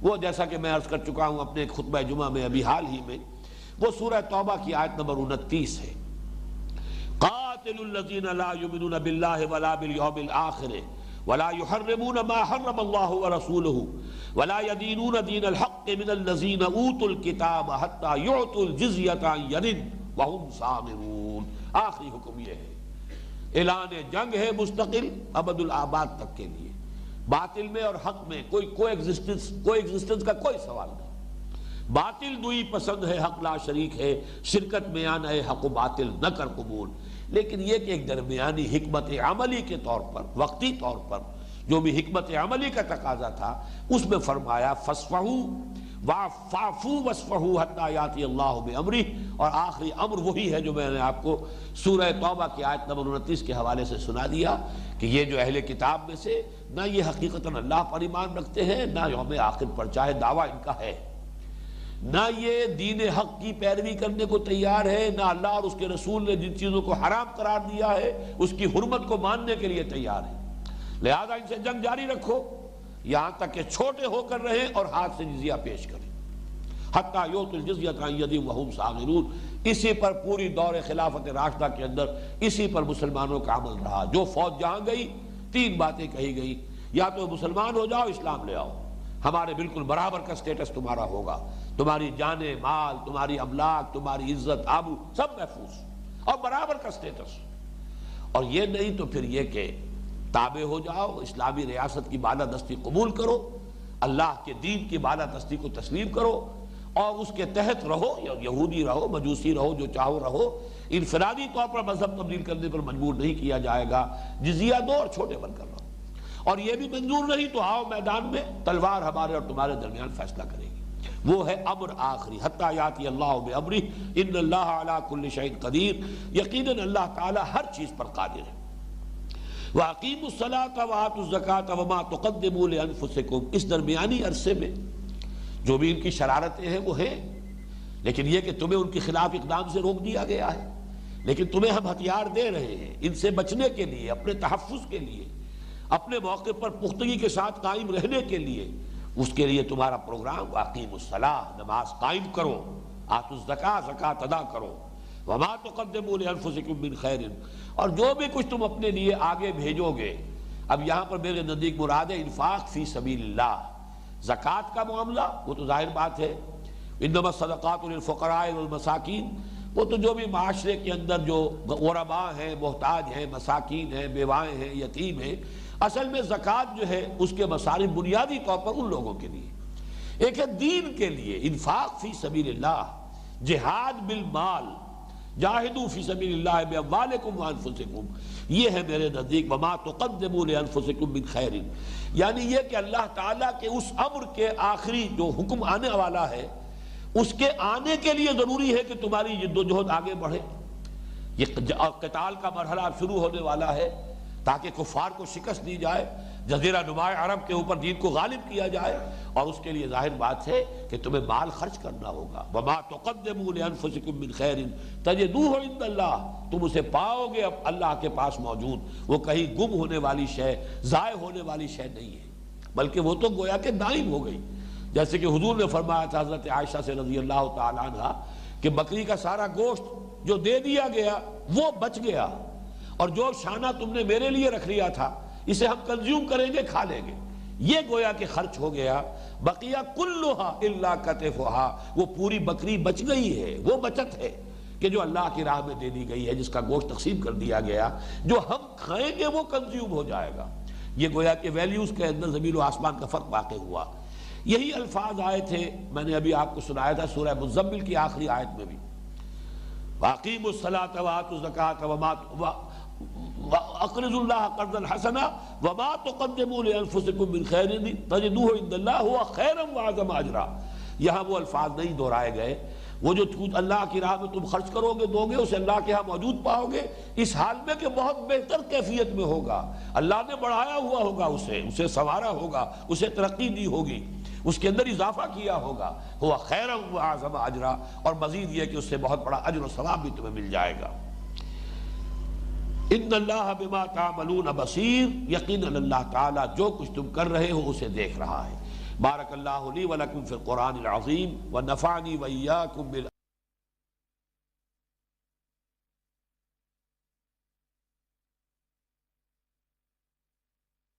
وہ جیسا کہ میں عرض کر چکا ہوں اپنے خطبہ جمعہ میں ابھی حال ہی میں، وہ سورہ توبہ کی آیت نمبر 29 ہے، قاتلوا الذین لا یؤمنون باللہ ولا بالیوم الآخر ولا يحرمون ما حرم اللہ ورسولہ ولا يدینون دین الحق من الذین اوتوا الکتاب حتی یعطوا الجزیۃ عن ید وہم صاغرون۔ آخری حکم یہ ہے، اعلان جنگ ہے مستقل ابد الآباد تک کے لیے، باطل میں اور حق میں کوئی ایگزسٹنس کا کوئی سوال نہیں، باطل دوئی پسند ہے حق لا شریک ہے، شرکت میں آنا ہے حق و باطل نہ کر قبول، لیکن یہ کہ ایک درمیانی حکمت عملی کے طور پر، وقتی طور پر جو بھی حکمت عملی کا تقاضا تھا، اس میں فرمایا فَاصْفَحُوا وَاعْفُوا وَاصْفَحُوا حَتَّىٰ يَأْتِيَ اللَّهُ بِأَمْرِهِ، اور آخری امر وہی ہے جو میں نے آپ کو سورہ توبہ کی آیت نمبر 29 کے حوالے سے سنا دیا کہ یہ جو اہل کتاب میں سے نہ یہ حقیقتاً اللہ پر ایمان رکھتے ہیں، نہ یوم آخر پر چاہے دعویٰ ان کا ہے، نہ یہ دین حق کی پیروی کرنے کو تیار ہے، نہ اللہ اور اس کے رسول نے جن چیزوں کو حرام قرار دیا ہے اس کی حرمت کو ماننے کے لیے تیار ہے۔ لہذا ان سے جنگ جاری رکھو یہاں تک کہ چھوٹے ہو کر رہیں اور ہاتھ سے جزیہ پیش کریں، حتیٰ یؤتوا الجزیۃ عن ید وہم صاغرون۔ اسی پر پوری دور خلافت راشدہ کے اندر اسی پر مسلمانوں کا عمل رہا۔ جو فوج جہاں گئی 3 باتیں کہی گئی، یا تو مسلمان ہو جاؤ، اسلام لے آؤ، ہمارے بالکل برابر کا سٹیٹس تمہارا ہوگا، تمہاری جانیں، مال، تمہاری املاک، تمہاری عزت آبرو سب محفوظ اور برابر کا سٹیٹس۔ اور یہ نہیں تو پھر یہ کہ تابع ہو جاؤ، اسلامی ریاست کی بالادستی قبول کرو، اللہ کے دین کی بالادستی کو تسلیم کرو اور اس کے تحت رہو، یا یہودی رہو، مجوسی رہو، جو چاہو رہو، انفرادی طور پر مذہب تبدیل کرنے پر مجبور نہیں کیا جائے گا، جزیہ دو اور چھوٹے بن کر رہو۔ اور یہ بھی منظور نہیں تو آؤ میدان میں، تلوار ہمارے اور تمہارے درمیان فیصلہ کرے گی۔ وہ ہے امر آخری، حتیٰ یاتی اللہ بامرہ ان اللہ علی کل شیء قدیر، یقیناً اللہ تعالی ہر چیز پر قادر ہے۔ وَأَقِیمُوا الصَّلَاةَ وَآتُوا الزَّکَاةَ وَمَا تُقَدِّمُوا لِأَنفُسِکُم۔ اس درمیانی عرصے میں جو بھی ان کی شرارتیں ہیں وہ ہیں، لیکن یہ کہ تمہیں ان کے خلاف اقدام سے روک دیا گیا ہے، لیکن تمہیں ہم ہتھیار دے رہے ہیں ان سے بچنے کے لیے، اپنے تحفظ کے لیے، اپنے موقع پر پختگی کے ساتھ قائم رہنے کے لیے۔ اس کے لیے تمہارا پروگرام وَأَقِیمُوا الصَّلَاةَ، نماز قائم کرو، آتوا الزَّکَاةَ، زکوٰۃ ادا کرو، وَمَا تُقَدِّمُوا لِأَنفُسِکُم مِّن خَیْرٍ، اور جو بھی کچھ تم اپنے لیے آگے بھیجو گے۔ اب یہاں پر میرے نزدیک مراد ہے انفاق فی سبیل اللہ۔ زکوٰۃ کا معاملہ وہ تو ظاہر بات ہے، انما الصدقات للفقراء والمساکین، وہ تو جو بھی معاشرے کے اندر جو غرباء ہیں، محتاج ہیں، مساکین ہیں، بیوائیں ہیں، یتیم ہیں، اصل میں زکوٰۃ جو ہے اس کے مصارف بنیادی طور پر ان لوگوں کے لیے، ایک ہے دین کے لیے، انفاق فی سبیل اللہ، جہاد بالمال، جاہدوا فی سبیل اللہ باموالکم وانفسکم، یہ ہے میرے نزدیک وما تقدموا لانفسکم من خیر، یعنی یہ کہ اللہ تعالیٰ کے اس امر کے آخری جو حکم آنے والا ہے اس کے آنے کے لیے ضروری ہے کہ تمہاری جد و جہد آگے بڑھے۔ یہ قتال کا مرحلہ اب شروع ہونے والا ہے تاکہ کفار کو شکست دی جائے، جزیرہ نماء عرب کے اوپر دین کو غالب کیا جائے، اور اس کے لیے ظاہر بات ہے کہ تمہیں مال خرچ کرنا ہوگا۔ وَمَا تُقَدِّمُوا لِأَنفُسِكُم مِّن خَيْرٍ تَجِدُوهُ عِندَ اللَّهِ، تم اسے پاؤ گے اب اللہ کے پاس موجود، وہ کہیں گم ہونے والی شے، ضائع ہونے والی شے نہیں ہے، بلکہ وہ تو گویا کہ دائم ہو گئی۔ جیسے کہ حضور نے فرمایا تھا حضرت عائشہ سے رضی اللہ تعالیٰ عنہ کہ بکری کا سارا گوشت جو دے دیا گیا وہ بچ گیا، اور جو شانہ تم نے میرے لیے رکھ لیا تھا اسے ہم کنزیوم کریں گے، کھا لیں گے، یہ گویا کہ خرچ ہو گیا۔ بقیہ کلھا الا کتفھا، وہ پوری بکری بچ گئی ہے، وہ بچت ہے کہ جو اللہ کی راہ میں دے دی گئی ہے، جس کا گوشت تقسیم کر دیا گیا، جو ہم کھائیں گے وہ کنزیوم ہو جائے گا۔ یہ گویا کہ ویلیوز کے اندر زمین و آسمان کا فرق واقع ہوا۔ یہی الفاظ آئے تھے، میں نے ابھی آپ کو سنایا تھا سورہ مزمل کی آخری آیت میں بھی، وَأَقِیمُوا الصَّلَاةَ وَآتُوا الزَّکَاةَ وَأَقْرِضُوا اللَّهَ قَرْضًا حَسَنًا وَمَا تُقَدِّمُوا لِأَنفُسِكُم مِّن خَيْرٍ تَجِدُوهُ عِندَ اللَّهِ هُوَ خَيْرًا وَأَعْظَمَ أَجْرًا۔ یہاں وہ الفاظ نہیں دہرائے گئے، وہ جو اللہ کی راہ میں تم خرچ کرو گے، دو گے، اسے اللہ کے ہاں موجود پاؤ گے، اس حال میں کہ بہت بہتر کیفیت میں ہوگا، اللہ نے بڑھایا ہوا ہوگا، اسے سنوارا ہوگا، اسے ترقی دی ہوگی، اس کے اندر اضافہ کیا ہوگا، ہوا خیرا واعظم اجرا، اور مزید یہ کہ اس سے بہت بڑا اجر و ثواب بھی تمہیں مل جائے گا۔ ان اللہ بما تعملون بصیر، یقیناً اللہ تعالیٰ جو کچھ تم کر رہے ہو اسے دیکھ رہا ہے۔ بارک اللہ لی ولکم فی القرآن العظیم ونفعنی وإیاکم